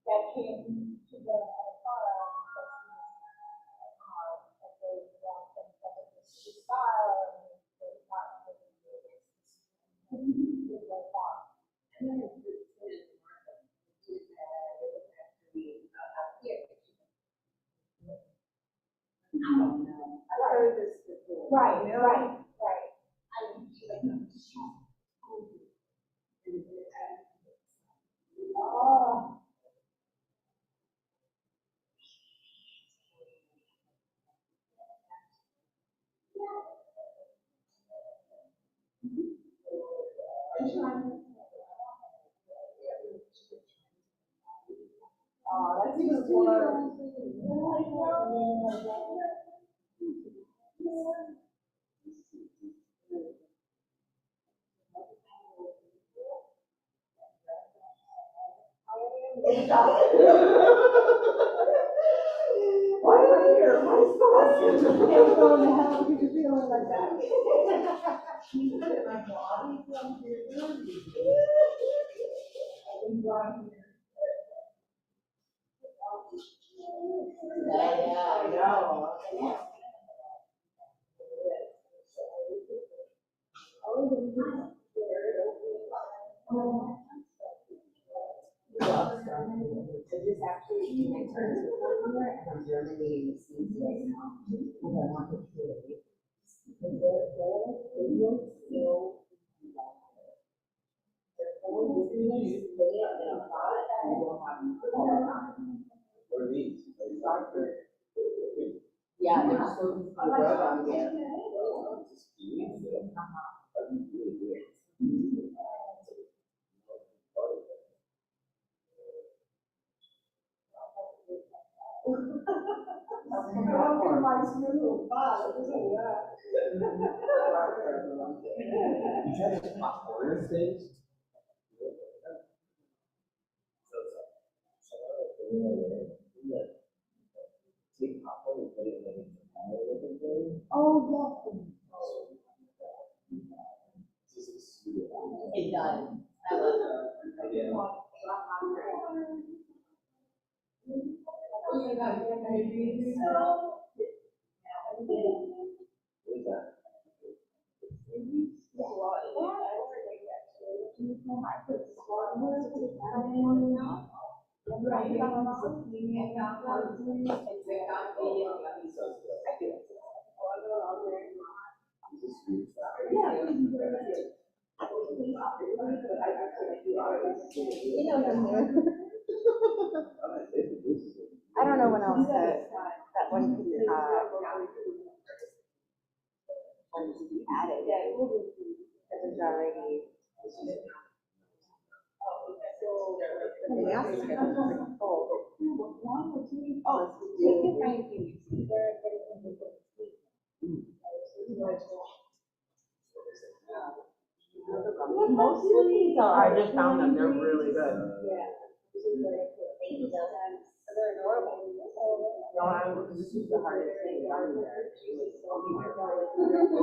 That came to the Right, right, right. Oh. Oh, that's even worse. Why am I here? Why is this? Can't go to hell because you're feeling like that. Yeah, I know. This actually makes sense with one year, and I'm germinating the seeds right now. And I want it to be. It will still. What are these? Yeah, they're so good on there. Oh, yeah. It does. I love it. I don't know when else that one could be added. There's already. The ask is pretty full. Oh, most of these are. I just found them. They're really good. Yeah. They're adorable. No, this is the hardest thing.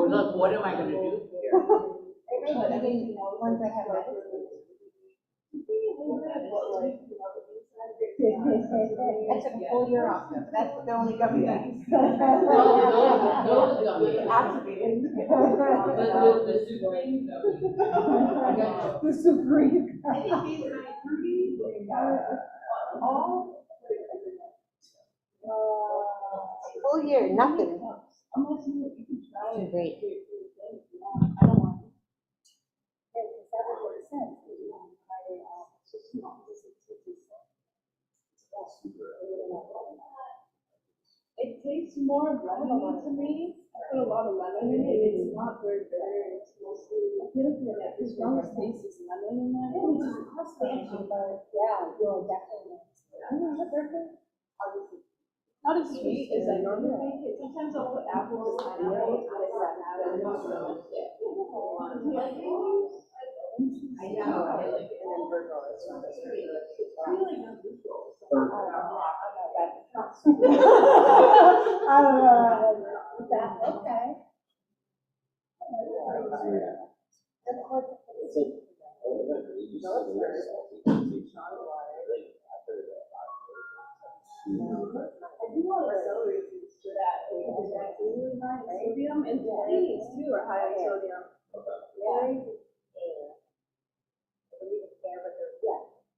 Look, what am I going to do here? Once I have I took a full year off, though, but that's the only gummy that I used. Activated. The Supreme. Full year, nothing. Great. It tastes more lemony to me. I put a lot of lemon in it. It's not very bitter. It's mostly, I feel like the strongest taste is lemon in that. Which is awesome. Yeah, you'll definitely. Not as sweet as I normally make it. Sometimes I'll put apples or pineapple. I know, I like it. And then Virgo is one of those. I don't know. Okay. I do want the celery juice for that. It's really high in sodium, and tahini too are high in sodium.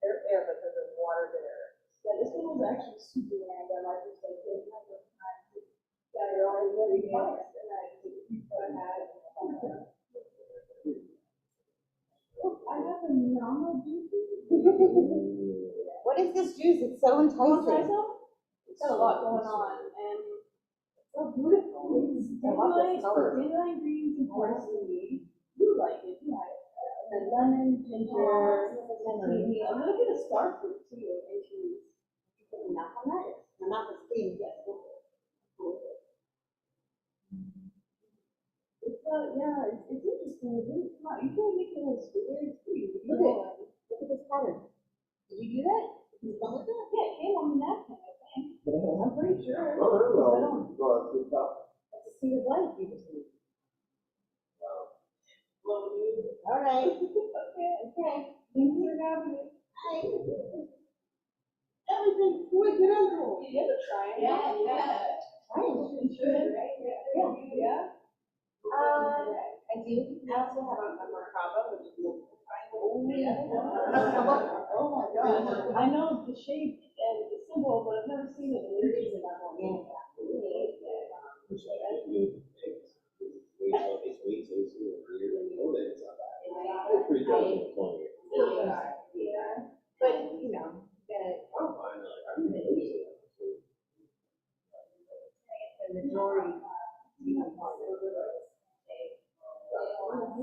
They're fair, but there's water there. Yeah, this one was actually super random. I just like didn't have the time to get it all really fast, and I did what I had. I have a normal juice. What is this juice? It's so enticing. It's got a lot going on, and it's so beautiful. It's dandelion greens and parsley. You like it, you like it. And lemon, ginger, tahini, a little bit of star fruit too. Enough on that? Not the steam, yes. It's interesting. It's really smart. You can't make it as very sweet. Look at this pattern. Did you do that? Did you come with that? Yeah, it came on the napkin, I think. I'm pretty sure. That's a seed of life, you just need. All right. Okay. Thanks for having me. Hi. Everything, boy, good uncle. You ever try it? Yeah. Try it. Yeah. I do. I also have a merkaba, which is Oh my gosh. I know the shape and the symbol, but I've never seen it in person. But, you know, the majority.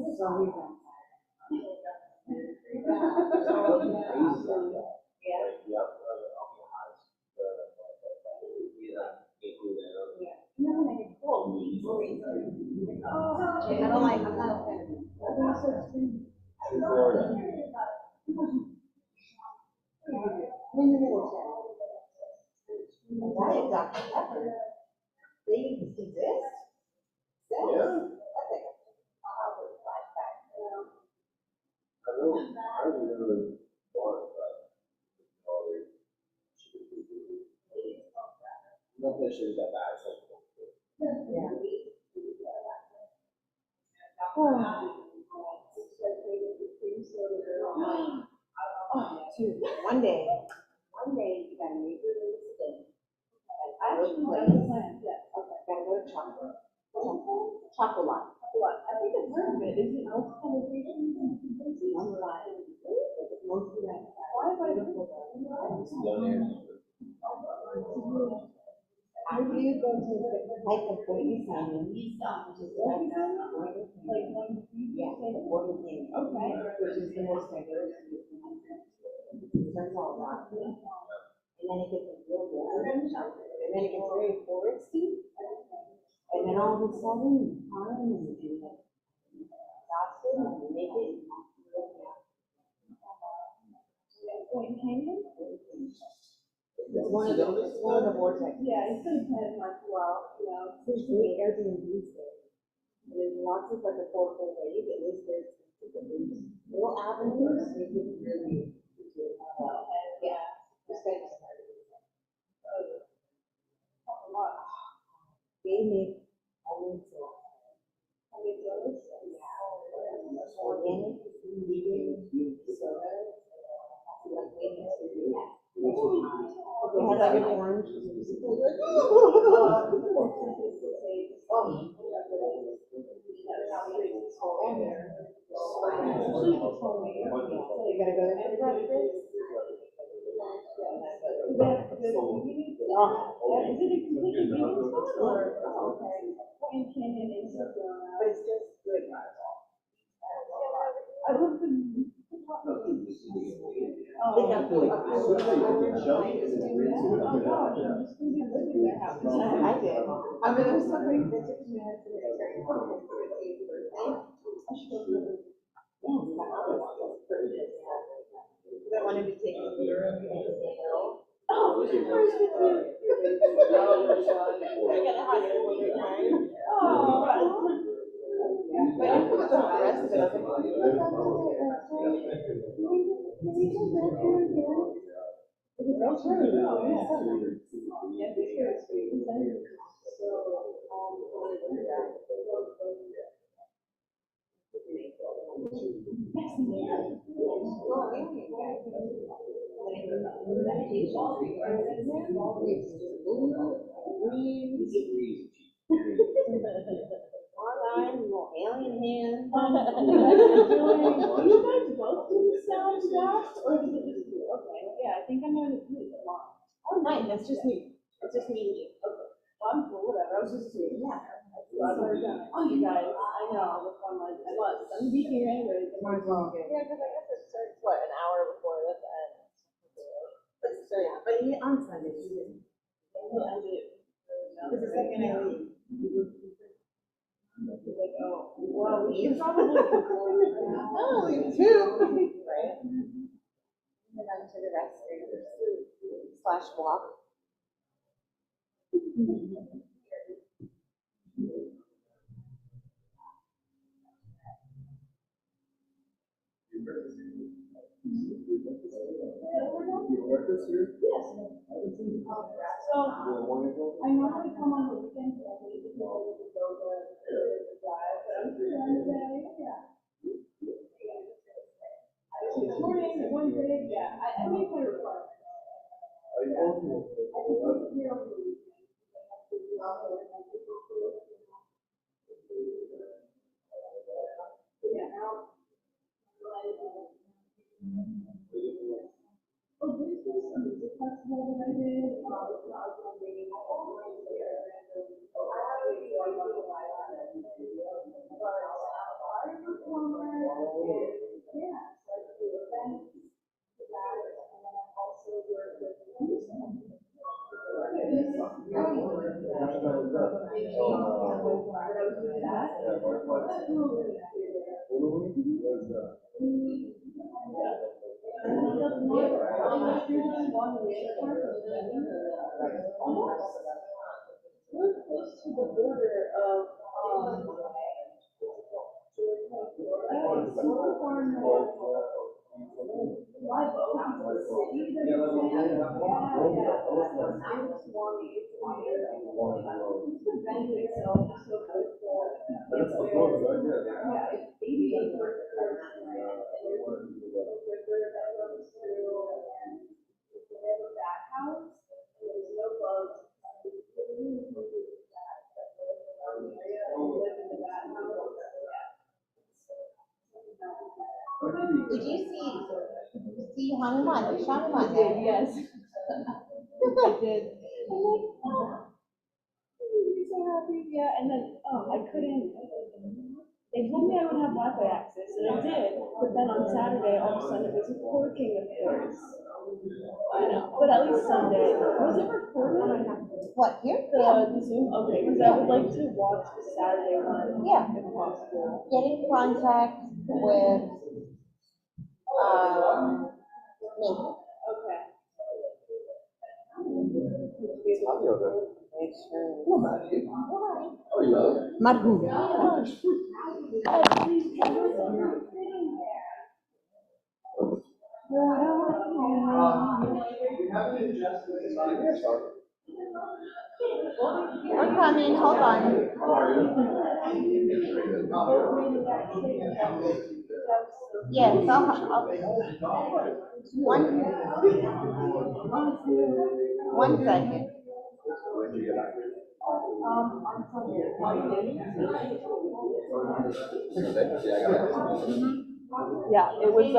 It's always on I don't like, I'm not a fan. I'm in the middle, Why is Dr. Pepper? They exist? That's like a childhood flashback. Oh, dude, one day you gotta make your mistake. I actually have a plan, yeah. Okay, gotta go to chocolate. Chocolate. I think I've heard of it. Is it multiple locations and different places? Mostly like that. Why have I heard of it? After you go to the like the 40 signing, which is like yeah, the 40 thing. Okay. Which is the most diverse. Turns all rock. And then it gets real good. And then it gets very foresty. And then all of a sudden, you climb and you do like stop it and you make it. Point Canyon? It's one of the vortexes. Yeah, it's been planned for a while, you know. There's great Airbnbs there. There's lots of like affordable ways. It is very expensive. Little avenues, you can really do it. has like an orange. I did. I mean, there's something that took me out to the very I wanted to take a photo. Oh, I got a hot air balloon, right? Oh. But I put the rest of it, I online, little alien hand. You guys both do the sound blast, or does it just you? Okay, yeah, I think I'm gonna do it a lot. Oh, nice, that's just me. It's just me and you. Okay. Well, I'm cool, whatever, I was just doing, yeah. Oh, you guys, I know, I'm like, I must, I'm gonna be here anyways. Might as well. Yeah, because I guess it starts, what, an hour before this ends? But on Sunday, you didn't. Yeah, I did. Because the second I leave. Like, oh, well, we should probably. Only two. Right. And then to the rest slash block. Yes. So, I normally come on the weekends, but I need to go to the drive, but I'm free Wednesday, yeah. This morning, Wednesday, yeah, I make my requirements. I can come here on the weekend. Yeah, now. Oh, this was a music festival that I did. We're close to the border of, Live Oak is the city that it's in. The venue itself is so beautiful. It's yeah, it's 80 acres. And there's a river that runs through, and they have a bat house, and there's no bugs. Did you see Hanuman? Hanuman there? Yes. I did. I'm like, oh, I'm so happy. Yeah, and then I couldn't. They told me I would have Wi-Fi access, and I did. But then on Saturday, all of a sudden, it was recording, of course. I know, but at least Sunday. Was it recorded? What, here? The Zoom? Okay, because I would like to watch the Saturday one. Yeah. If possible. Get in contact with me. Okay. Margot. We're coming, hold on. Yes, one second. Yeah, it was,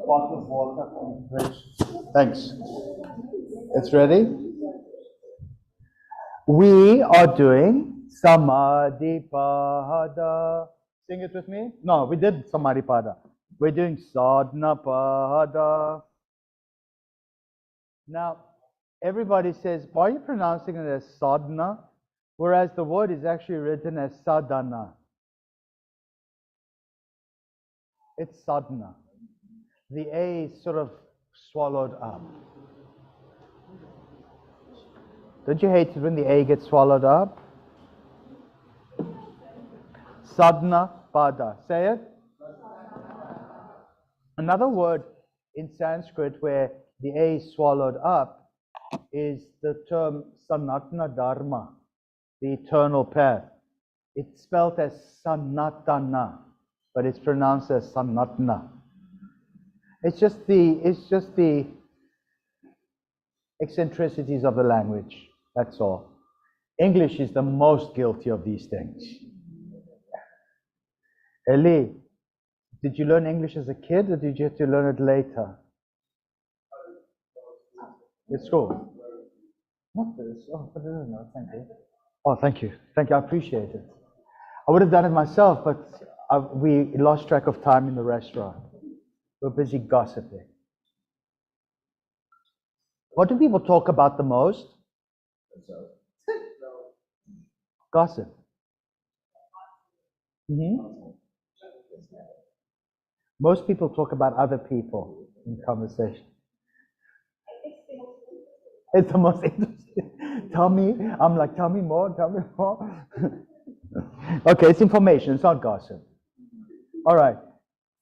Bottle of water from the fridge. Thanks. It's ready? We are doing Samadhi Pada. Sing it with me? No, we did Samadhi Pada. We're doing Sadhana Pada. Now, everybody says, why are you pronouncing it as sadhana? Whereas the word is actually written as sadhana. It's sadhana. The A is sort of swallowed up. Don't you hate it when the A gets swallowed up? Sadhana Pada. Say it. Another word in Sanskrit where the A is swallowed up is the term Sanatana Dharma, the eternal path. It's spelled as Sanatana, but it's pronounced as Sanatana. It's just the eccentricities of the language. That's all. English is the most guilty of these things. Eli, did you learn English as a kid or did you have to learn it later? At school? Not this. Oh, no, thank you. Oh, thank you. Thank you. I appreciate it. I would have done it myself, but we lost track of time in the restaurant. We're busy gossiping. What do people talk about the most? Gossip. Most people talk about other people in conversation. It's the most interesting. Tell me, I'm like, tell me more, tell me more. Okay, it's information, it's not gossip. All right,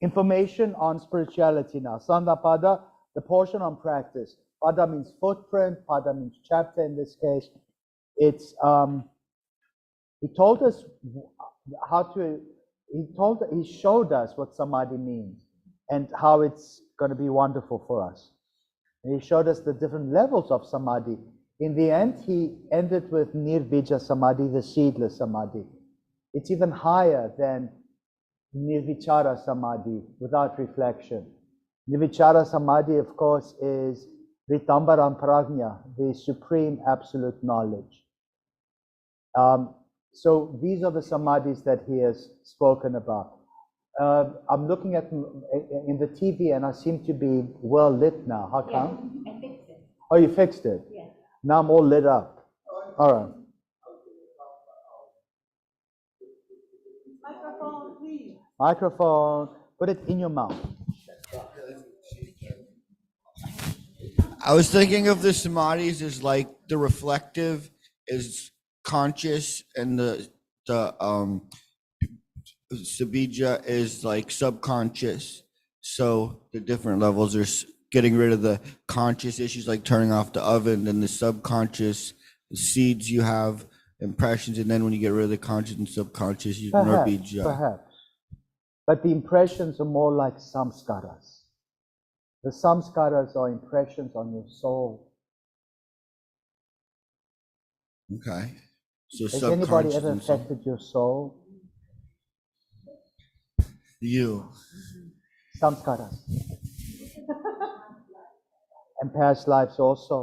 information on spirituality now. Sandhapada, the portion on practice. Pada means footprint, pada means chapter in this case. It's, he told us how to, he showed us what samadhi means and how it's going to be wonderful for us. And he showed us the different levels of samadhi. In the end, he ended with nirvija samadhi, the seedless samadhi. It's even higher than nirvichara samadhi, without reflection. Nirvichara samadhi, of course, is ritambaram prajna, the supreme absolute knowledge. So these are the samadhis that he has spoken about. I'm looking at in the TV and I seem to be well lit now. How come? Yeah, I fixed it. Oh, you fixed it? Yeah. Now I'm all lit up. All right. microphone, please. Microphone. Put it in your mouth. I was thinking of the samadhis as like the reflective is conscious and the sabija is like subconscious. So the different levels are getting rid of the conscious issues like turning off the oven, and the subconscious the seeds you have impressions, and then when you get rid of the conscious and subconscious, you nirvija. Perhaps. But the impressions are more like samskaras. The samskaras are impressions on your soul. Okay. So Has anybody ever and affected your soul? You. Samskaras. and past lives also.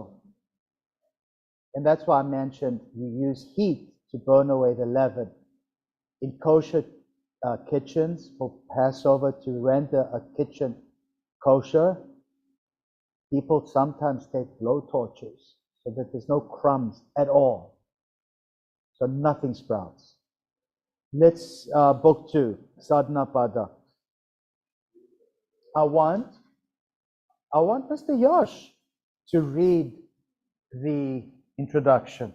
And that's why I mentioned you use heat to burn away the leaven. In kosher kitchens for Passover, to render a kitchen kosher, people sometimes take blow torches so that there's no crumbs at all. So nothing sprouts. Let's book 2, Sadhana Pada. I want Mr. Yash to read the introduction.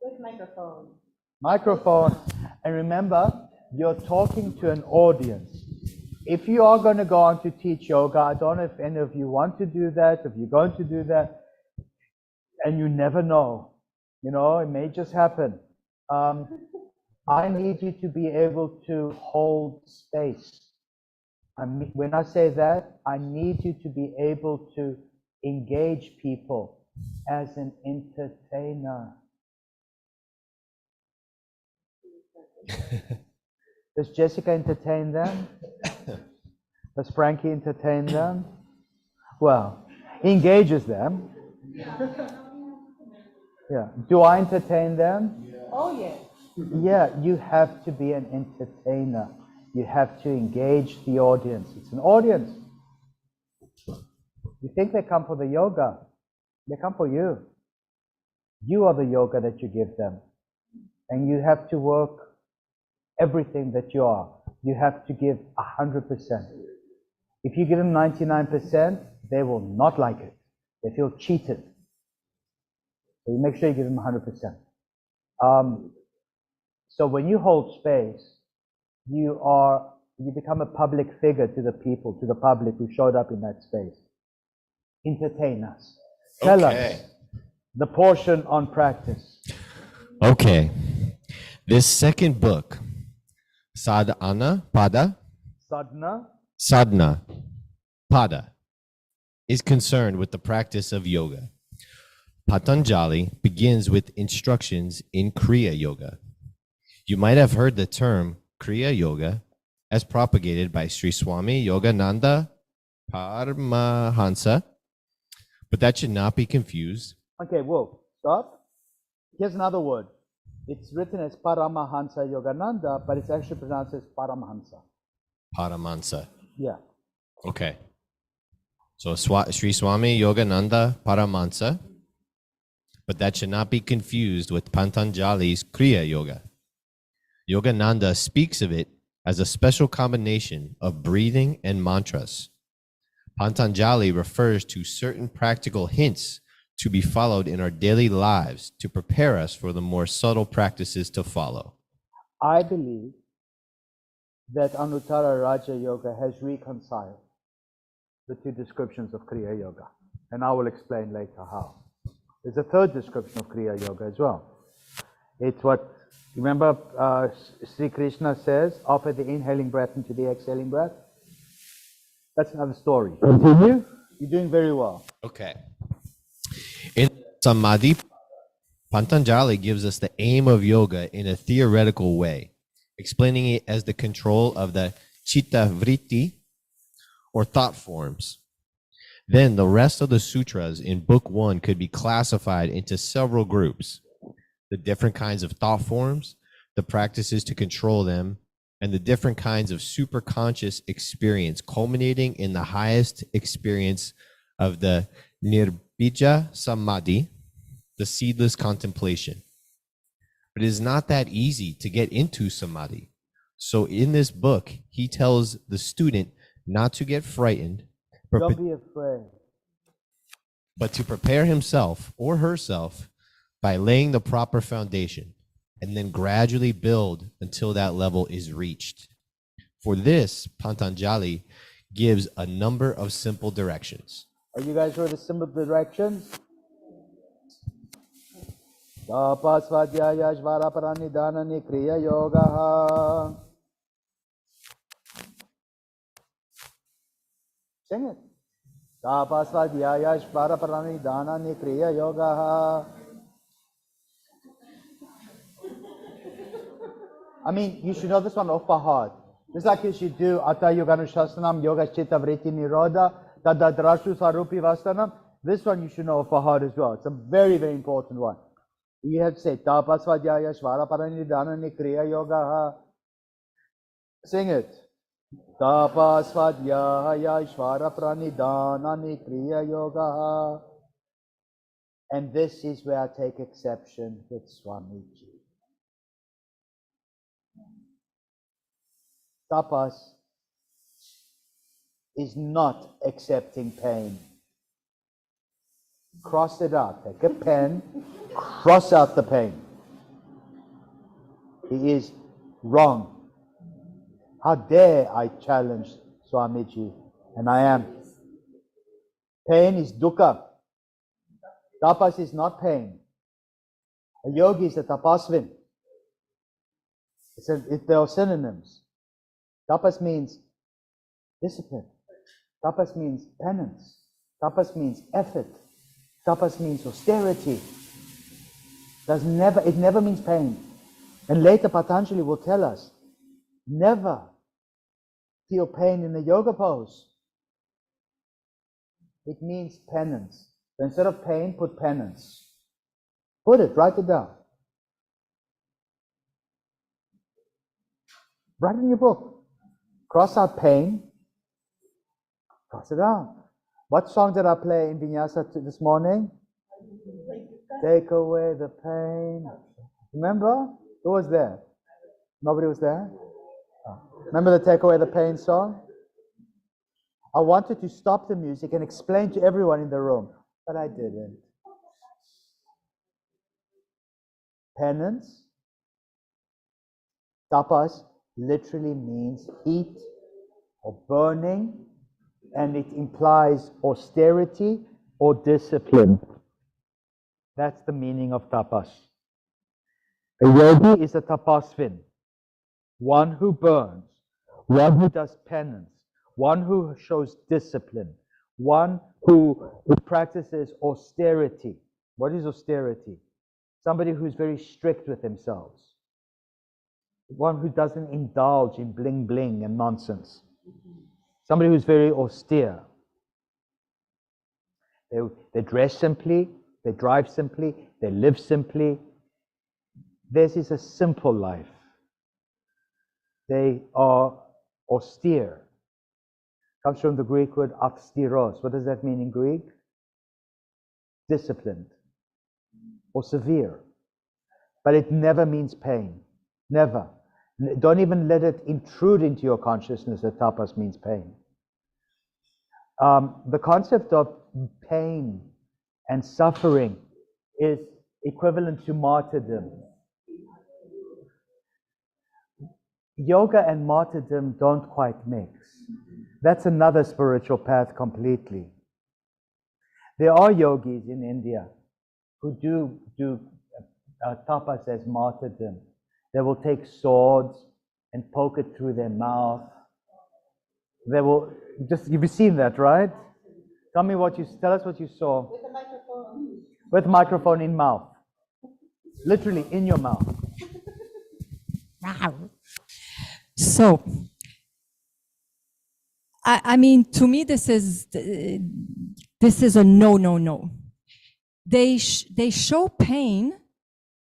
With microphone. Microphone. And remember, you're talking to an audience. If you are going to go on to teach yoga, I don't know if any of you want to do that, if you're going to do that, and you never know. You know, it may just happen. I need you to be able to hold space. When I say that, I need you to be able to engage people as an entertainer. Does Jessica entertain them? Does Frankie entertain them? Well, he engages them. Yeah. Do I entertain them? Oh, yeah. Yeah, you have to be an entertainer. You have to engage the audience. It's an audience. You think they come for the yoga? They come for you. You are the yoga that you give them. And you have to work everything that you are. You have to give 100%. If you give them 99%, they will not like it. They feel cheated. So you make sure you give them 100%. So when you hold space, you become a public figure to the people, to the public who showed up in that space. Entertain us. Tell us the portion on practice. Okay. This second book, Sadhana Pada, Sadhana Pada, is concerned with the practice of yoga. Patanjali begins with instructions in Kriya Yoga. You might have heard the term Kriya Yoga as propagated by Sri Swami Yogananda Paramahansa, but that should not be confused. Okay, whoa, stop. Here's another word. It's written as Paramahansa Yogananda, but it's actually pronounced as Paramahansa. Paramahansa. Yeah. Okay. So Sri Swami Yogananda Paramahansa, but that should not be confused with Patanjali's Kriya Yoga. Yogananda speaks of it as a special combination of breathing and mantras. Patanjali refers to certain practical hints to be followed in our daily lives to prepare us for the more subtle practices to follow. I believe that Anuttara Raja Yoga has reconciled the two descriptions of Kriya Yoga, and I will explain later how. There's a third description of Kriya Yoga as well. It's what, remember Sri Krishna says, offer the inhaling breath into the exhaling breath? That's another story. Continue. You're doing very well. Okay. In Samadhi, Patanjali gives us the aim of yoga in a theoretical way, explaining it as the control of the chitta vritti, or thought forms. Then the rest of the sutras in book 1 could be classified into several groups: the different kinds of thought forms, the practices to control them, and the different kinds of superconscious experience, culminating in the highest experience of the nirbija samadhi, the seedless contemplation. But it is not that easy to get into samadhi. So in this book, he tells the student not to get frightened, Don't be afraid. but to prepare himself or herself by laying the proper foundation, and then gradually build until that level is reached. For this, Patanjali gives a number of simple directions. Are you guys ready? The simple directions? Tapasvadhyaya Shvara Paranidhanani Kriya Yoga. Sing it. Tapasvadhyaya Shvara Paranidhanani Kriya Yoga. I mean, you should know this one off by heart. Just like you should do Atta Yoganushasana, Yoga Chitta Vritti Nirodha. Tadadrashu Sarupi Vastanam. This one you should know for heart as well. It's a very, very important one. You have to say Tapasvadhyaya Shvara Paranidhanani Kriya Yoga. Sing it. Tapasvadhyaya Shvara Pranidhanani Kriya Yoga. And this is where I take exception with Swamiji. Tapas is not accepting pain. Cross it out. Take a pen, cross out the pain. He is wrong. How dare I challenge Swamiji? And I am. Pain is dukkha. Tapas is not pain. A yogi is a tapasvin. They are synonyms. Tapas means discipline. Tapas means penance. Tapas means effort. Tapas means austerity. It never means pain. And later Patanjali will tell us, never feel pain in the yoga pose. It means penance. So instead of pain, put penance. Put it, write it down. Write it in your book. Cross out pain. Cross it out. What song did I play in Vinyasa this morning? Take away the pain. Remember? Who was there? Nobody was there? Oh. Remember the Take Away the Pain song? I wanted to stop the music and explain to everyone in the room, but I didn't. Penance, tapas, literally means heat or burning, and it implies austerity or discipline. That's the meaning of tapas. A yogi is a tapasvin, one who burns, one who does penance, one who shows discipline, one who practices austerity. What is austerity? Somebody who's very strict with themselves. One who doesn't indulge in bling bling and nonsense. Somebody who's very austere. They dress simply, they drive simply, they live simply. Theirs is a simple life. They are austere. Comes from the Greek word austeros. What does that mean in Greek? Disciplined or severe. But it never means pain. Never. Don't even let it intrude into your consciousness that tapas means pain. The concept of pain and suffering is equivalent to martyrdom. Yoga and martyrdom don't quite mix. That's another spiritual path completely. There are yogis in India who do tapas as martyrdom. They will take swords and poke it through their mouth. They will you've seen that, right? Tell us what you saw. With a microphone. With microphone in mouth. Literally in your mouth. So, I mean, to me, this is a no. They show pain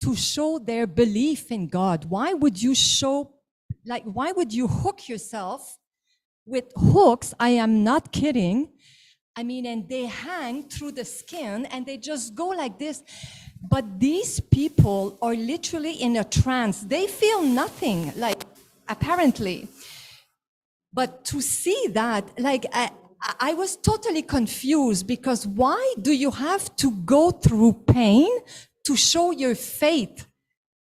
to show their belief in God. Why would you hook yourself with hooks? I am not kidding. I mean, and they hang through the skin and they just go like this. But these people are literally in a trance. They feel nothing, apparently. But to see that, I was totally confused, because why do you have to go through pain to show your faith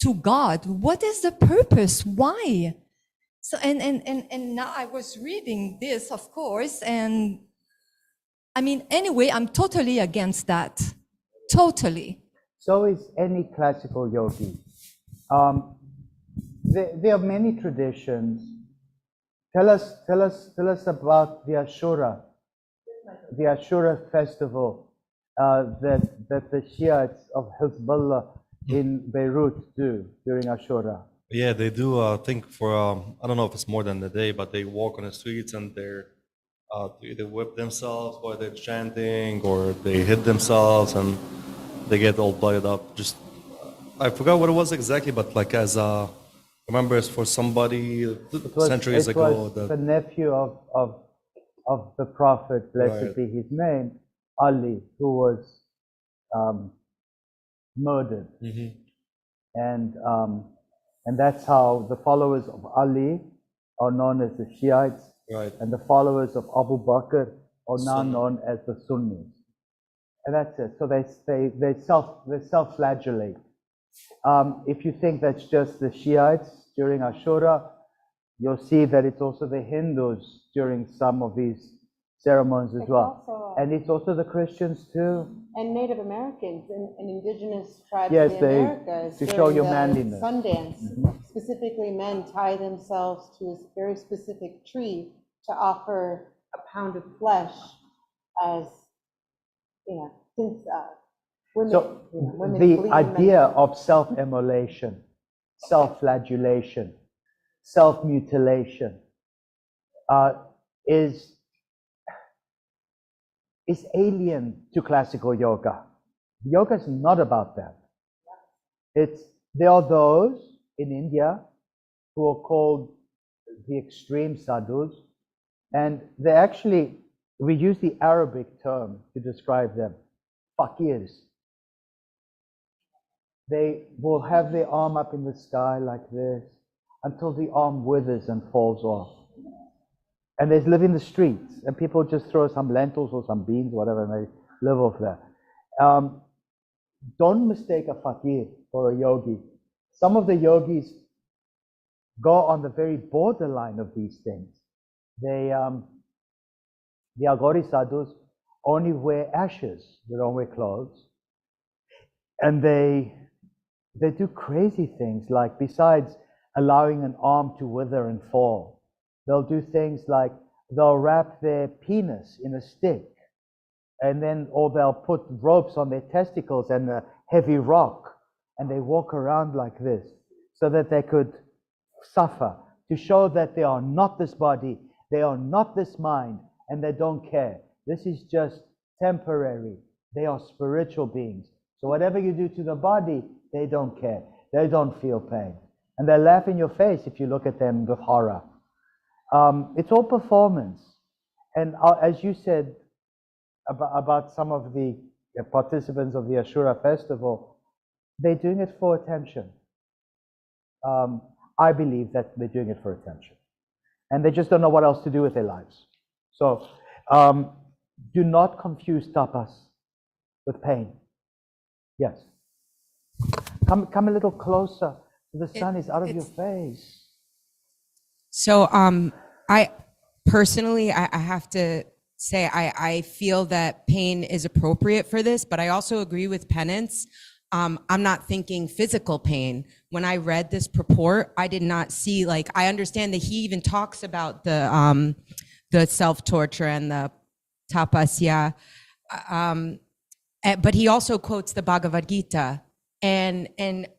to God? What is the purpose? Why? So, and now I was reading this, of course, and I mean, anyway, I'm totally against that. Totally. So is any classical yogi. There are many traditions. Tell us about the Ashura festival that the Shiites of Hezbollah in Beirut do during Ashura. Yeah, they do. I think for I don't know if it's more than a day, but they walk on the streets and they're to either whip themselves while they're chanting, or they hit themselves and they get all blooded up. Just I forgot what it was exactly, but like as a remember, it's for somebody centuries it ago. was the nephew of the Prophet, blessed Right. be his name, Ali, who was murdered. Mhm. And that's how the followers of Ali are known as the Shiites, Right. and the followers of Abu Bakr are now Sunni. known as the Sunnis. And that's it. So they self-flagellate. If you think that's just the Shiites during Ashura, you'll see that it's also the Hindus during some of these ceremonies as It's well. also, And it's also the Christians too. and Native Americans and indigenous tribes Yes, in the they- Americas. to show during your the manliness. Sundance, Mhm. specifically men tie themselves to a very specific tree to offer a pound of flesh as, since women, So women the believe in idea men. of self-immolation, self-flagellation, self-mutilation is alien to classical yoga. Yoga is not about that. There are those in India who are called the extreme sadhus, and we use the Arabic term to describe them, fakirs. They will have their arm up in the sky like this until the arm withers and falls off. And they live in the streets, and people just throw some lentils or some beans, whatever, and they live off that. Don't mistake a fakir for a yogi. Some of the yogis go on the very borderline of these things. The Aghori sadhus only wear ashes, they don't wear clothes. And they do crazy things, like besides allowing an arm to wither and fall, they'll do things like they'll wrap their penis in a stick, and then, or they'll put ropes on their testicles and a heavy rock, and they walk around like this so that they could suffer, to show that they are not this body, they are not this mind, and they don't care. This is just temporary. They are spiritual beings. So whatever you do to the body, they don't care. They don't feel pain. And they laugh in your face if you look at them with horror. It's all performance. And as you said about some of the participants of the Ashura festival, they're doing it for attention. I believe that they're doing it for attention. And they just don't know what else to do with their lives. So do not confuse tapas with pain. Yes. Come a little closer. The sun is out of your face. So I personally, I have to say, I feel that pain is appropriate for this, but I also agree with penance. I'm not thinking physical pain. When I read this purport, I did not see, like, I understand that he even talks about the self-torture and the tapasya, but he also quotes the Bhagavad Gita. And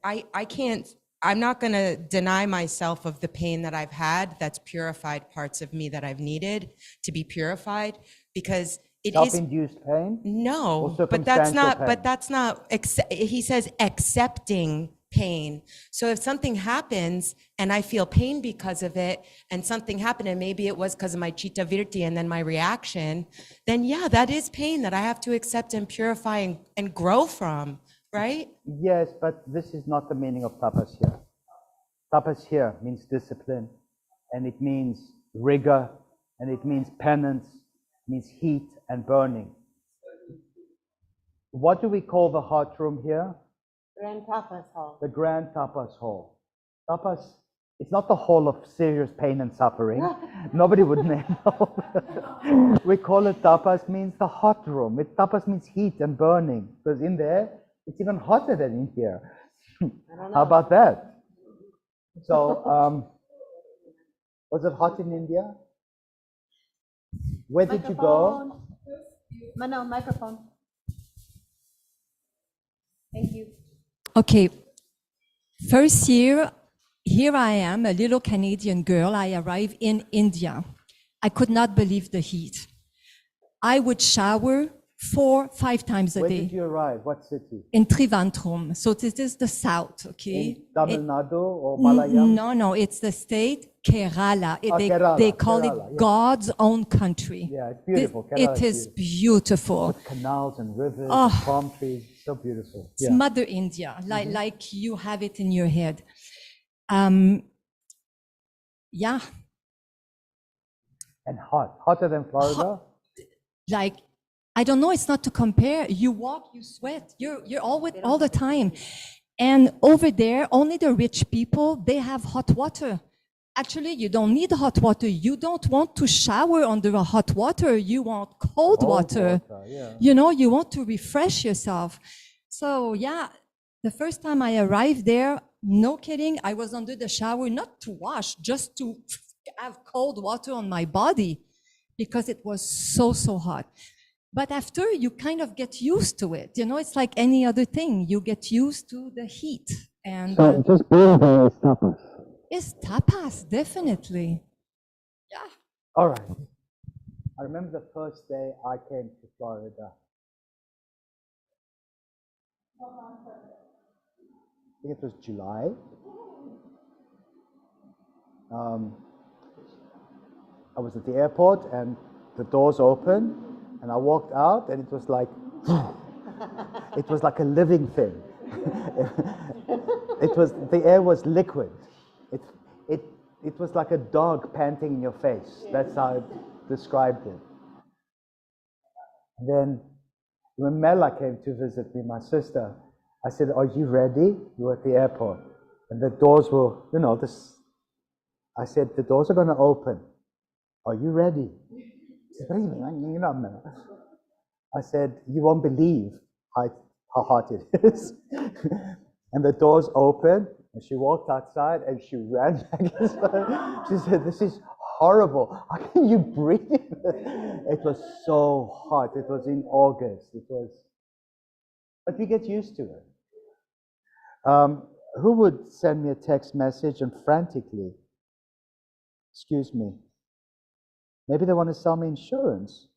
I can't, I'm not going to deny myself of the pain that I've had that's purified parts of me that I've needed to be purified, because it is self-induced pain? No, Or but that's not, circumstantial but that's not, he says accepting pain. So if something happens and I feel pain because of it, and something happened and maybe it was because of my chitta vritti and then my reaction, then yeah, that is pain that I have to accept and purify and grow from, right? Yes, but this is not the meaning of tapasya. Tapasya means discipline, and it means rigor, and it means penance, it means heat and burning. What do we call the hot room here? Grand Tapas Hall. The Grand Tapas Hall. Tapas, it's not the hall of serious pain and suffering. Nobody would know. We call it tapas, means the hot room. Tapas means heat and burning, because in there, it's even hotter than in here. How about that? So, was it hot in India? Where did you go? Mano, microphone. Thank you. Okay. First year, here I am, a little Canadian girl. I arrived in India. I could not believe the heat. I would shower 4-5 times a Where day. did you arrive? What city? In Trivandrum. So this is the south, okay? In Tamil Nadu or Malayam? No, it's the state Kerala. Kerala, They call Kerala, it yeah. God's own country. Yeah, it's beautiful. It Kerala is beautiful. With canals and rivers Oh. and palm trees. So beautiful. It's Mother India, like you have it in your head. Yeah. And hot. Hotter than Florida? Like, I don't know, it's not to compare. You walk, you sweat, you're all the time. And over there, only the rich people, they have hot water. Actually, you don't need hot water. You don't want to shower under a hot water. You want cold water. Yeah. You know, you want to refresh yourself. So yeah, the first time I arrived there, no kidding, I was under the shower, not to wash, just to have cold water on my body because it was so hot. But after, you kind of get used to it. You know, it's like any other thing. You get used to the heat. And So just being there is tapas. it's tapas, definitely. Yeah. All right. I remember the first day I came to Florida. I think it was July. I was at the airport and the doors opened and I walked out and it was like a living thing. The air was liquid. It was like a dog panting in your face. That's how I described it. Then when Mela came to visit me, my sister, I said, "Are you ready?" We were at the airport and the doors were, I said, "The doors are going to open. Are you ready?" She said, "What do you mean? You're not Mela." I said, "You won't believe how hot it is." And the doors opened, and she walked outside, and she ran back inside. She said, "This is horrible. How can you breathe?" It was so hot. It was in August. But we get used to it. Who would send me a text message and frantically, excuse me, maybe they want to sell me insurance.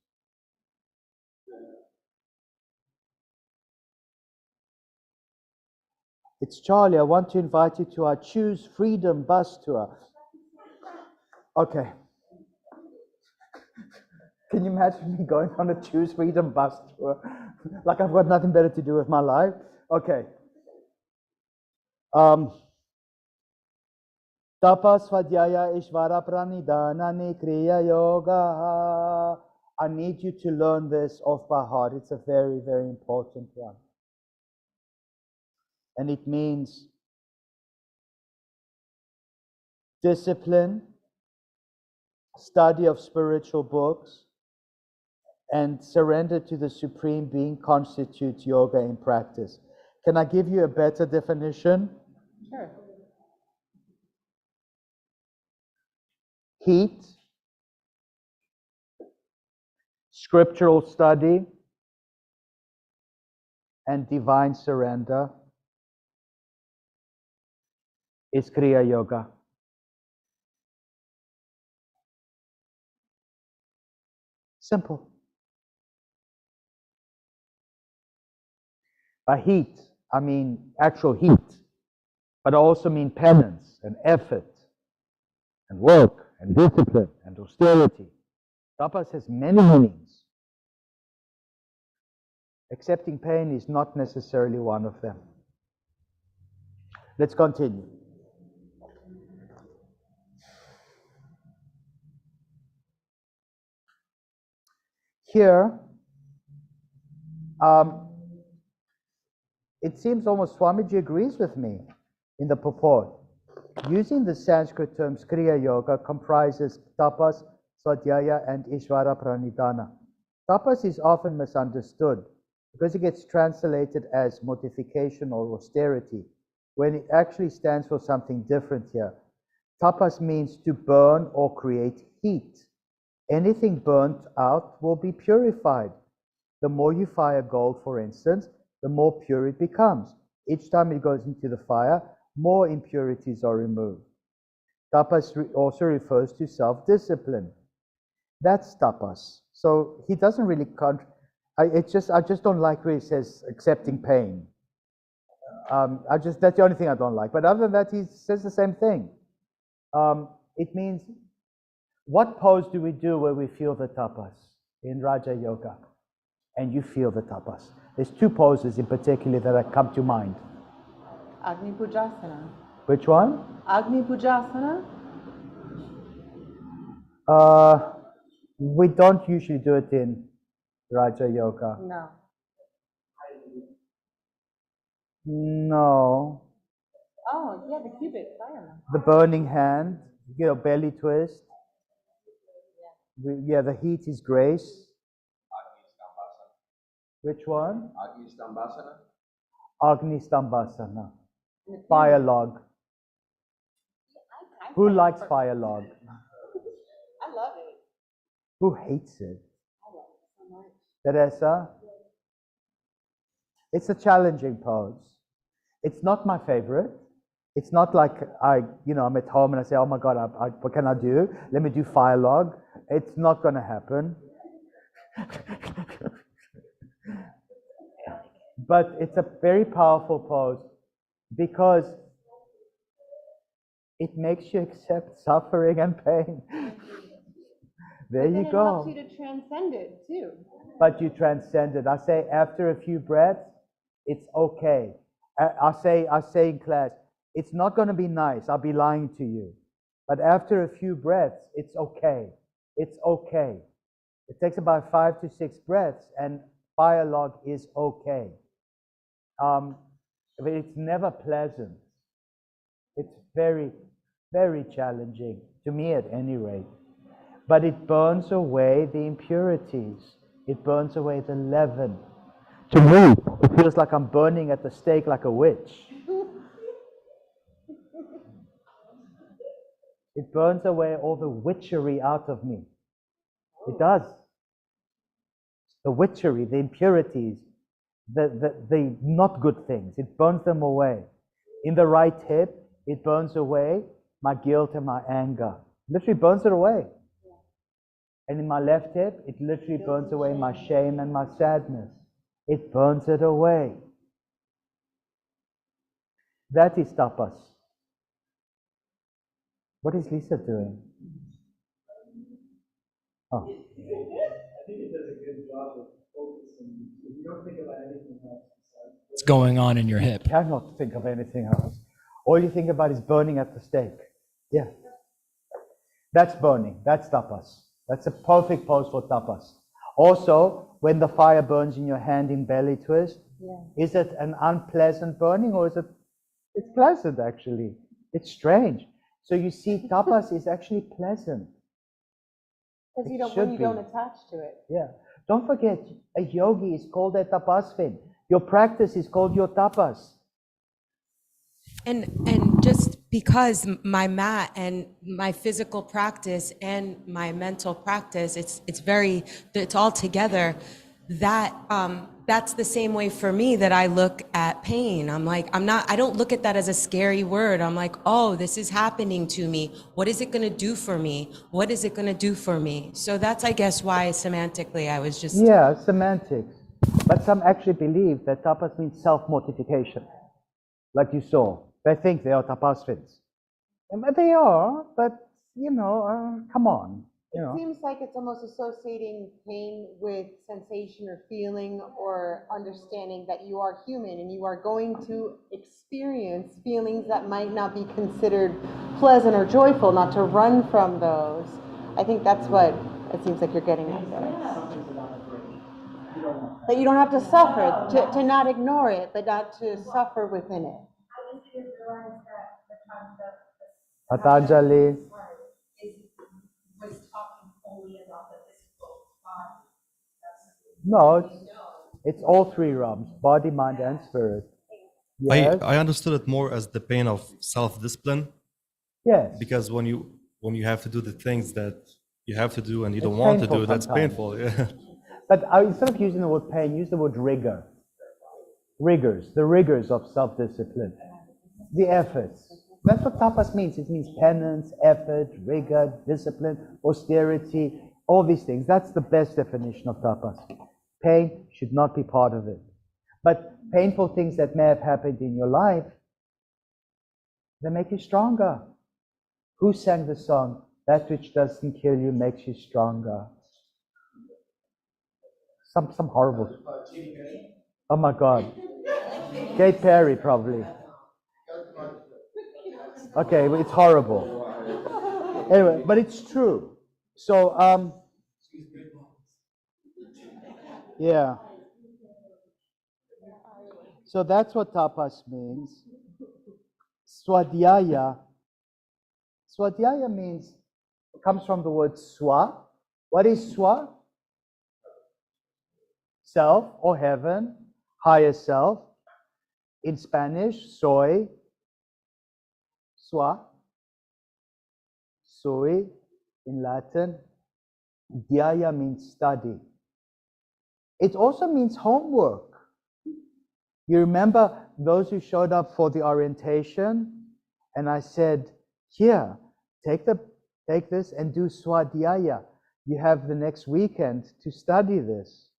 It's Charlie. I want to invite you to our Choose Freedom bus tour. Okay. Can you imagine me going on a Choose Freedom bus tour? Like I've got nothing better to do with my life? Okay. Tapas Svadhyaya Ishvara Pranidhanani Kriya Yoga. I need you to learn this off by heart. It's a very, very important one. And it means discipline, study of spiritual books, and surrender to the Supreme Being constitutes yoga in practice. Can I give you a better definition? Sure. Heat, scriptural study, and divine surrender is Kriya Yoga. Simple. By heat, I mean actual heat, but I also mean penance and effort and work and discipline and austerity. Tapas has many meanings. Accepting pain is not necessarily one of them. Let's continue. Here, it seems almost Swamiji agrees with me in the purport. Using the Sanskrit terms Kriya Yoga comprises tapas, svadhyaya, and Ishvara Pranidhana. Tapas is often misunderstood because it gets translated as mortification or austerity, when it actually stands for something different here. Tapas means to burn or create heat. Anything burnt out will be purified. The more you fire gold, for instance, the more pure it becomes. Each time it goes into the fire, more impurities are removed. Tapas also refers to self-discipline. That's tapas. So he doesn't really I just don't like where he says accepting pain. That's the only thing I don't like. But other than that, he says the same thing. It means, what pose do we do where we feel the tapas in Raja Yoga? And you feel the tapas. There's two poses in particular that come to mind. Agni Pujasana. Which one? Agni Pujasana? We don't usually do it in Raja Yoga. No. No. Oh, yeah, the cubit. I don't know. The burning hand, belly twist. Yeah, the heat is grace. Which one? Agni Stambhasana. Agni Stambhasana. Fire log. Who likes fire log? I love it. Who hates it? I love it so much. Teresa? It's a challenging pose. It's not my favorite. It's not like I'm at home and I say, oh my God, what can I do? Let me do fire log. It's not going to happen. But it's a very powerful pose because it makes you accept suffering and pain. There you go. It helps you to transcend it too. But you transcend it. I say after a few breaths, it's okay. I say in class, it's not going to be nice. I'll be lying to you. But after a few breaths, it's okay. It's okay. It takes about 5 to 6 breaths, and fire log is okay. But it's never pleasant. It's very, very challenging, to me at any rate. But it burns away the impurities. It burns away the leaven. To me, it feels like I'm burning at the stake like a witch. It burns away all the witchery out of me. It does. The witchery, the impurities, the not good things. It burns them away. In the right hip, it burns away my guilt and my anger. Literally burns it away. And in my left hip, it literally burns away my shame and my sadness. It burns it away. That is tapas. What is Lisa doing? Oh. I think it does a good job of focusing. If you don't think about anything else besides what's going on in your hip. You cannot think of anything else. All you think about is burning at the stake. Yeah. That's burning. That's tapas. That's a perfect pose for tapas. Also, when the fire burns in your hand in belly twist, is it an unpleasant burning or is it? It's pleasant actually. It's strange. So you see, tapas is actually pleasant. Because you It should when you be. don't attach to it. Yeah. Don't forget, a yogi is called a tapasvin. Your practice is called your tapas. And just because my mat and my physical practice and my mental practice, it's all together. That's the same way for me that I look at pain. I don't look at that as a scary word. I'm like, oh, this is happening to me. What is it going to do for me? What is it going to do for me? So that's, I guess, why semantically I was just. Yeah, semantics. But some actually believe that tapas means self-mortification. Like you saw. They think they are tapasvins. But they are, but, come on. It seems like it's almost associating pain with sensation or feeling or understanding that you are human and you are going to experience feelings that might not be considered pleasant or joyful, not to run from those. I think that's what it seems like you're getting at there. That you don't have to suffer, to not ignore it, but not to suffer within it. Patanjali. Was talking only about the physical body. No, it's all three realms, body, mind, and spirit. Yes. I understood it more as the pain of self-discipline. Yes. Because when you have to do the things that you have to do and you It's don't want to painful do, that's sometimes. painful. Yeah. But instead of using the word pain, use the word rigor. The rigors of self-discipline. The efforts. That's what tapas means. It means penance, effort, rigor, discipline, austerity. All these things. That's the best definition of tapas. Pain should not be part of it. But painful things that may have happened in your life, they make you stronger. Who sang the song, "That which doesn't kill you makes you stronger"? Some horrible. Oh my God. Kate Perry, probably. Okay, it's horrible. Anyway, but it's true. So, yeah. So that's what tapas means. Swadhyaya. Swadhyaya means, it comes from the word swa. What is swa? Self or heaven, higher self. In Spanish, soy. Swa. Soy in Latin. Dhyaya means study. It also means homework. You remember those who showed up for the orientation? And I said, here, take this and do swadhyaya. You have the next weekend to study this.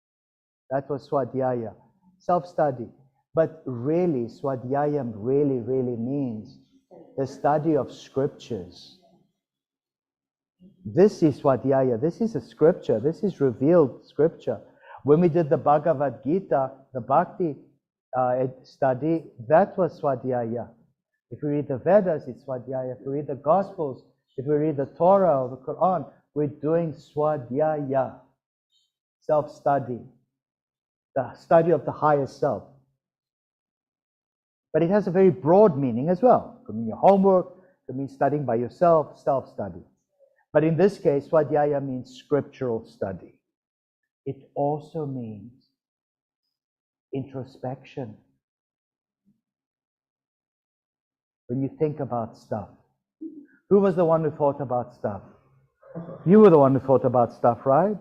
That was swadhyaya, self-study. But really, swadhyaya really means the study of scriptures. This is swadhyaya. This is a scripture. This is revealed scripture. When we did the Bhagavad Gita, the Bhakti study, that was swadhyaya. If we read the Vedas, it's swadhyaya. If we read the Gospels, if we read the Torah or the Quran, we're doing swadhyaya, self-study, the study of the higher self. But it has a very broad meaning as well. It could mean your homework, it could mean studying by yourself, self-study. But in this case, swadhyaya means scriptural study. It also means introspection. When you think about stuff. Who was the one who thought about stuff? You were the one who thought about stuff, right?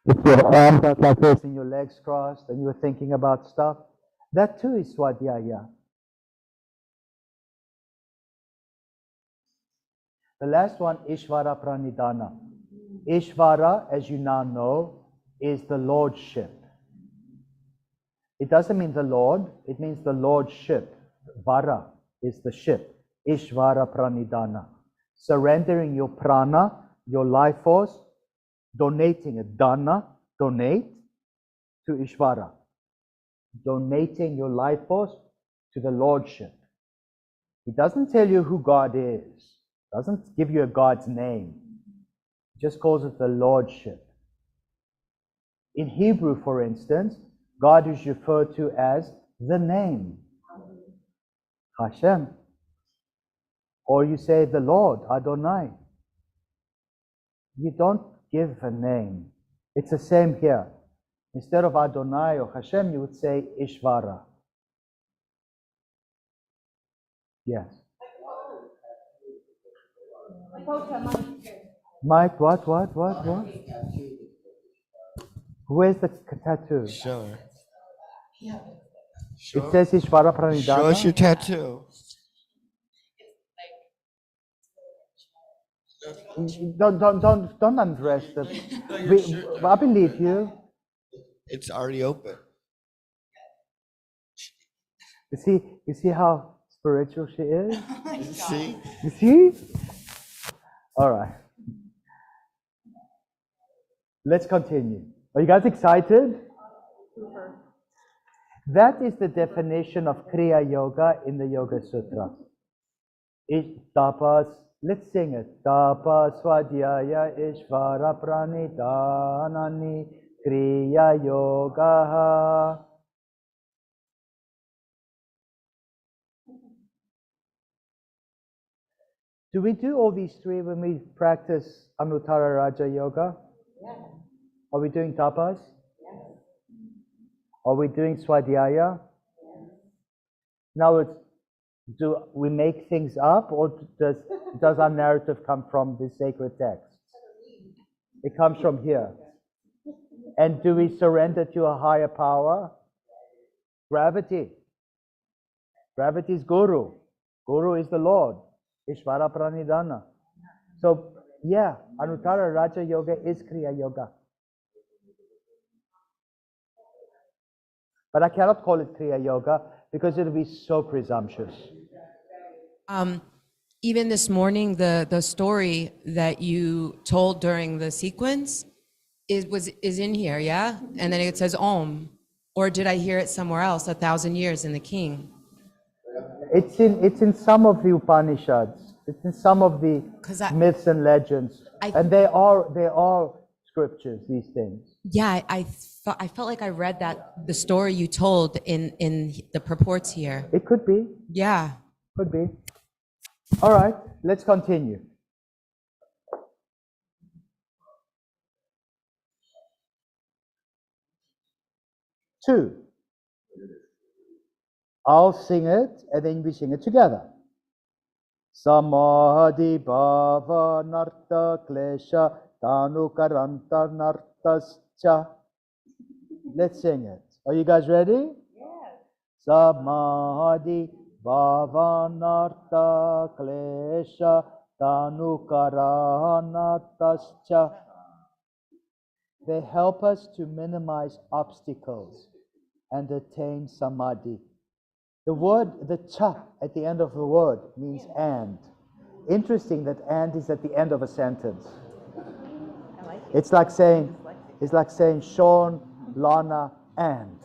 With your arms out like this and your legs crossed and you were thinking about stuff. That too is swadhyaya. The last one, Ishvara Pranidhana. Ishvara, as you now know, is the lordship. It doesn't mean the Lord, it means the lordship. Vara is the ship. Ishvara Pranidhana. Surrendering your prana, your life force, donating it. Dana, donate to Ishvara. Donating your life force to the lordship. He doesn't tell you who God is. Doesn't give you a God's name. He just calls it the lordship. In Hebrew, for instance, God is referred to as the name. Hashem. Or you say the Lord, Adonai. You don't give a name. It's the same here. Instead of Adonai or Hashem, you would say Ishvara. Yes. Mike, what? Where's the tattoo? Sure. It says Ishvara Pranidhana. Show us your tattoo. Don't undress them. I believe you. It's already open. You see how spiritual she is? See? You see? All right. Let's continue. Are you guys excited? That is the definition of Kriya Yoga in the Yoga Sutra. Tapas, let's sing it. Tapas Swadhyaya Ishvara Pranidhanani Kriya Yoga. Do we do all these three when we practice Anuttara Raja Yoga? Yes. Are we doing tapas? Yes. Are we doing swadhyaya? Yes. Now, do we make things up, or does our narrative come from the sacred text? It comes from here. And do we surrender to a higher power? Gravity. Gravity is Guru. Guru is the Lord. Ishvara Pranidhana. So Yeah, Anuttara Raja Yoga is Kriya Yoga. But I cannot call it Kriya Yoga because it will be so presumptuous. Even this morning, the story that you told during the sequence is in here, yeah? And then it says Om. Or did I hear it somewhere else, 1,000 years in the King? It's in some of the Upanishads. It's in some of the myths and legends. And they are scriptures, these things. Yeah, I felt like I read that, the story you told in the purports here. It could be. Yeah. Could be. All right, let's continue. Two. I'll sing it and then we sing it together. Samadhi bhava narta klesha tanu karanta nartascha. Let's sing it. Are you guys ready? Yes. Samadhi bhava narta klesha tanu karanatascha. They help us to minimize obstacles and attain samadhi. The word, the cha at the end of the word means and. Interesting that and is at the end of a sentence. It's like saying Sean, Lana, and.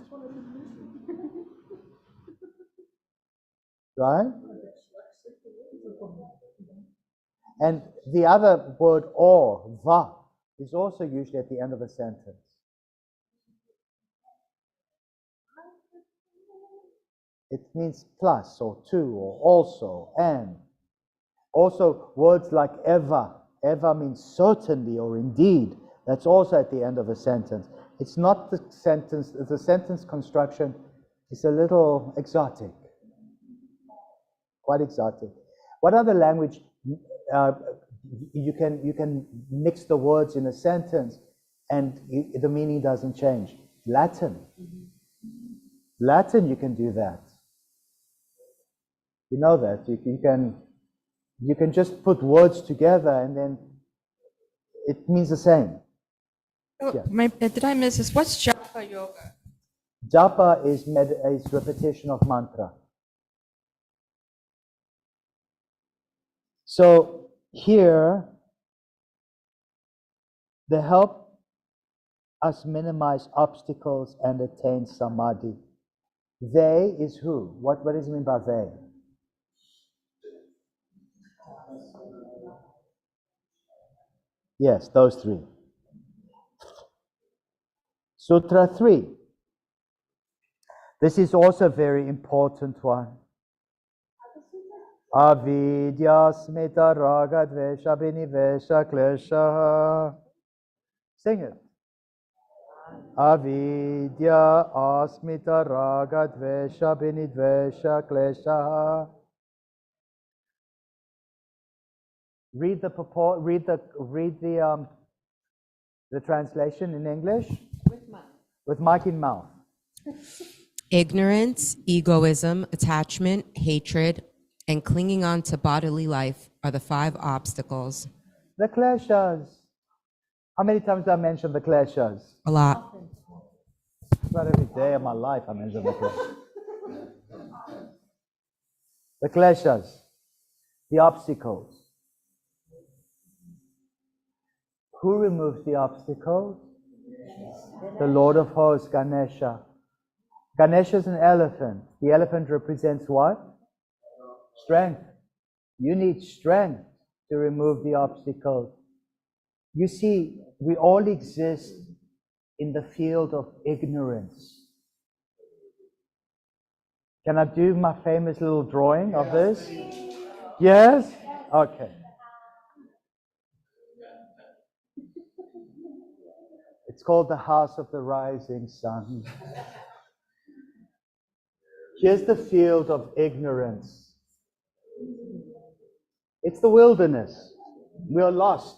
Right? And the other word or, va, is also usually at the end of a sentence. It means plus or to or also and. Also words like ever. Ever means certainly or indeed. That's also at the end of a sentence. It's not the sentence construction is a little exotic. Quite exotic. What other language you can mix the words in a sentence and the meaning doesn't change? Latin. Latin, you can do that. You know that. You can just put words together and then it means the same. Yeah. Did I miss this? What's japa yoga? Japa is repetition of mantra. So here, they help us minimize obstacles and attain samadhi. They is who? What does it mean by they? Yes, those three. Sutra 3. This is also a very important one. Avidya smita raga dvesha binivesha klesha. Sing it. Avidya asmita raga dvesha binidvesha klesha. Read the purport. Read the translation in English. With mic in mouth. Ignorance, egoism, attachment, hatred, and clinging on to bodily life are the 5 obstacles. The kleshas. How many times do I mention the kleshas? A lot. About every day of my life I mention the kleshas. The kleshas. The obstacles. Who removes the obstacles? The Lord of Hosts, Ganesha. Ganesha is an elephant. The elephant represents what? Strength. You need strength to remove the obstacles. You see, we all exist in the field of ignorance. Can I do my famous little drawing of this? Yes? Okay. It's called the House of the Rising Sun. Here's the field of ignorance. It's the wilderness. We are lost.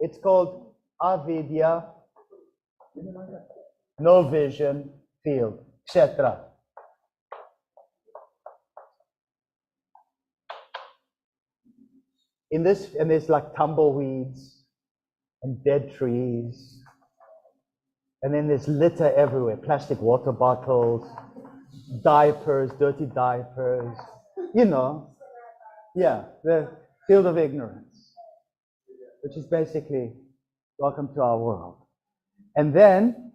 It's called avidya, no vision, field, kshetra. in this, and there's like tumbleweeds and dead trees. And then there's litter everywhere, plastic water bottles, diapers, dirty diapers, you know. Yeah, the field of ignorance, which is basically, welcome to our world. And then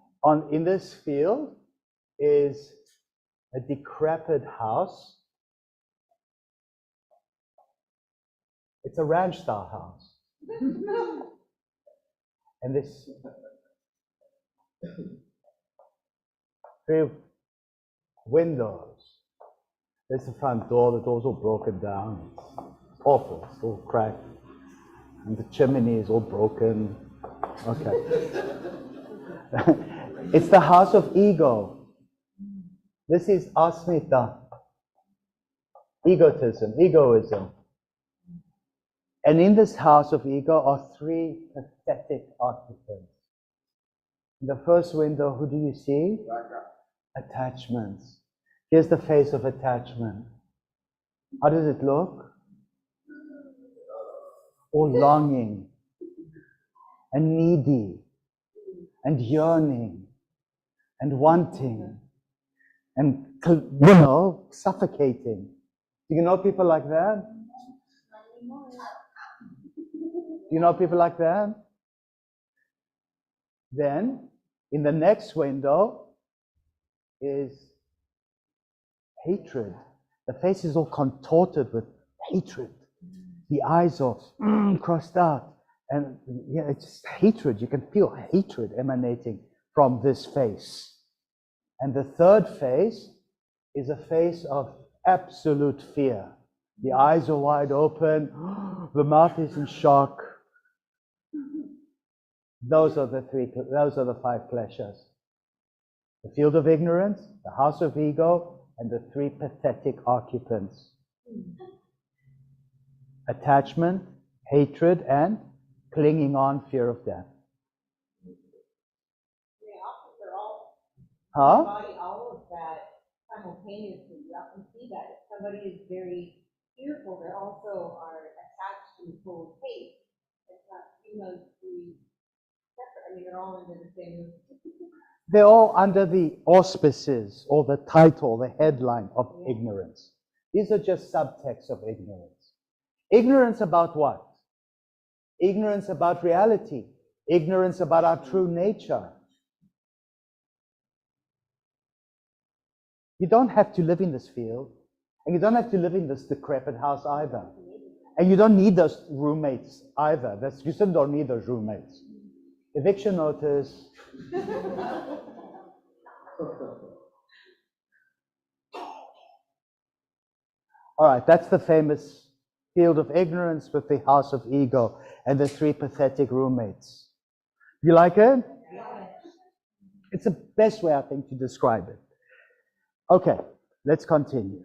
in this field is a decrepit house. It's a ranch style house. And this 3 windows. There's the front door. The door's all broken down. It's awful. It's all cracked. And the chimney is all broken. Okay. It's the house of ego. This is asmita. Egoism. And in this house of ego are 3 pathetic occupants. In the first window, who do you see? Attachments. Here's the face of attachment. How does it look? All longing and needy and yearning and wanting and, suffocating. Do you know people like that? Do you know people like that? Then, in the next window is hatred. The face is all contorted with hatred. The eyes are crossed out. And yeah, it's just hatred. You can feel hatred emanating from this face. And the third face is a face of absolute fear. The eyes are wide open. The mouth is in shock. Those are the 5 kleshas. The field of ignorance, the house of ego, and the 3 pathetic occupants. Attachment, hatred, and clinging on, fear of death. Huh? Body all of that simultaneously. You often see that if somebody is very fearful, they also are attached and full of hate. It's not three separate. I mean, they're all under the same. They're all under the auspices or the title, the headline of ignorance. These are just subtexts of ignorance. Ignorance about what? Ignorance about reality. Ignorance about our true nature. You don't have to live in this field, and you don't have to live in this decrepit house either. And you don't need those roommates either. You still don't need those roommates. Eviction notice. All right, that's the famous field of ignorance with the house of ego and the 3 pathetic roommates. You like it? It's the best way, I think, to describe it. Okay, let's continue.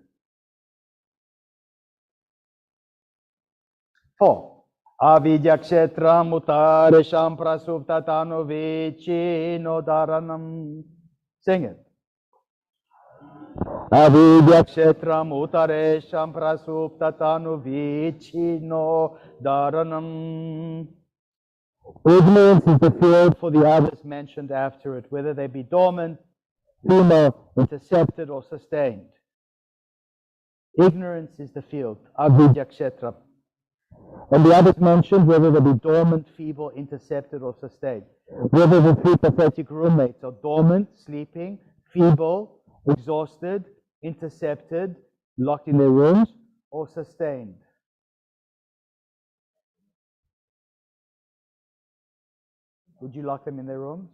4. Avidya kshetra mutaresham prasuptatano vichino dharanam. Sing it. Avidya kshetra mutaresham prasuptatano vichino dharanam. Ignorance is the field for the others mentioned after it, whether they be dormant, female, intercepted, or sustained. Ignorance is the field, avidya kshetra. And the others mentioned, whether they be dormant, feeble, intercepted, or sustained. Whether the 3 pathetic roommates are dormant, sleeping, feeble, exhausted, intercepted, locked in their rooms, or sustained. Would you lock them in their rooms?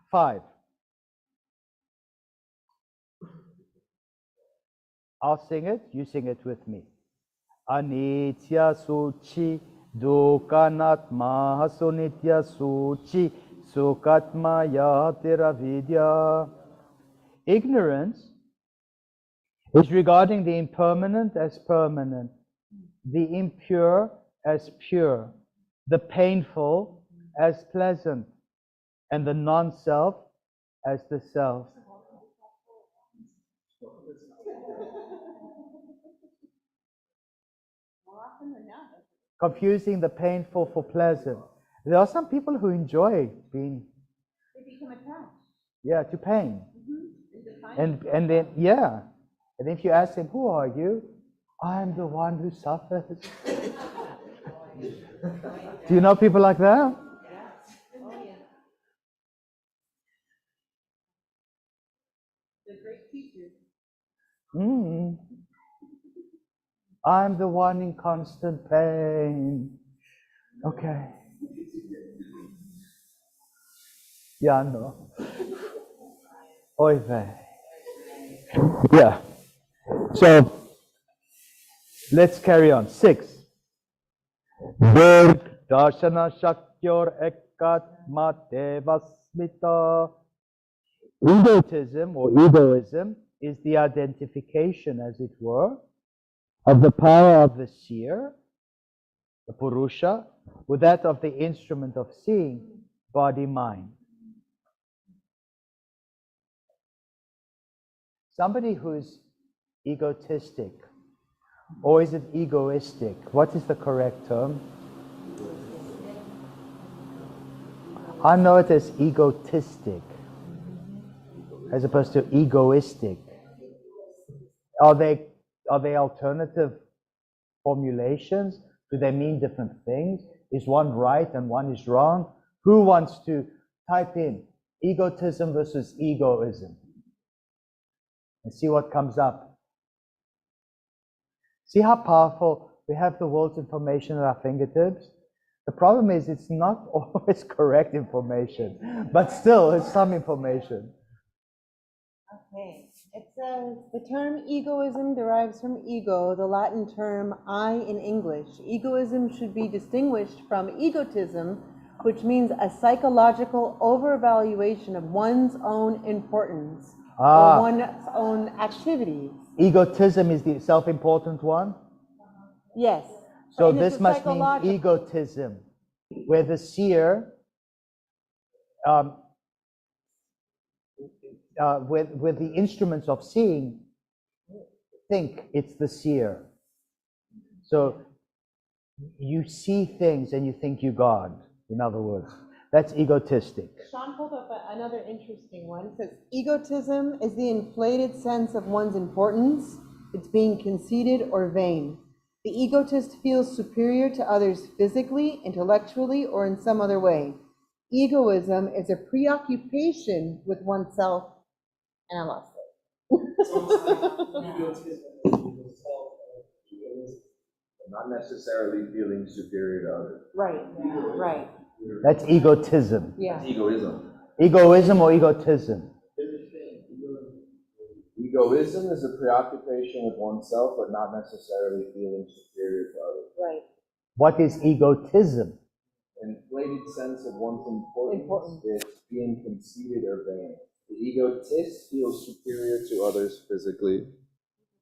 Five. I'll sing it, you sing it with me. Anitya suchi dukanatma sunitya suchi sukatma yatira vidya. Ignorance is regarding the impermanent as permanent, the impure as pure, the painful as pleasant, and the non-self as the self. often or not? Confusing the painful for pleasant. There are some people who enjoy being, They become attached. yeah, to pain. And And then, yeah. And if you ask them, who are you? I'm the one who suffers. Do you know people like that? They're great teachers. I'm the one in constant pain. Okay. Yeah, no. Oy vey. Yeah. So let's carry on. 6. Durg darshana shakyor ekat matevasmita. Egotism or egoism is the identification, as it were, of the power of the seer, the Purusha, with that of the instrument of seeing, body-mind. Somebody who's egotistic, or is it egoistic? What is the correct term? I know it as egotistic, as opposed to egoistic. Are they alternative formulations? Do they mean different things? Is one right and one is wrong? Who wants to type in egotism versus egoism and see what comes up? See how powerful we have the world's information at our fingertips? The problem is it's not always correct information, but still it's some information. Okay. It says the term egoism derives from ego, the Latin term I in English. Egoism should be distinguished from egotism, which means a psychological overvaluation of one's own importance or one's own activities. Egotism is the self-important one? Yes. So this must mean egotism, where the seer, with the instruments of seeing, think it's the seer. So you see things and you think you God, in other words. That's egotistic. Sean pulled up another interesting one. It says, egotism is the inflated sense of one's importance. It's being conceited or vain. The egotist feels superior to others physically, intellectually, or in some other way. Egoism is a preoccupation with oneself, and I lost it. Not necessarily feeling superior to others. Right, right. That's egotism. Yeah. That's egoism. Egoism or egotism? Egoism is a preoccupation with oneself, but not necessarily feeling superior to others. Right. What is egotism? An inflated sense of one's importance. It's being conceited or vain. The egotist feels superior to others physically,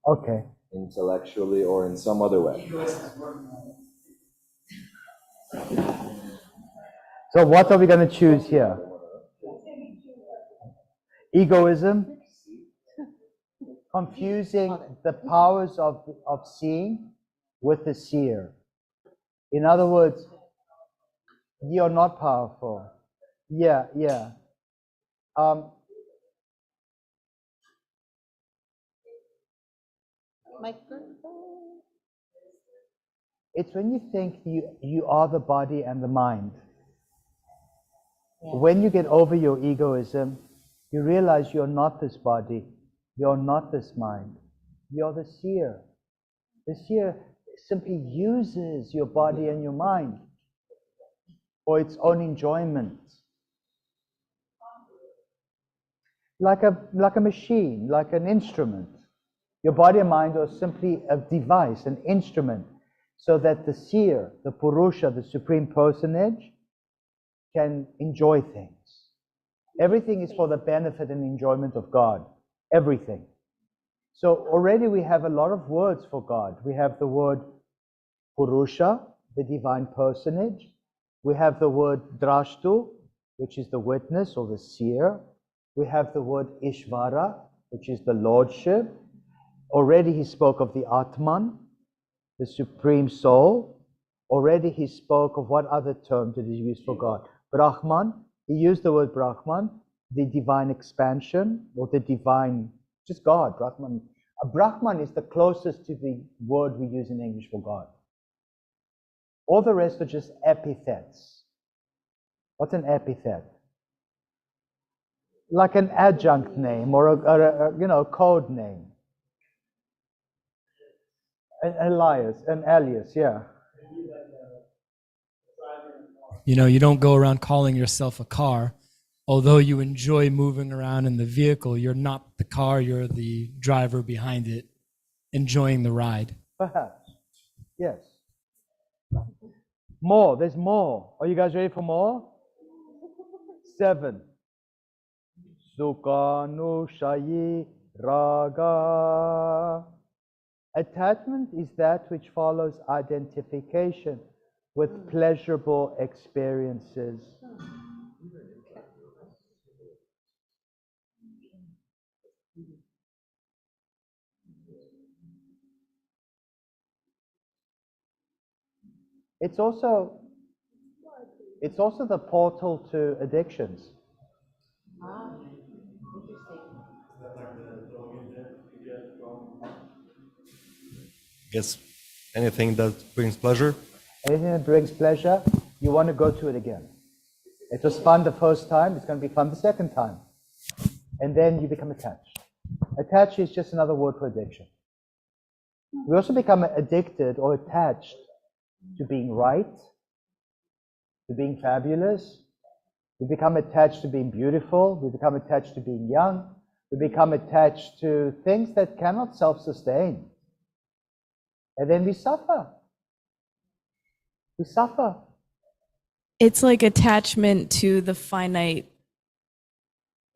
Okay. intellectually, or in some other way. So what are we going to choose here? Egoism? Confusing the powers of seeing with the seer. In other words, you're not powerful. Yeah. It's when you think you are the body and the mind. Yeah. When you get over your egoism, you realize you're not this body, you're not this mind, you're the seer. The seer simply uses your body and your mind for its own enjoyment. Like a machine, like an instrument. Your body and mind are simply a device, an instrument, so that the seer, the Purusha, the Supreme Personage, can enjoy things. Everything is for the benefit and enjoyment of God. Everything. So already we have a lot of words for God. We have the word Purusha, the divine personage. We have the word Drashtu, which is the witness or the seer. We have the word Ishvara, which is the lordship. Already he spoke of the Atman, the Supreme Soul. Already he spoke of what other term did he use for God? Brahman. He used the word Brahman, the divine expansion, or the divine, just God, Brahman. A Brahman is the closest to the word we use in English for God. All the rest are just epithets. What's an epithet? Like an adjunct name or a code name. An alias, yeah. You know, you don't go around calling yourself a car. Although you enjoy moving around in the vehicle, you're not the car, you're the driver behind it, enjoying the ride. Perhaps. Yes. More. There's more. Are you guys ready for more? 7. Sukhanushayi raga. Attachment is that which follows identification with pleasurable experiences. It's also the portal to addictions. Guess anything that brings pleasure. Anything that brings pleasure, you want to go to it again. It was fun the first time, it's going to be fun the second time. And then you become attached. Attached is just another word for addiction. We also become addicted or attached to being right, to being fabulous. We become attached to being beautiful. We become attached to being young. We become attached to things that cannot self-sustain. And then we suffer. We suffer. It's like attachment to the finite.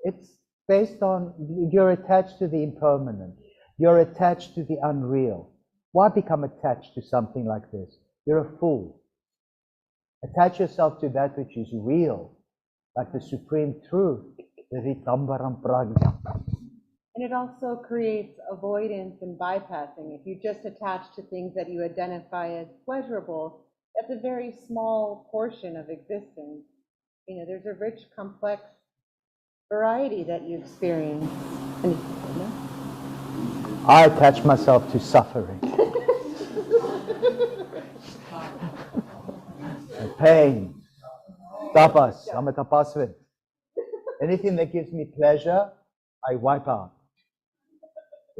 It's based on, you're attached to the impermanent. You're attached to the unreal. Why become attached to something like this? You're a fool. Attach yourself to that which is real, like the supreme truth. And it also creates avoidance and bypassing. If you just attach to things that you identify as pleasurable, that's a very small portion of existence. You know, there's a rich, complex variety that you experience. I attach myself to suffering. And pain. Tapas. I'm a tapasvin. Anything that gives me pleasure, I wipe out.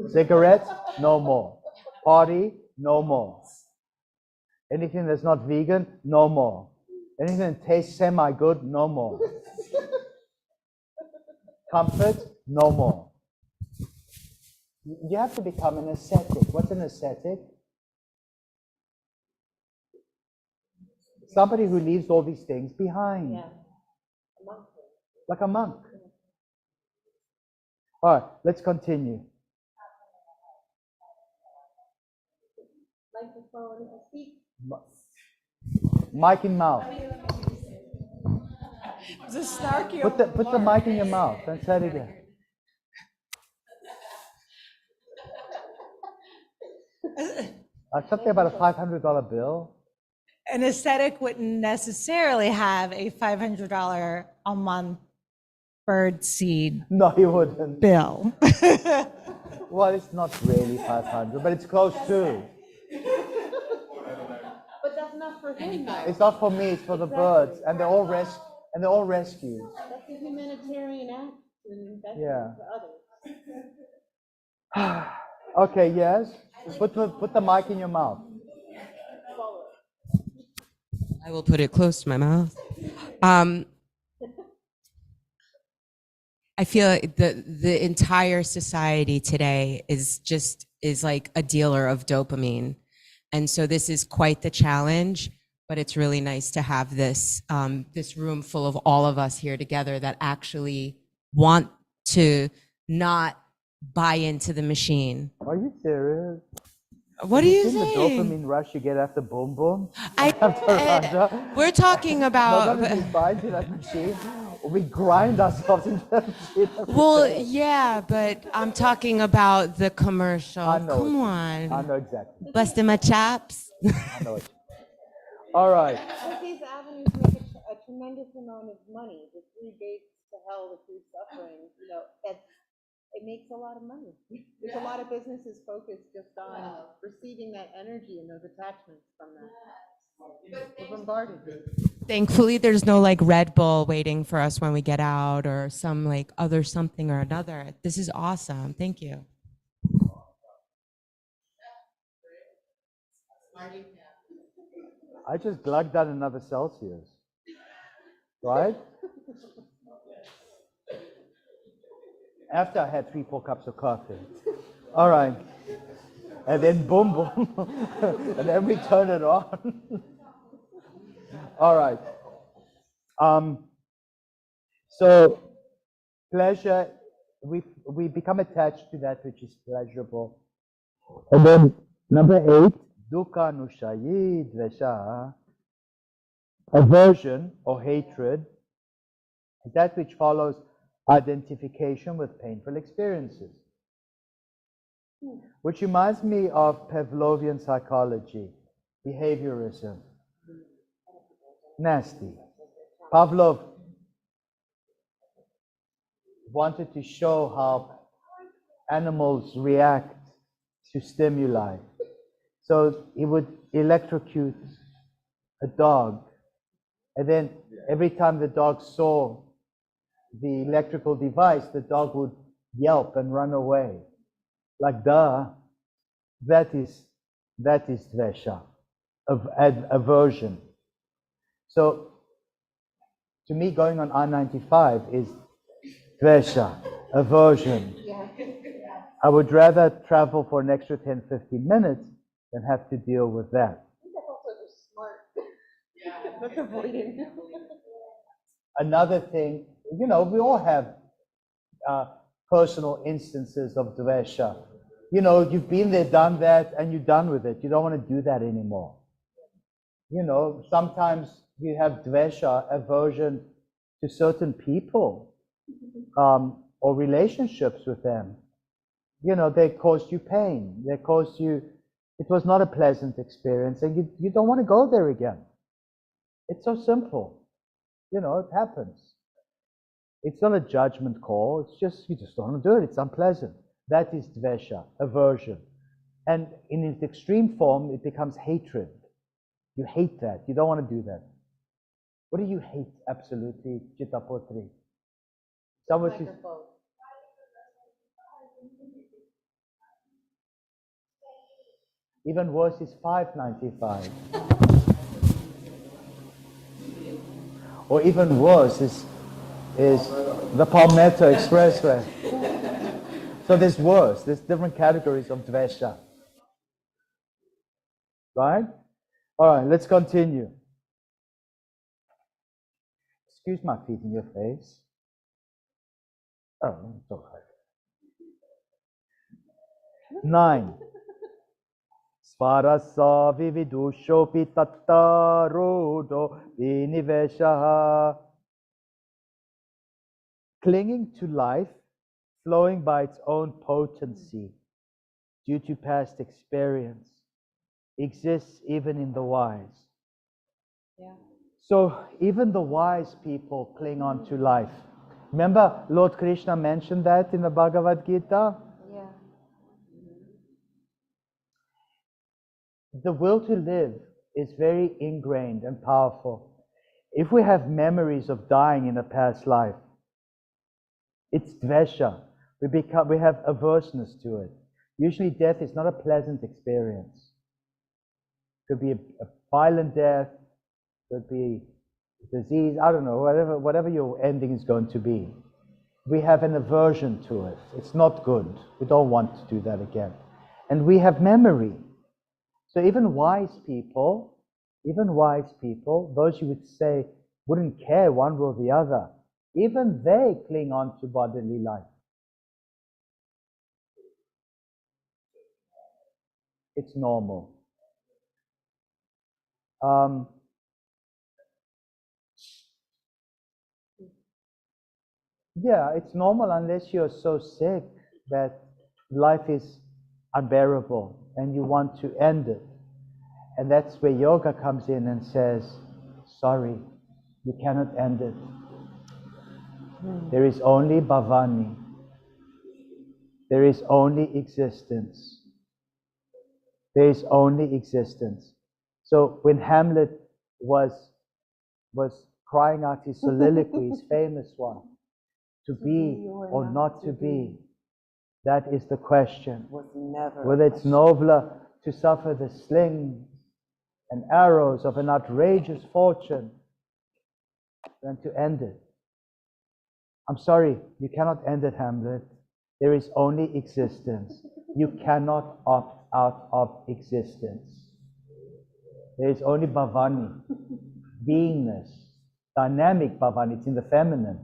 Cigarettes, no more. Party, no more. Anything that's not vegan, no more. Anything that tastes semi-good, no more. Comfort, no more. You have to become an ascetic. What's an ascetic? Somebody who leaves all these things behind. Yeah. Like a monk. All right, let's continue. Microphone, speak. Mic in mouth. Put the mic in your mouth and say it again. Something about a $500 bill. An ascetic wouldn't necessarily have a $500 a month bird seed. No, he wouldn't. Bill. Well, it's not really 500, but it's close to. But that's not for him, though. It's not for me, it's for the birds, and they're all rescued. That's a humanitarian act, and that's Yeah. for others. Okay, yes. Put the mic in your mouth. I will put it close to my mouth. I feel like the entire society today is like a dealer of dopamine. And so this is quite the challenge, but it's really nice to have this this room full of all of us here together that actually want to not buy into the machine. Are you serious? What are you saying? The saying? dopamine rush you get after boom boom? We're talking about. Nobody buys into that machine. We grind ourselves into that shit every Well, day. yeah, but I'm talking about the commercial. I know Come what on. I know exactly. Busting my chops. I know it. All right. But these avenues make a tremendous amount of money. The three gates to hell, the three sufferings, it makes a lot of money. There's a lot of businesses focused just on receiving that energy and those attachments from that. We're bombarded. Thankfully, there's no like Red Bull waiting for us when we get out or some like other something or another. This is awesome. Thank you. I just glugged out another Celsius. Right? After I had 3-4 cups of coffee. All right. And then boom, boom. And then we turn it on. All right. So pleasure, we become attached to that which is pleasurable. And then number 8, dukkha nushayi dvesha, aversion or hatred, that which follows identification with painful experiences. Which reminds me of Pavlovian psychology, behaviorism. Nasty. Pavlov wanted to show how animals react to stimuli. So he would electrocute a dog, and then every time the dog saw the electrical device, the dog would yelp and run away. Like, duh, that is dvesha, aversion. So, to me, going on I-95 is dvesha, aversion. I would rather travel for an extra 10, 15 minutes than have to deal with that. That's also just smart. That's avoiding. Another thing, we all have personal instances of dvesha. You've been there, done that, and you're done with it. You don't want to do that anymore. Sometimes you have dvesha, aversion to certain people or relationships with them. They caused you pain. They caused you, it was not a pleasant experience, and you don't want to go there again. It's so simple. It happens. It's not a judgment call. It's just, you just don't want to do it. It's unpleasant. That is dvesha, aversion. And in its extreme form, it becomes hatred. You hate that. You don't want to do that. What do you hate absolutely, Chittapotri? Someone says, even worse is 595. Or even worse is the Palmetto Expressway. So there's worse. There's different categories of dvesha. Right? All right, let's continue. Excuse my feet in your face. Oh, it's all right. 9. Svarasa vividushopi tattarodo viniveshaha. Clinging to life, flowing by its own potency due to past experience, exists even in the wise. Yeah. So even the wise people cling on to life. Remember, Lord Krishna mentioned that in the Bhagavad Gita? Yeah. The will to live is very ingrained and powerful. If we have memories of dying in a past life, it's dvesha. We have averseness to it. Usually death is not a pleasant experience. It could be a violent death, could be disease, I don't know, whatever your ending is going to be. We have an aversion to it. It's not good. We don't want to do that again. And we have memory. So even wise people, those you would say wouldn't care one way or the other, even they cling on to bodily life. It's normal. Yeah, it's normal unless you're so sick that life is unbearable and you want to end it. And that's where yoga comes in and says, sorry, you cannot end it. There is only bhavani. There is only existence. There is only existence. So when Hamlet was crying out his soliloquy, his famous one, to be or not to be, that is the question. Whether it's nobler to suffer the slings and arrows of an outrageous fortune than to end it. I'm sorry, you cannot end it, Hamlet. There is only existence. You cannot opt out of existence. There is only bhavani, beingness, dynamic bhavani, it's in the feminine.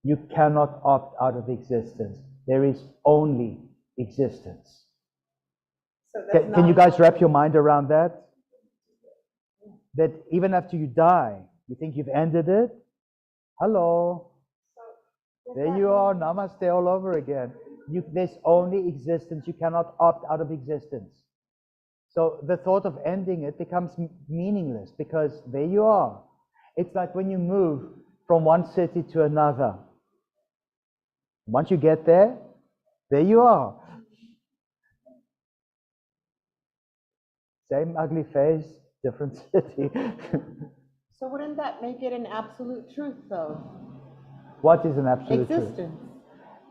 You cannot opt out of existence. There is only existence. So Can you guys wrap your mind around that? That even after you die, you think you've ended it? Hello. There you are, namaste all over again. There's only existence. You cannot opt out of existence. So the thought of ending it becomes meaningless because there you are. It's like when you move from one city to another. Once you get there you are. Same ugly face, different city. So wouldn't that make it an absolute truth, though? What is an absolute Existence.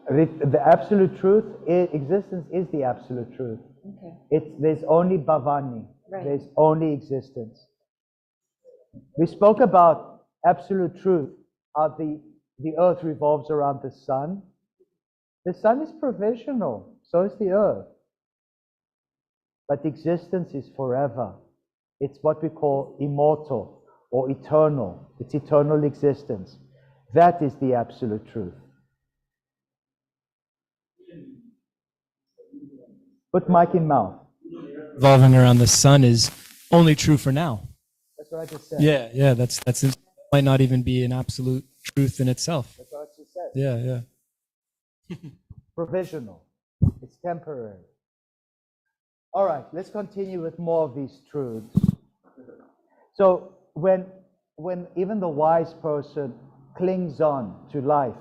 truth? The absolute truth, existence is the absolute truth. Okay. There's only bhavani. Right. There's only existence. We spoke about absolute truth, how the earth revolves around the sun. The sun is provisional, so is the earth. But existence is forever. It's what we call immortal or eternal. It's eternal existence. That is the absolute truth. Put mic in mouth. Revolving around the sun is only true for now. That's what I just said. Yeah, that's might not even be an absolute truth in itself. That's what I just said. Yeah. Provisional. It's temporary. All right, let's continue with more of these truths. So when even the wise person clings on to life,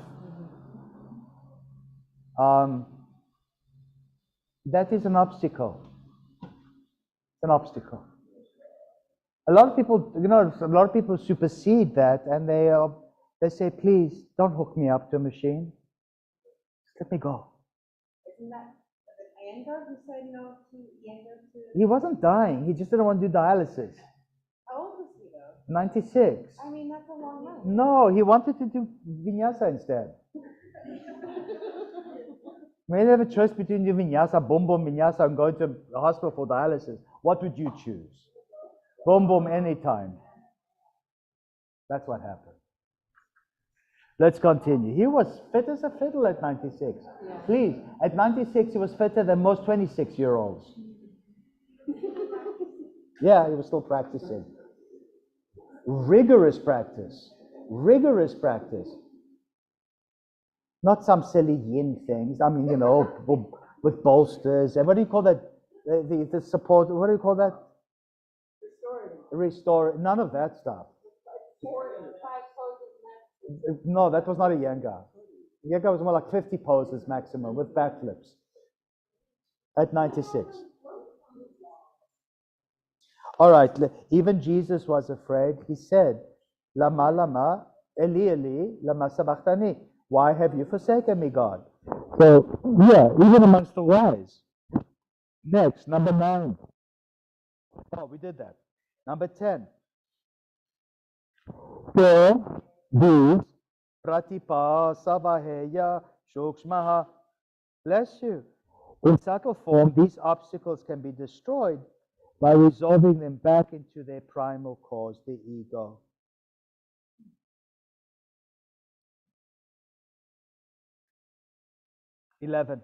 that is an obstacle. It's an obstacle. A lot of people, supersede that, and they say, "Please don't hook me up to a machine. Just let me go." Isn't that Iyengar who said no to Iyengar to? He wasn't dying. He just didn't want to do dialysis. How old was he though? 96. I mean, that's a long life. No, he wanted to do vinyasa instead. When you have a choice between doing vinyasa, boom boom vinyasa, and going to the hospital for dialysis, what would you choose? Boom boom anytime. That's what happened. Let's continue. He was fit as a fiddle at 96. Yeah. Please, at 96 he was fitter than most 26-year-olds. Yeah, he was still practicing. Rigorous practice. Rigorous practice. Not some silly yin things. I mean, with bolsters and what do you call that? The support. What do you call that? Restore. None of that stuff. No, that was not a Iyengar. Iyengar was more like 50 poses maximum with backflips at 96. All right, even Jesus was afraid. He said, Lama lama Eli Eli lama sabachthani. Why have you forsaken me, God? So, yeah, even amongst the wise. Next, number 9. Oh, we did that. Number 10. For these pratipa savaheya shokshmaha. Bless you. In subtle form, these obstacles can be destroyed by resolving them back into their primal cause, the ego. Eleven.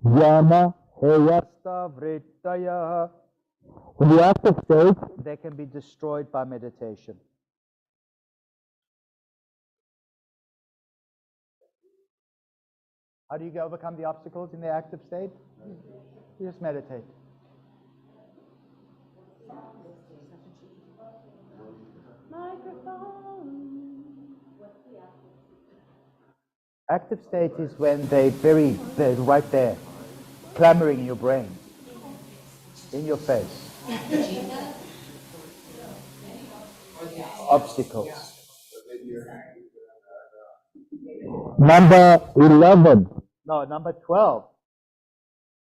Yama heyasta vrittaya. In the active state, they can be destroyed by meditation. How do you overcome the obstacles in the active state? You just meditate. Active state is when they're right there, clamoring in your brain, in your face. Obstacles. Number 11. No, number 12.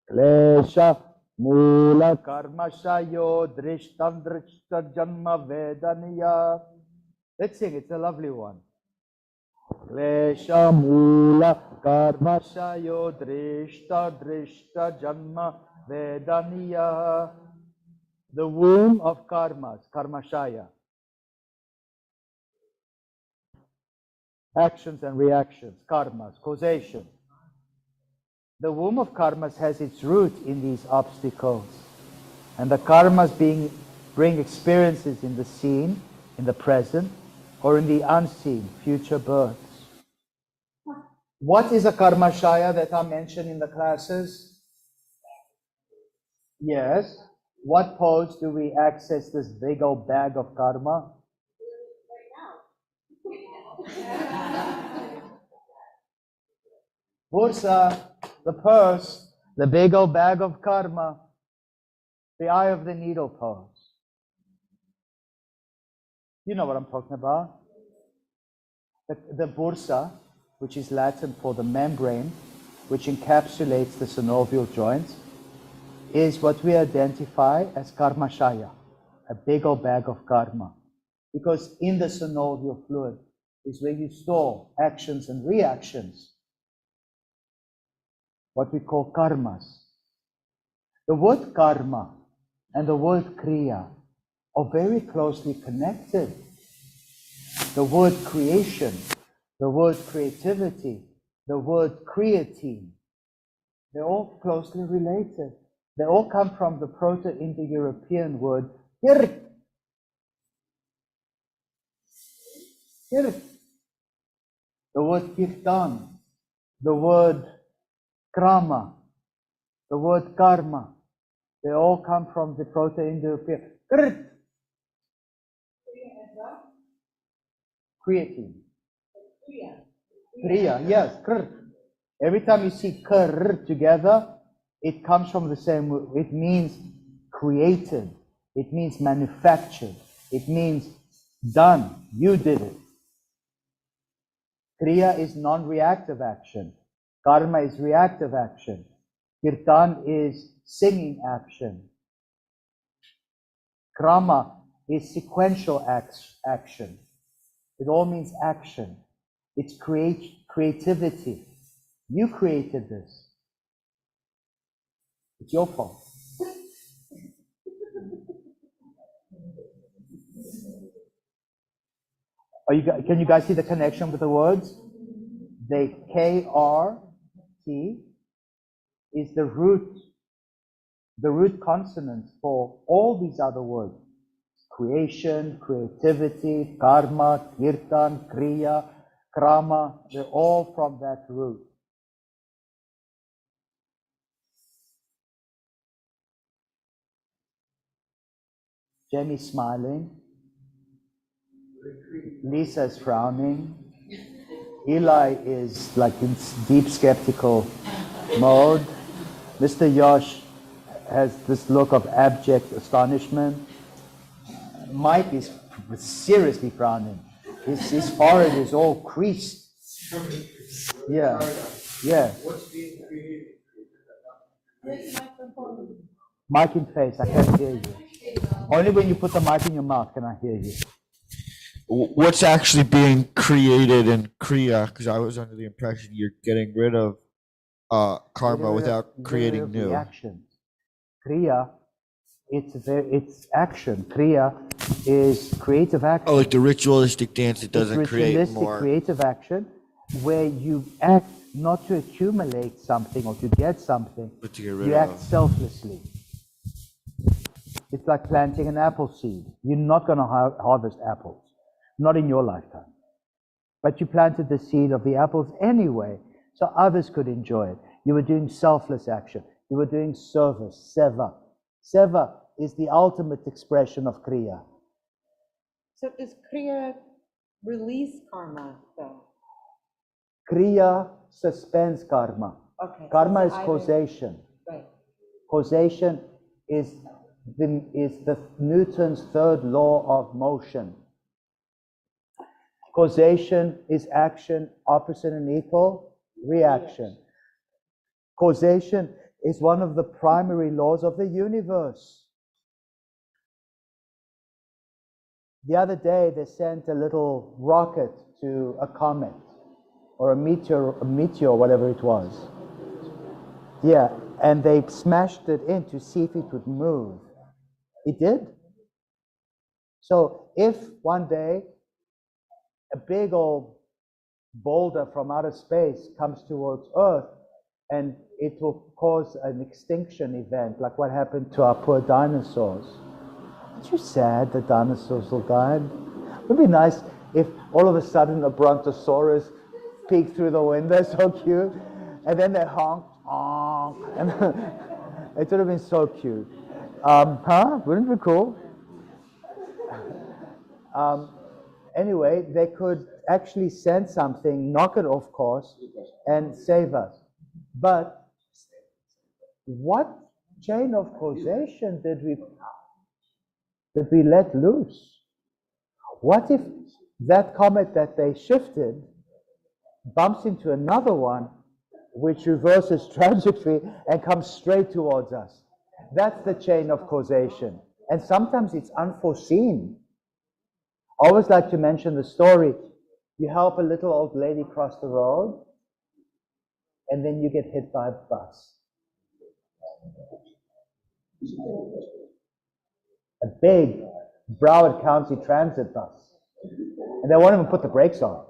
Klesha mula karmashayo drishtam drishta janma vedaniya. Let's sing, it's a lovely one. Klesha mula karmashayo drishta drishta janma vedaniya. The womb of karmas, karmashaya. Actions and reactions, karmas, causation. The womb of karmas has its root in these obstacles. And the karmas bring experiences in the seen, in the present, or in the unseen, future births. What is a karmashaya that I mentioned in the classes? Yes. What pose do we access this big old bag of karma? Bursa, the purse, the big old bag of karma, the eye of the needle pose. You know what I'm talking about. The bursa, which is Latin for the membrane, which encapsulates the synovial joints, is what we identify as karmashaya, a big old bag of karma. Because in the synovial fluid is where you store actions and reactions, what we call karmas. The word karma and the word kriya are very closely connected. The word creation, the word creativity, the word creatine, they're all closely related. They all come from the Proto-Indo-European word kirt. Kirt. The word kirtan, the word krama, the word karma, they all come from the Proto-Indo-European. Kirt. Creatine. Kriya, yes, kr. Every time you see kr together, it comes from the same word. It means created. It means manufactured. It means done. You did it. Kriya is non-reactive action. Karma is reactive action. Kirtan is singing action. Krama is sequential action. It all means action. It's creativity. You created this. It's your fault. Can you guys see the connection with the words? The KRT is the root consonants for all these other words. Creation, creativity, karma, kirtan, kriya, krama, they're all from that root. Jenny's smiling. Lisa is frowning. Eli is like in deep skeptical mode. Mr. Yosh has this look of abject astonishment. Mike is seriously frowning. His forehead is all creased. Yeah, yeah. What's being created? Mic in face, I can't hear you. Only when you put the mic in your mouth can I hear you. What's actually being created in Kriya? Because I was under the impression you're getting rid of karma without creating new. Reactions. Kriya, it's action. Kriya is creative action. Oh, like the ritualistic dance, it doesn't create ritualistic, more. Creative action where you act not to accumulate something or to get something, But to get rid you of. act selflessly. It's like planting an apple seed. You're not going to harvest apples, not in your lifetime. But you planted the seed of the apples anyway, so others could enjoy it. You were doing selfless action. You were doing service, seva. Seva is the ultimate expression of kriya. So does kriya release karma, though? Kriya suspends karma. Okay. Karma so is either- causation. Right. Causation is the Newton's third law of motion. Causation is action, opposite and equal, reaction. Causation is one of the primary laws of the universe. The other day, they sent a little rocket to a comet, or a meteor, whatever it was. Yeah, and they smashed it in to see if it would move. It did. So if one day a big old boulder from outer space comes towards Earth, and it will cause an extinction event, like what happened to our poor dinosaurs. Aren't you sad that dinosaurs will die? It would be nice if all of a sudden a brontosaurus peeked through the window, so cute, and then they honked, honk, and it would have been so cute. Wouldn't it be cool? Anyway, they could actually send something, knock it off course, and save us. But what chain of causation did we let loose? What if that comet that they shifted bumps into another one which reverses trajectory and comes straight towards us? That's the chain of causation. And sometimes it's unforeseen. I always like to mention the story. You help a little old lady cross the road, and then you get hit by a bus. A big Broward County Transit bus. And they won't even put the brakes on.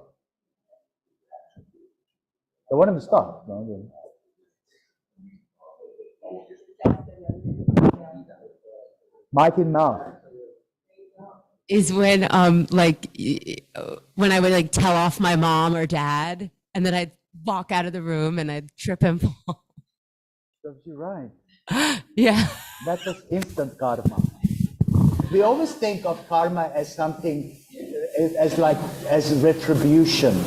They won't even stop. No, Mic in mouth. Is when when I would like tell off my mom or dad, and then I'd walk out of the room and I'd trip and fall. Serves you right. Yeah. That's just instant karma. We always think of karma as something, as retribution.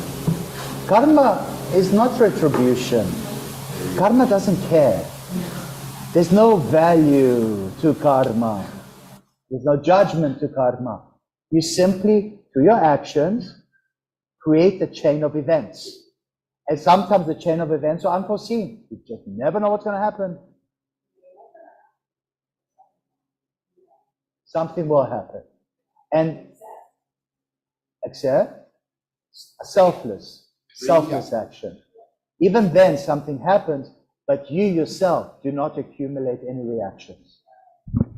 Karma is not retribution. Karma doesn't care. There's no value to karma. There's no judgment to karma. You simply, through your actions, create a chain of events. And sometimes the chain of events are unforeseen. You just never know what's going to happen. Something will happen. And accept selfless action. Even then something happens, but you yourself do not accumulate any reactions.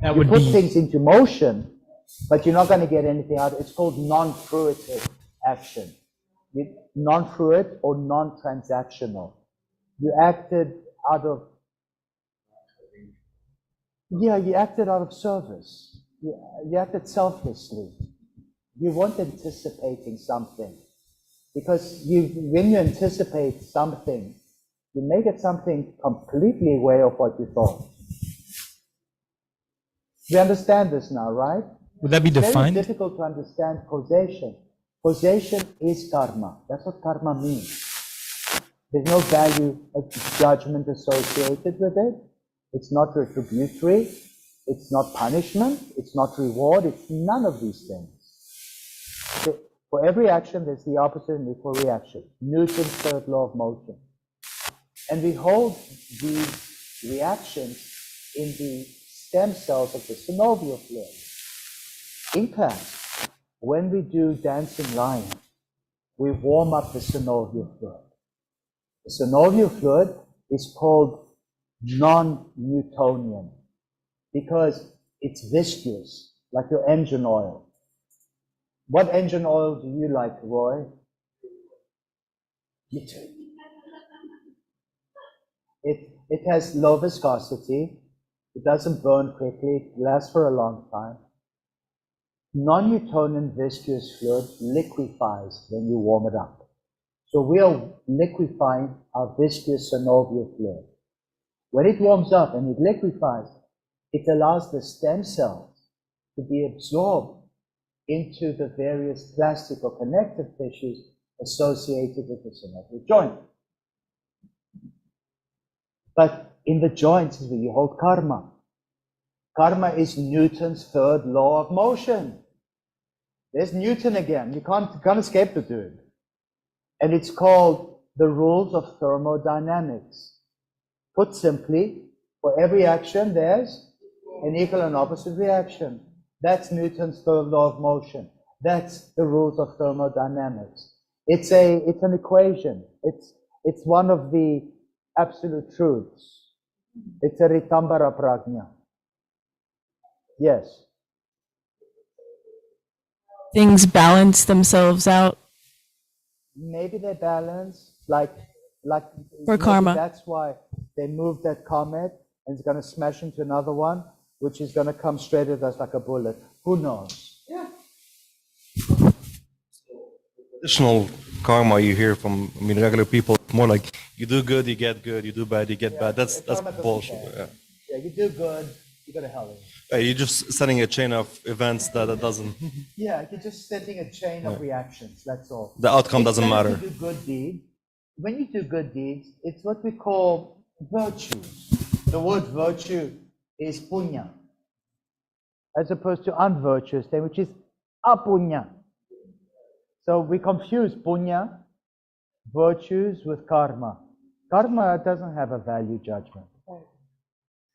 You put things into motion, but you're not going to get anything out. It's called non-fruitive action. Non-fruit or non-transactional. You acted out of, you acted out of service. You acted selflessly. You weren't anticipating something. Because when you anticipate something, you make it something completely way of what you thought. We understand this now, right? Would that be defined? It's very difficult to understand causation. Causation is karma. That's what karma means. There's no value of judgment associated with it. It's not retributory. It's not punishment. It's not reward. It's none of these things. For every action, there's the opposite and equal reaction. Newton's third law of motion. And we hold these reactions in the stem cells of the synovial fluid. In class, when we do dancing lion, we warm up the synovial fluid. The synovial fluid is called non-Newtonian because it's viscous, like your engine oil. What engine oil do you like, Roy? Me too. It has low viscosity. It doesn't burn quickly. It lasts for a long time. Non-Newtonian viscous fluid liquefies when you warm it up. So we are liquefying our viscous synovial fluid. When it warms up and it liquefies, it allows the stem cells to be absorbed into the various plastic or connective tissues associated with the synovial joint. But in the joints is where you hold karma. Karma is Newton's third law of motion. There's Newton again. You can't escape the dude. And it's called the rules of thermodynamics. Put simply, for every action, there's an equal and opposite reaction. That's Newton's third law of motion. That's the rules of thermodynamics. It's an equation. It's one of the absolute truths. It's a Ritambara Prajna. Yes. Things balance themselves out. Maybe they balance, like For karma. That's why they moved that comet and it's going to smash into another one, which is going to come straight at us like a bullet. Who knows? Yeah. Additional karma you hear from regular people, more like you do good, you get good, you do bad, you get bad. That's bullshit. Yeah, you do good, you go to hell. You're just setting a chain of events that doesn't. Yeah, you're just setting a chain of reactions. That's all. The outcome doesn't matter. When you do good deeds, when you do good deeds, it's what we call virtues. The word virtue is punya, as opposed to unvirtuous thing, which is apunya. So we confuse punya, virtues, with karma. Karma doesn't have a value judgment.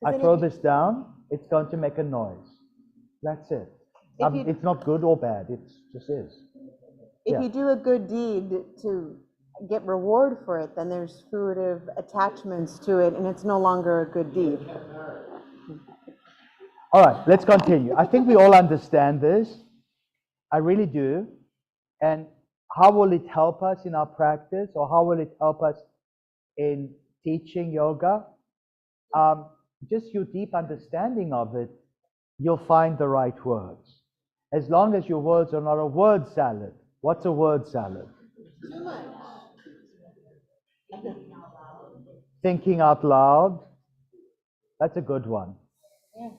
I throw this down, it's going to make a noise. That's it. It's not good or bad, it just is. If you do a good deed to get reward for it, then there's fruitive attachments to it, and it's no longer a good deed. All right, let's continue. I think we all understand this. I really do. And how will it help us in our practice, or how will it help us in teaching yoga? Just your deep understanding of it, you'll find the right words. As long as your words are not a word salad. What's a word salad? Thinking out loud. That's a good one. Yeah.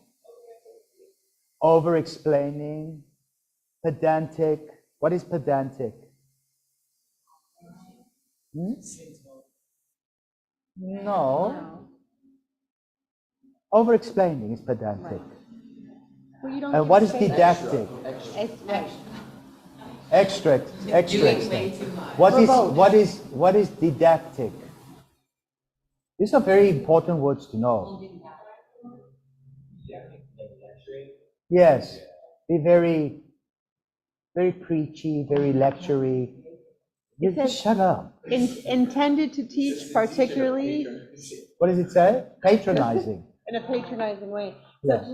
Over-explaining. Pedantic. What is pedantic? No. Over-explaining is pedantic. Well, And what is didactic? Extract. What is didactic? These are very important words to know. Yes, be very preachy, very lectury. You just shut up. Intended to teach particularly. What does it say? Patronizing. In a patronizing way. Yes.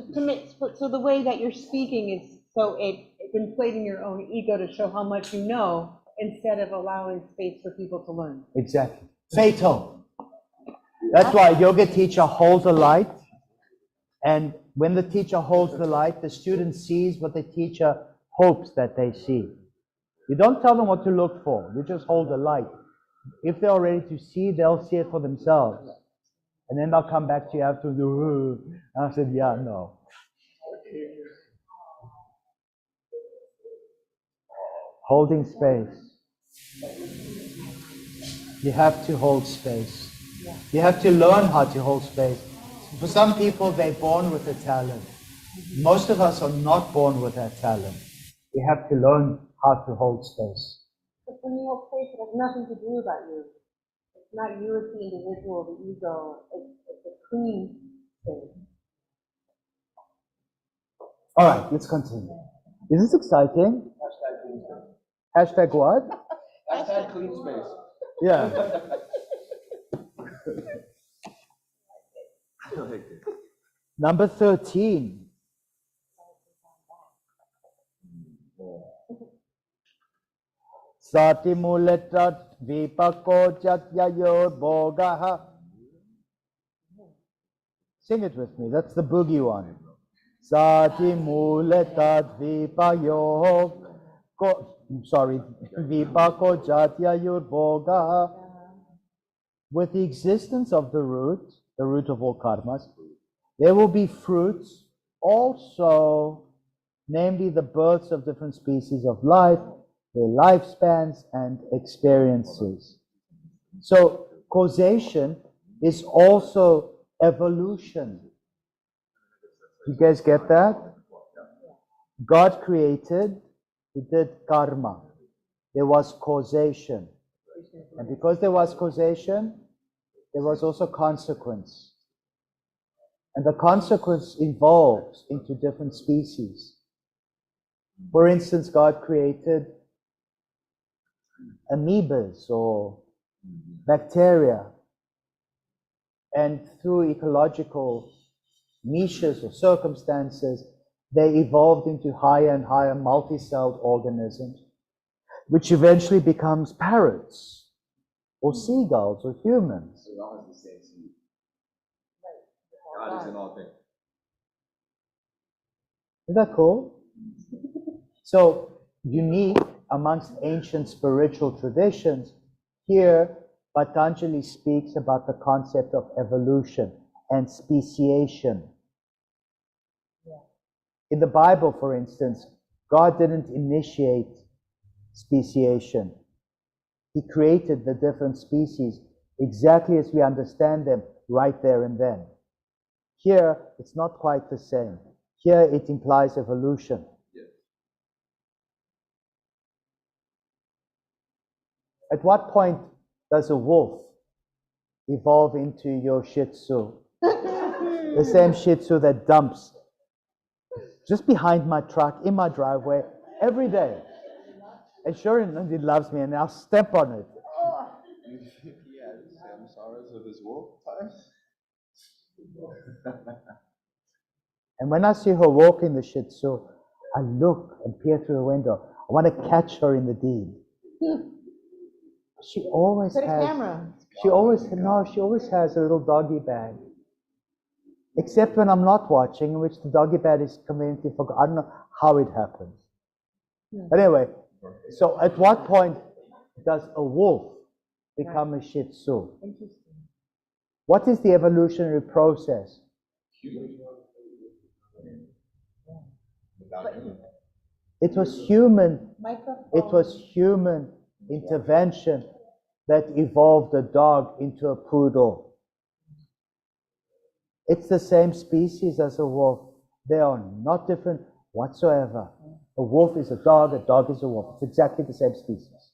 So the way that you're speaking is so it's inflating your own ego to show how much you know, instead of allowing space for people to learn. Exactly. Fatal. That's why a yoga teacher holds a light, and when the teacher holds the light, the student sees what the teacher hopes that they see. You don't tell them what to look for, you just hold the light. If they're ready to see, they'll see it for themselves. And then they'll come back to you after, and I said, yeah, no. Holding space. You have to hold space. You have to learn how to hold space. For some people, they're born with a talent. Most of us are not born with that talent. We have to learn how to hold space. But when you hold space, it has nothing to do about you. It's not you as the individual, the ego. It's a clean space. All right, let's continue. Is this exciting? Hashtag what? Hashtag clean space. Yeah. Number 13. Sati muletat vipako jatyayor bogaha. Sing it with me. That's the boogie one. Sati muletat vipayo sorry, vipako jatya yurboga. With the existence of the root of all karmas, there will be fruits also, namely the births of different species of life, their lifespans and experiences. So causation is also evolution. You guys get that? God created, He did karma. There was causation. And because there was causation, there was also consequence. And the consequence evolves into different species. For instance, God created amoebas or bacteria, and through ecological niches or circumstances, they evolved into higher and higher multi-celled organisms, which eventually becomes parrots or seagulls or humans. It all has the same seed. God is in all things. Isn't that cool? So, unique amongst ancient spiritual traditions, here Patanjali speaks about the concept of evolution and speciation. In the Bible, for instance, God didn't initiate speciation. He created the different species exactly as we understand them right there and then. Here, it's not quite the same. Here, it implies evolution. At what point does a wolf evolve into your Shih Tzu? The same Shih Tzu that dumps just behind my truck, in my driveway, every day. And sure enough, he loves me, and I'll step on it. Yeah, the same sorrows of his wolf times. And when I see her walking the Shih Tzu, I look and peer through the window. I want to catch her in the deed. She always Put a has. camera. She always has a little doggy bag. Except when I'm not watching, in which the doggy bag is conveniently forgotten. I don't know how it happens. But anyway, so at what point does a wolf become a Shih Tzu? What is the evolutionary process? It was human intervention that evolved a dog into a poodle. It's the same species as a wolf. They are not different whatsoever. A wolf is a dog is a wolf. It's exactly the same species.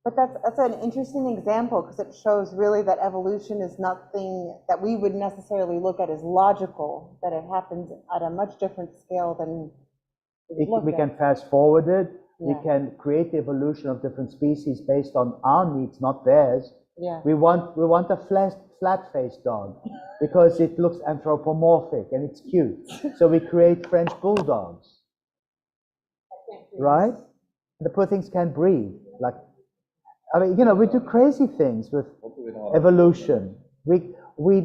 But that's an interesting example because it shows really that evolution is nothing that we would necessarily look at as logical, that it happens at a much different scale than We can fast forward it. We can create the evolution of different species based on our needs, not theirs. Yeah. We want a flat-faced dog because it looks anthropomorphic and it's cute. So we create French bulldogs, right? The poor things can't breathe. Like, I mean, you know, we do crazy things with evolution. We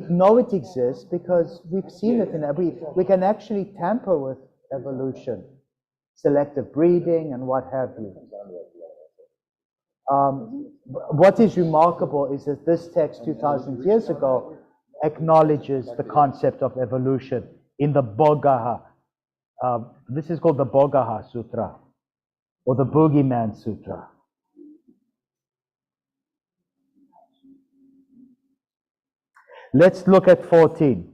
know it exists because we've seen it we can actually tamper with evolution, selective breeding and what have you. What is remarkable is that this text 2,000 years ago acknowledges the concept of evolution in the Bogaha. This is called the Bogaha Sutra or the Boogeyman Sutra. Let's look at 14.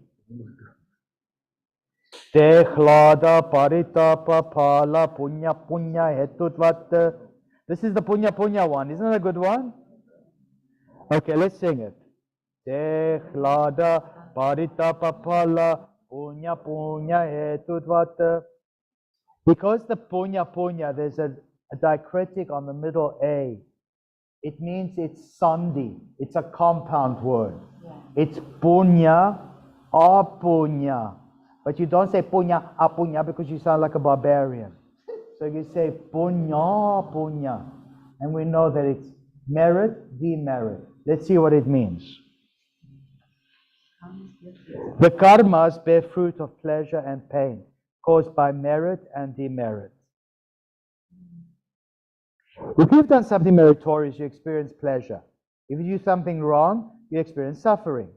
Te hlada paritapa pala punya punya hetutvat. This is the punya punya one. Isn't that a good one? Okay, let's sing it. Te hlada paritapa pala punya punya hetutvat. Because the punya punya, there's a diacritic on the middle A. It means it's sandhi. It's a compound word. It's punya or punya. But you don't say punya apunya because you sound like a barbarian. So you say punya punya. And we know that it's merit, demerit. Let's see what it means. The karmas bear fruit of pleasure and pain caused by merit and demerit. If you've done something meritorious, you experience pleasure. If you do something wrong, you experience suffering.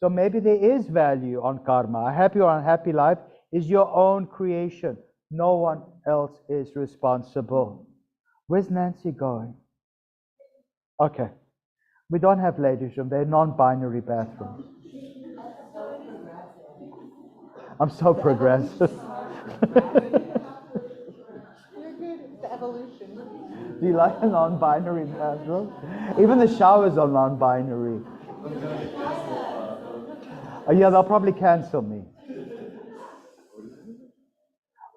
So maybe there is value on karma. A happy or unhappy life is your own creation. No one else is responsible. Where's Nancy going? Okay. We don't have ladies' room. They're non-binary bathrooms. I'm so progressive. You're good. It's the evolution. Do you like a non-binary bathroom? Even the showers are non-binary. Yeah, they'll probably cancel me.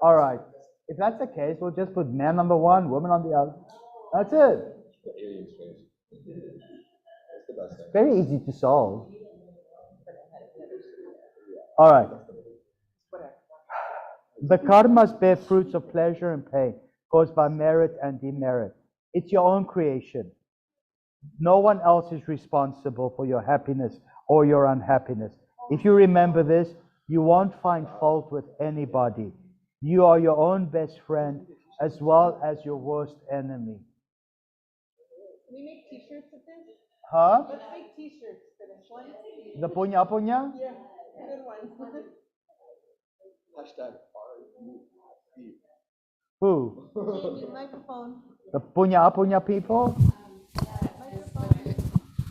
All right. If that's the case, we'll just put man on the one, woman on the other. That's it. Very easy to solve. All right. The karmas bear fruits of pleasure and pain caused by merit and demerit. It's your own creation. No one else is responsible for your happiness or your unhappiness. If you remember this, you won't find fault with anybody. You are your own best friend as well as your worst enemy. Can we make t-shirts of this? Huh? Let's make t-shirts for this one. The punya punya? Yeah, good one. Hashtag Who? Microphone. The punya people?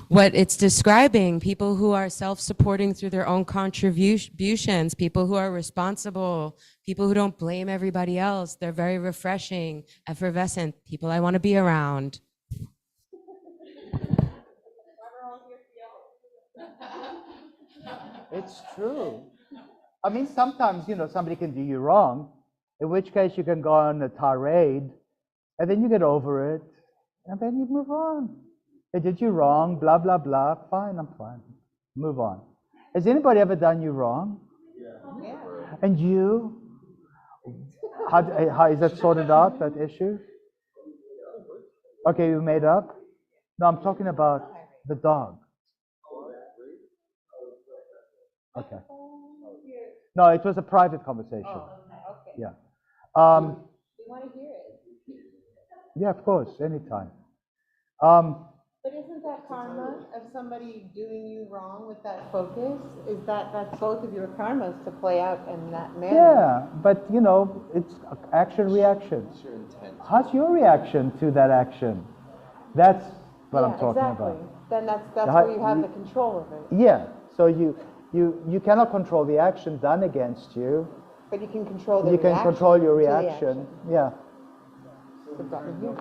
What it's describing, people who are self-supporting through their own contributions, people who are responsible, people who don't blame everybody else. They're very refreshing, effervescent, people I want to be around. It's true. I mean, sometimes, somebody can do you wrong, in which case you can go on a tirade, and then you get over it, and then you move on. They did you wrong, blah, blah, blah. Fine, I'm fine. Move on. Has anybody ever done you wrong? Yeah. And you? How is that sorted out, that issue? Okay, you made up? No, I'm talking about the dog. Okay. No, it was a private conversation. Oh, okay. Yeah. We want to hear it. Yeah, of course, anytime. But isn't that karma of somebody doing you wrong with that focus? Is that's both of your karmas to play out in that manner? Yeah, but it's action reaction. How's your reaction to that action? That's what I'm talking about. Then that's where you have the control of it. Yeah. So you cannot control the action done against you. But you can control the You reaction. can control your to the reaction. action. Yeah. We've got it here.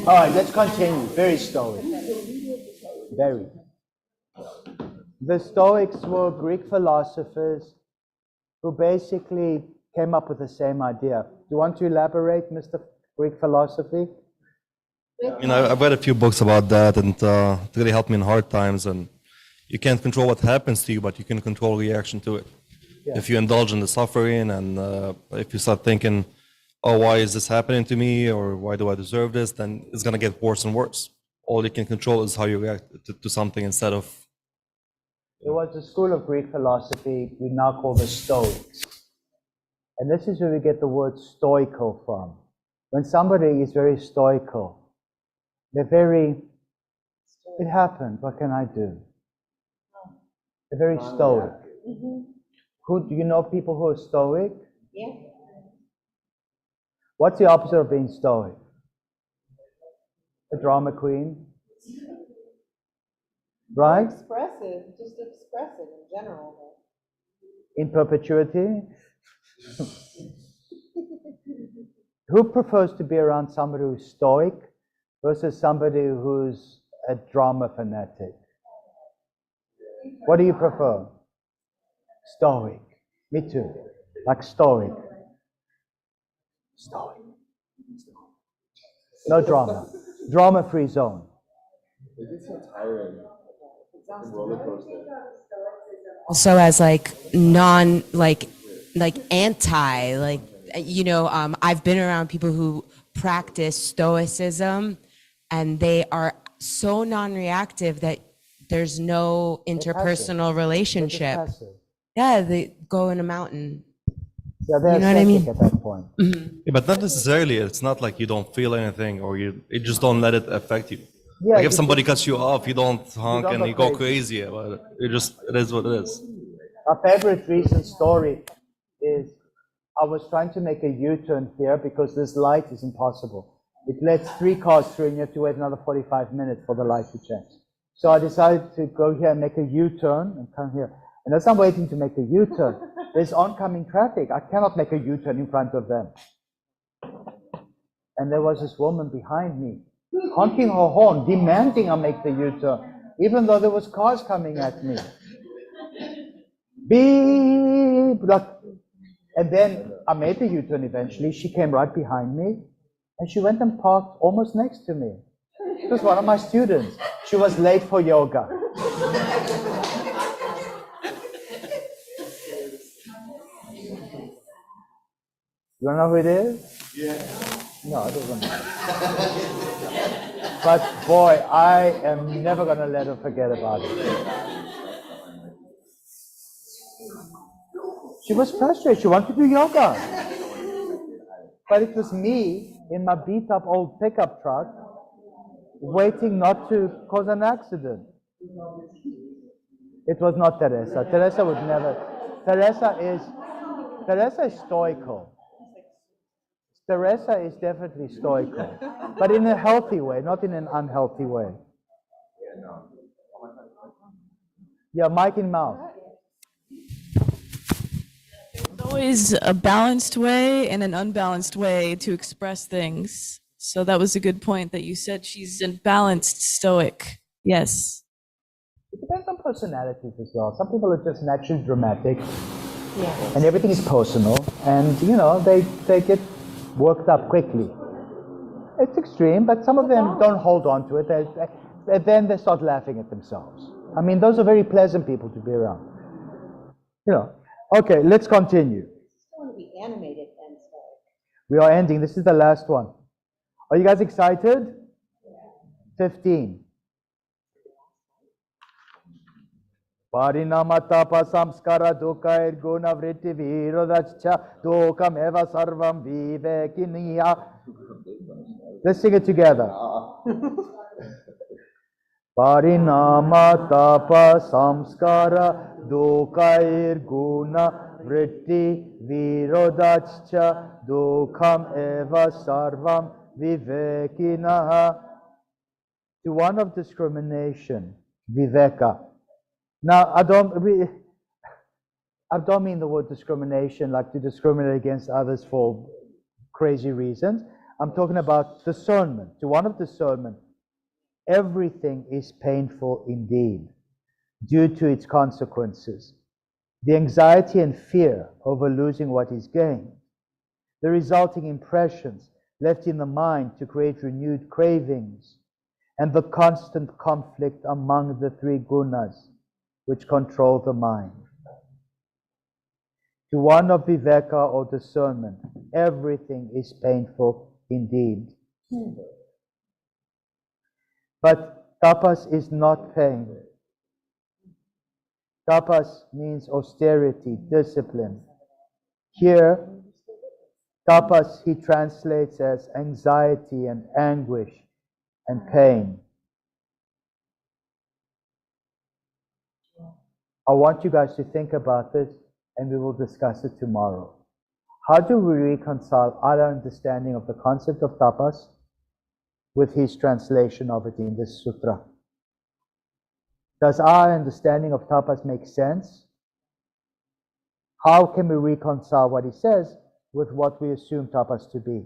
All right, let's continue. Very stoic. Very. The Stoics were Greek philosophers who basically came up with the same idea. Do you want to elaborate, Mr. Greek philosophy? I've read a few books about that, and it really helped me in hard times. And you can't control what happens to you, but you can control reaction to it. Yeah. If you indulge in the suffering, and if you start thinking, "Oh, why is this happening to me?" or "Why do I deserve this?" then it's gonna get worse and worse. All you can control is how you react to something instead of. There was a school of Greek philosophy we now call the Stoics. And this is where we get the word stoical from. When somebody is very stoical, they're very, it happened, what can I do? They're very stoic. Who do you know people who are stoic? Yeah. What's the opposite of being stoic? A drama queen. Right? Expressive, just expressive in general. In perpetuity. Who prefers to be around somebody who's stoic versus somebody who's a drama fanatic? What do you prefer? Stoic. Me too. Like stoic. Stoic. No drama. Drama-free zone. It's so tiring. Roller coaster. Also as anti, I've been around people who practice stoicism and they are so non-reactive that there's no interpersonal relationship. Yeah, they go in a mountain. Yeah, they're You know what I mean? ascetic at that point. Yeah, but not necessarily. It's not like you don't feel anything or you just don't let it affect you. Yeah, Like if you somebody just- cuts you off, you don't honk don't and go you go crazy. crazy about it. It is what it is. My favorite recent story is I was trying to make a U-turn here because this light is impossible. It lets 3 cars through and you have to wait another 45 minutes for the light to change. So I decided to go here and make a U-turn and come here. And as I'm waiting to make a U-turn, there's oncoming traffic. I cannot make a U-turn in front of them. And there was this woman behind me, honking her horn, demanding I make the U-turn, even though there was cars coming at me. Beep! Like, and then I made the U-turn eventually. She came right behind me, and she went and parked almost next to me. She was one of my students. She was late for yoga. You wanna know who it is? Yeah. No, it doesn't matter. But boy, I am never gonna let her forget about it. She was frustrated. She wanted to do yoga. But it was me in my beat-up old pickup truck waiting not to cause an accident. It was not Teresa. Teresa would never. Teresa is stoical. Teresa is definitely stoical, but in a healthy way, not in an unhealthy way. Yeah, mic in mouth. There's always a balanced way and an unbalanced way to express things. So that was a good point that you said she's a balanced stoic. Yes. It depends on personalities as well. Some people are just naturally dramatic, and everything is personal, and you know they get worked up quickly. It's extreme, but some of them don't hold on to it. Then they start laughing at themselves. I mean, those are very pleasant people to be around. You know. Okay, let's continue. I want to be animated and stoic. We are ending. This is the last one. Are you guys excited? 15. Parinamatapa samskara dukkha irguna vritti virodascha dukkam eva sarvam vivekiniya. Let's sing it together. Parinamatapa samskara dukkha irguna vritti virodascha dukkam eva sarvam vivekinaha. To one of discrimination, viveka. Now, I don't mean the word discrimination like to discriminate against others for crazy reasons. I'm talking about discernment. To one of discernment, everything is painful indeed due to its consequences. The anxiety and fear over losing what is gained, the resulting impressions left in the mind to create renewed cravings, and the constant conflict among the 3 gunas which control the mind. To one of viveka or discernment, everything is painful indeed. But tapas is not pain. Tapas means austerity, discipline. Here, tapas he translates as anxiety and anguish and pain. I want you guys to think about this, and we will discuss it tomorrow. How do we reconcile our understanding of the concept of tapas with his translation of it in this sutra? Does our understanding of tapas make sense? How can we reconcile what he says with what we assume tapas to be?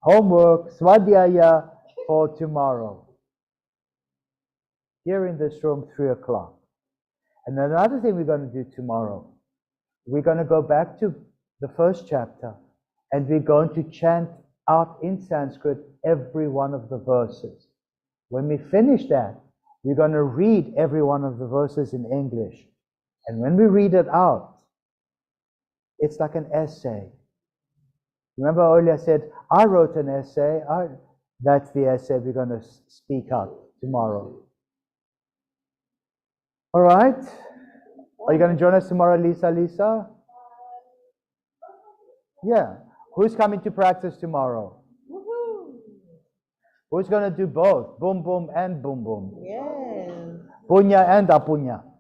Homework, svadhyaya for tomorrow. Here in this room, 3 o'clock. And another thing we're going to do tomorrow, we're going to go back to the first chapter, and we're going to chant out in Sanskrit every one of the verses. When we finish that, we're going to read every one of the verses in English. And when we read it out, it's like an essay. Remember earlier I said, I wrote an essay. That's the essay we're going to speak out tomorrow. All right. Are you going to join us tomorrow, Lisa? Yeah. Who's coming to practice tomorrow? Who's going to do both? Boom, boom, and boom, boom. Yes. Punya and apunya.